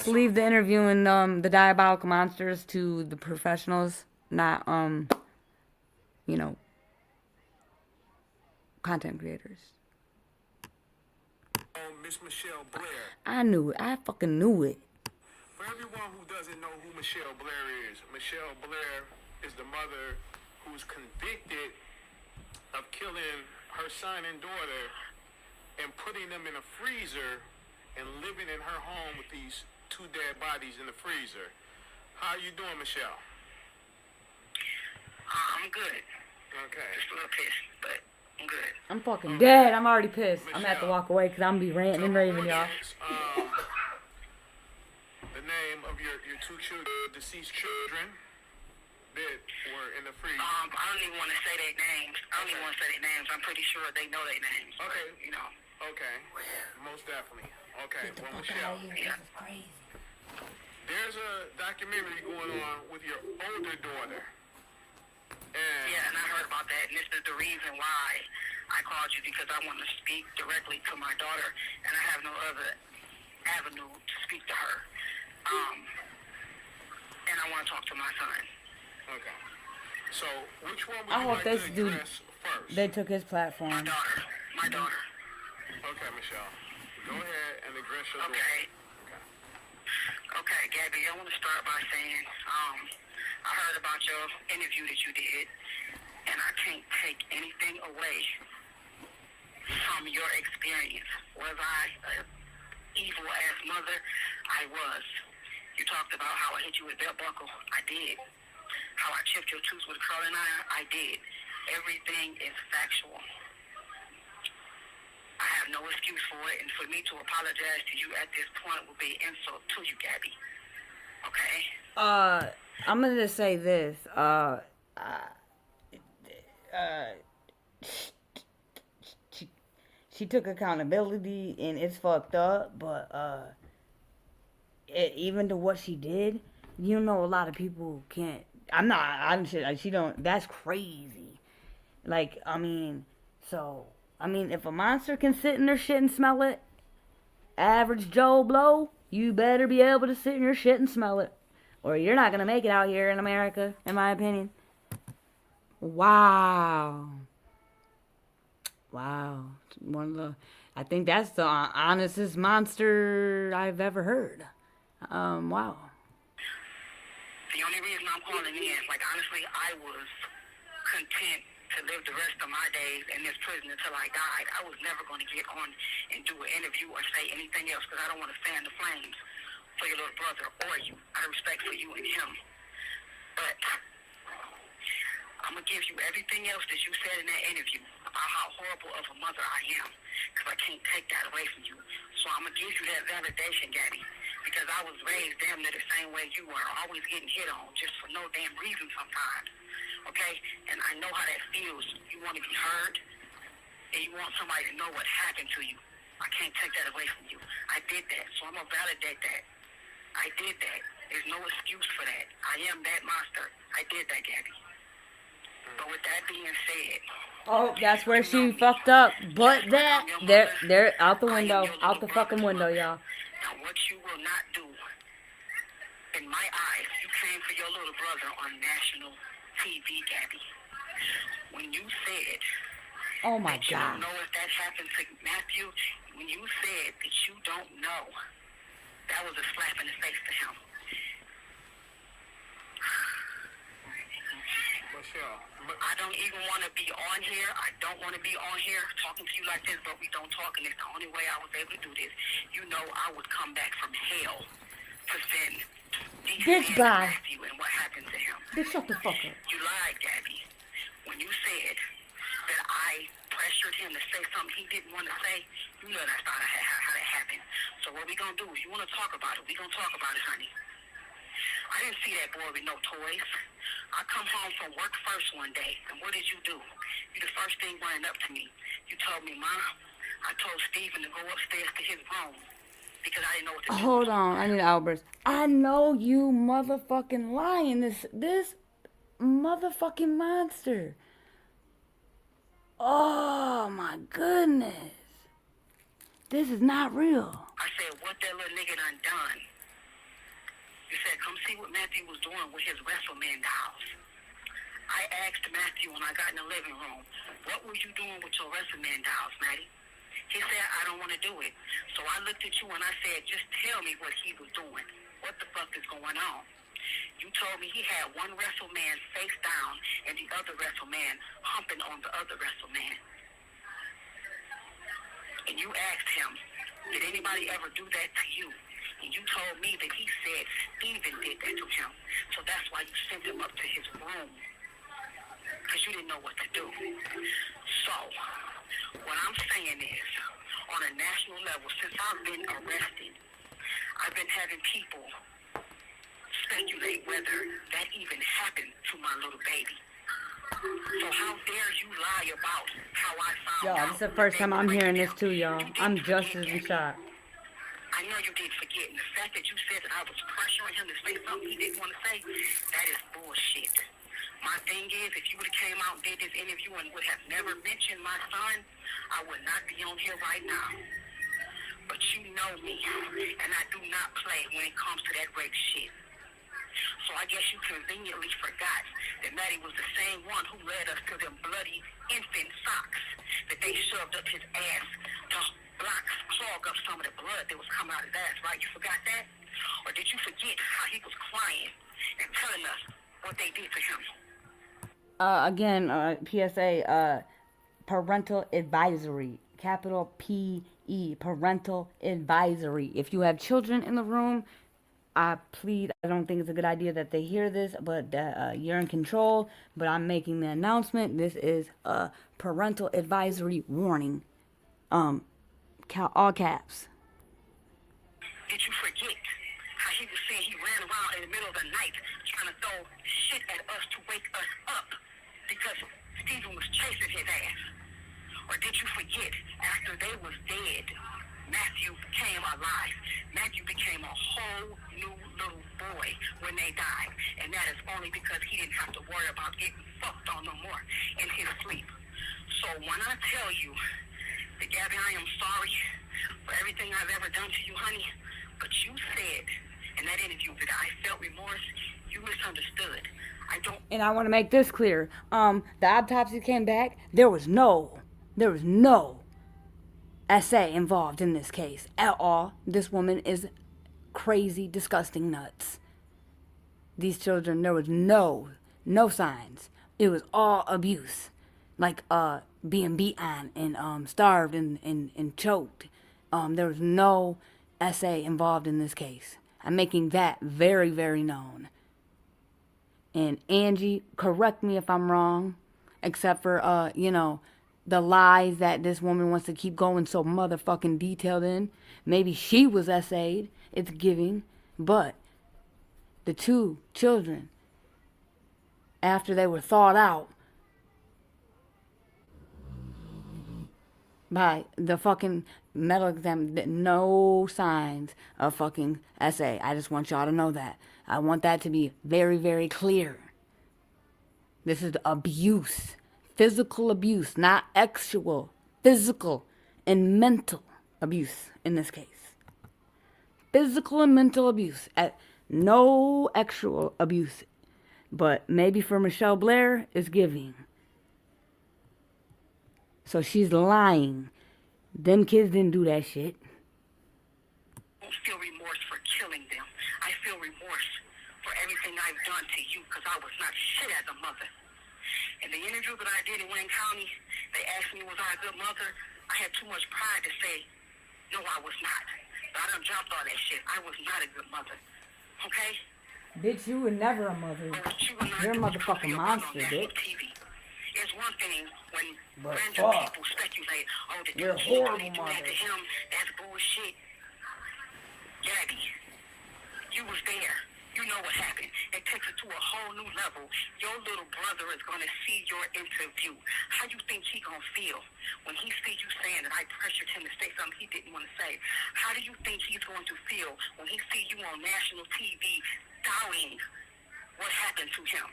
leave the interview and the diabolical monsters to the professionals, not content creators. Miss Michelle Blair. I knew it. I fucking knew it. For everyone who doesn't know who Michelle Blair is the mother who's convicted of killing her son and daughter and putting them in a freezer and living in her home with these 2 dead bodies in the freezer. How you doing, Michelle? I'm good. Okay. Just a little pissed, but I'm good. I'm fucking dead. I'm already pissed. I'm gonna have to walk away because I'm gonna be ranting and raving, y'all. The name of your 2 deceased children that were in the freezer. I don't even want to say their names. I'm pretty sure they know their names. Okay. But, you know. Okay. Most definitely. Okay. Get the Well, fuck Michelle, out of here. This is crazy. there's a documentary going on with your older daughter. And I heard about that, and this is the reason why I called you, because I want to speak directly to my daughter, and I have no other avenue to speak to her. And I want to talk to my son. Okay. So, which one would I you hope like this to dude, address first? they took his platform. My daughter. Okay, Michelle. Go ahead and address your Okay. daughter. Okay, Gabi, I want to start by saying, I heard about your interview that you did, and I can't take anything away from your experience. Was I an evil-ass mother? I was. You talked about how I hit you with a belt buckle. I did. How I chipped your tooth with a curling iron. I did. Everything is factual. I have no excuse for it, and for me to apologize to you at this point would be an insult to you, Gabi. Okay? I'm gonna just say this. She took accountability, and it's fucked up, but even to what she did, you know, a lot of people can't. She don't. That's crazy. Like, if a monster can sit in their shit and smell it, average Joe Blow, you better be able to sit in your shit and smell it. Or you're not gonna make it out here in America, in my opinion. Wow. I think that's the honestest monster I've ever heard. Wow. The only reason I'm calling in is, like, honestly, I was content to live the rest of my days in this prison until I died. I was never going to get on and do an interview or say anything else because I don't want to fan the flames for your little brother or you. Out of respect for you and him. But I'm going to give you everything else that you said in that interview about how horrible of a mother I am because I can't take that away from you. So I'm going to give you that validation, Gabi. Because I was raised damn near the same way you were, always getting hit on just for no damn reason sometimes, okay? And I know how that feels. You want to be heard, and you want somebody to know what happened to you. I can't take that away from you. I did that, so I'm going to validate that. I did that. There's no excuse for that. I am that monster. I did that, Gabi. But with that being said... Oh, that's where she fucked up. But that, they're out the window. Out the fucking window, y'all. Now, what you will not do, in my eyes, you came for your little brother on national TV, Gabi. When you said oh my that you God. don't know if that happened to Matthew, when you said that you don't know, that was a slap in the face to him. I don't even want to be on here. I don't want to be on here talking to you like this, but we don't talk, and it's the only way I was able to do this. You know I would come back from hell to send This guy. Matthew and what happened to him. Bitch, shut the fuck up. You lied, Gabi. When you said that I pressured him to say something he didn't want to say, you know that's not how that happened. So what we going to do is you want to talk about it. We going to talk about it, honey. I didn't see that boy with no toys. I come home from work first one day, and what did you do? You the first thing running up to me. You told me, Mom, I told Steven to go upstairs to his room because I didn't know what to do. Hold on, I need Alberts. I know you motherfucking lying. This motherfucking monster. Oh my goodness. This is not real. I said, what that little nigga done? You said, come see what Matthew was doing with his WrestleMan dolls. I asked Matthew when I got in the living room, what were you doing with your WrestleMan dolls, Matty? He said, I don't want to do it. So I looked at you and I said, just tell me what he was doing. What the fuck is going on? You told me he had one WrestleMan face down and the other WrestleMan humping on the other WrestleMan. And you asked him, did anybody ever do that to you? And you told me that he said Steven did that to him. So that's why you sent him up to his room. Because you didn't know what to do. So, what I'm saying is, on a national level, since I've been arrested, I've been having people speculate whether that even happened to my little baby. So how dare you lie about how I found out? Y'all, this is the first time I'm hearing this too, y'all. I'm just as in shock. I know you did forget, and the fact that you said that I was pressuring him to say something he didn't want to say, that is bullshit. My thing is, if you would have came out and did this interview and would have never mentioned my son, I would not be on here right now. But you know me, and I do not play when it comes to that rape shit. So I guess you conveniently forgot that Maddie was the same one who led us to them bloody infant socks that they shoved up his ass to clog up some of the blood that was coming out of his ass, right? You forgot that? Or did you forget how he was crying and telling us what they did to him? Again, PSA, parental advisory, capital P-E, parental advisory. If you have children in the room, I don't think it's a good idea that they hear this, but you're in control. But I'm making the announcement. This is a parental advisory warning. All caps. Did you forget how he was saying he ran around in the middle of the night trying to throw shit at us to wake us up because Steven was chasing his ass? Or did you forget after they was dead Matthew came alive. Matthew became a whole new little boy when they died. And that is only because he didn't have to worry about getting fucked on no more in his sleep. So when I tell you that, Gabi, I am sorry for everything I've ever done to you, honey, but you said in that interview that I felt remorse, you misunderstood. I don't. And I want to make this clear. The autopsy came back. There was no SA involved in this case at all. This woman is crazy, disgusting nuts. These children, there was no signs. It was all abuse, like being beat on and starved and choked. There was no SA involved in this case. I'm making that very, very known. And Angie, correct me if I'm wrong, except for the lies that this woman wants to keep going so motherfucking detailed in. Maybe she was SA'd. It's giving. But the two children, after they were thawed out by the fucking medical exam, no signs of fucking SA. I just want y'all to know that. I want that to be very, very clear. This is abuse. Physical abuse, not actual. Physical and mental abuse in this case. Physical and mental abuse. No actual abuse. But maybe for Michelle Blair, it's giving. So she's lying. Them kids didn't do that shit. I don't feel remorse for killing them. I feel remorse for everything I've done to you because I was not shit as a mother. In the interview that I did in Wayne County, they asked me, was I a good mother? I had too much pride to say, no, I was not. But I done dropped all that shit. I was not a good mother. Okay? Bitch, you were never a mother. You're a motherfucking monster, bitch. It's one thing when But random people speculate, oh, the you're a dude horrible do that mother. to him, that's bullshit. Gabi, you was there. You know what happened. It takes it to a whole new level. Your little brother is going to see your interview. How you think he going to feel when he sees you saying that I pressured him to say something he didn't want to say? How do you think he's going to feel when he sees you on national TV doubting what happened to him?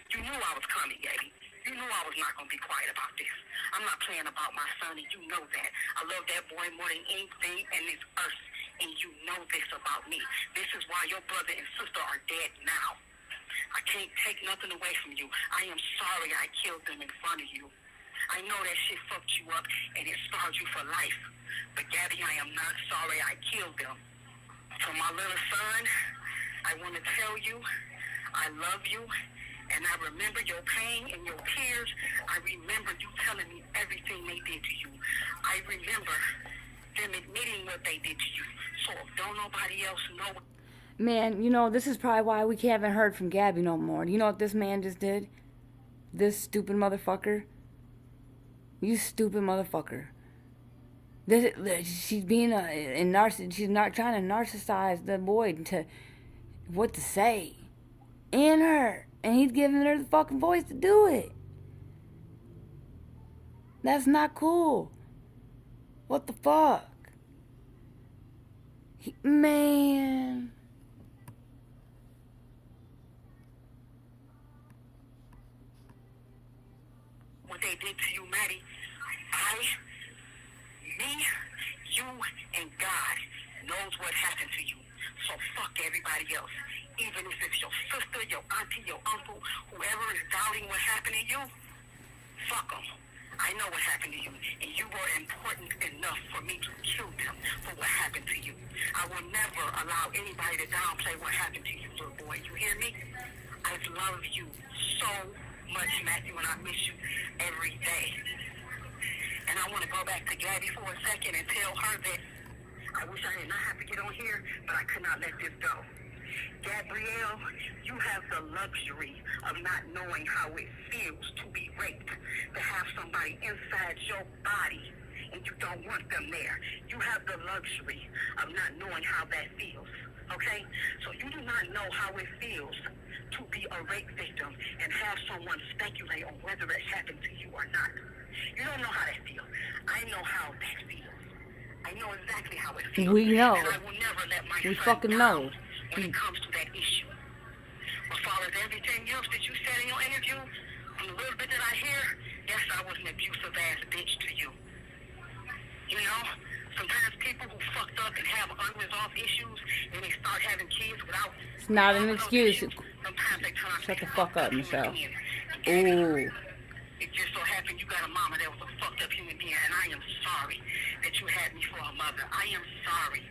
You knew I was coming, Gabi. You knew I was not going to be quiet about this. I'm not playing about my son, and you know that. I love that boy more than anything in this earth, and you know this about me. This is why your brother and sister are dead now. I can't take nothing away from you. I am sorry I killed them in front of you. I know that shit fucked you up, and it scarred you for life. But, Gabi, I am not sorry I killed them. For my little son, I want to tell you I love you. And I remember your pain and your tears. I remember you telling me everything they did to you. I remember them admitting what they did to you. So if don't nobody else know. Man, this is probably why we haven't heard from Gabi no more. You know what this man just did? This stupid motherfucker. You stupid motherfucker. She's being she's not trying to narcissize the boy to what to say. And her. And he's giving her the fucking voice to do it. That's not cool. What the fuck? Man. What they did to you, Maddie, me, you, and God knows what happened to you. So fuck everybody else. Even if it's your sister, your auntie, your uncle, whoever is doubting what happened to you, fuck them. I know what happened to you, and you were important enough for me to kill them for what happened to you. I will never allow anybody to downplay what happened to you, little boy. You hear me? I love you so much, Matthew, and I miss you every day. And I want to go back to Gabi for a second and tell her that I wish I did not have to get on here, but I could not let this go. Gabrielle, you have the luxury of not knowing how it feels to be raped, to have somebody inside your body and you don't want them there. You have the luxury of not knowing how that feels, okay? So you do not know how it feels to be a rape victim and have someone speculate on whether it happened to you or not. You don't know how that feels. I know how that feels. I know exactly how it feels. We know. And I will never let my We son fucking down know. when it comes to that issue. As far as everything else that you said in your interview, from the little bit that I hear, yes, I was an abusive ass bitch to you. You know, sometimes people who fucked up and have unresolved issues, and they start having kids without... It's not an excuse. Sometimes they turn out Shut to the be fuck fucked up, Michelle. human beings. Ooh. It just so happened you got a mama that was a fucked up human being, and I am sorry that you had me for a mother. I am sorry.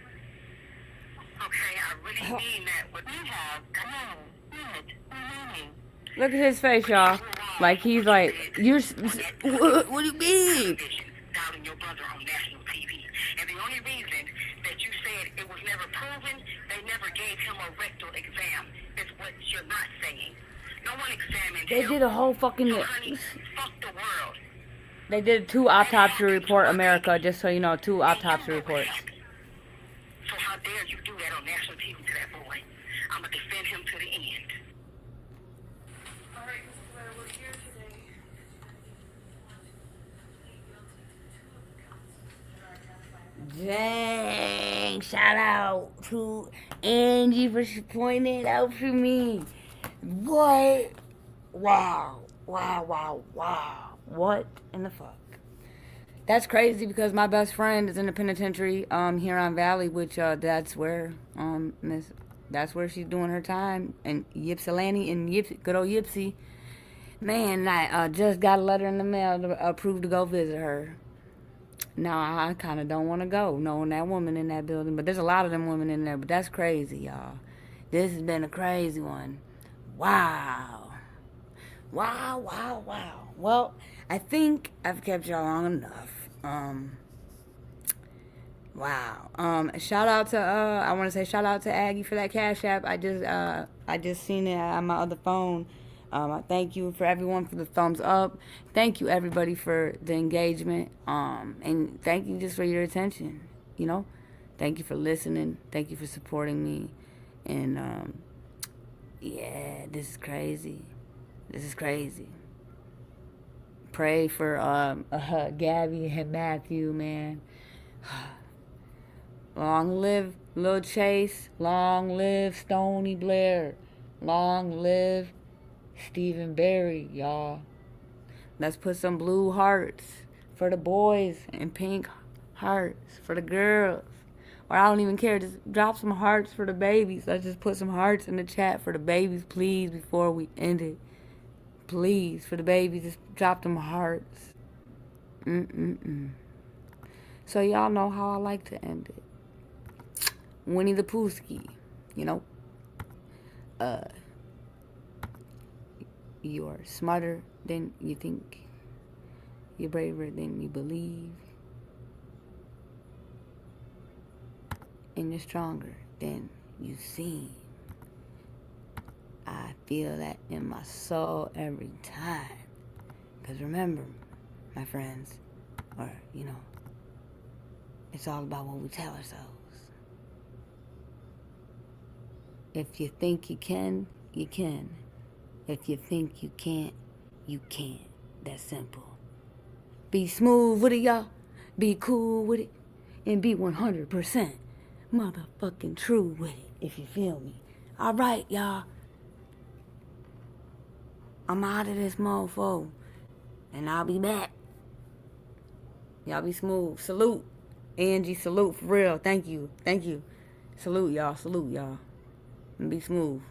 Okay, I really mean that. What you have done, Look at his face, y'all. Like he's like, what do you mean? doubting your brother on national TV. And the only reason that you said it was never proven, they never gave him a rectal exam, is what you're not saying. No one examined They him. did a whole fucking... So, honey, fuck the world. They did 2 autopsy report, America, just so you know, 2 autopsy reports. So how dare you do that on national TV to that boy? I'm going to defend him to the end. All right, Mr. Blair, we're here today. Dang, shout out to Angie for pointing it out for me. What? Wow. What in the fuck? That's crazy because my best friend is in the penitentiary here on Valley, which that's where that's where she's doing her time, and Ypsilanti and good old Ypsi. Man, I just got a letter in the mail to approve to go visit her. Now I kind of don't want to go, knowing that woman in that building, but there's a lot of them women in there. But that's crazy, y'all. This has been a crazy one. Wow. Well, I think I've kept y'all long enough. Wow. Shout out to I want to say shout out to Aggie for that Cash App. I just seen it on my other phone. I thank you for everyone for the thumbs up. Thank you everybody for the engagement. And thank you just for your attention. You know, thank you for listening. Thank you for supporting me. And yeah, this is crazy. Pray for Gabi and Matthew, man. Long live Lil Chase. Long live Stony Blair. Long live Stephen Barry, y'all. Let's put some blue hearts for the boys and pink hearts for the girls. Or I don't even care. Just drop some hearts for the babies. Let's just put some hearts in the chat for the babies, please, before we end it. Please, for the babies, just drop them hearts. So y'all know how I like to end it. Winnie the Poohski, you know. You're smarter than you think. You're braver than you believe. And you're stronger than you seem. I feel that in my soul every time. Because remember, my friends, or, you know, it's all about what we tell ourselves. If you think you can, you can. If you think you can't, you can't. That's simple. Be smooth with it, y'all. Be cool with it. And be 100% motherfucking true with it, if you feel me. All right, y'all. I'm out of this mofo. And I'll be back. Y'all be smooth. Salute. Angie, salute for real. Thank you. Salute, y'all. And be smooth.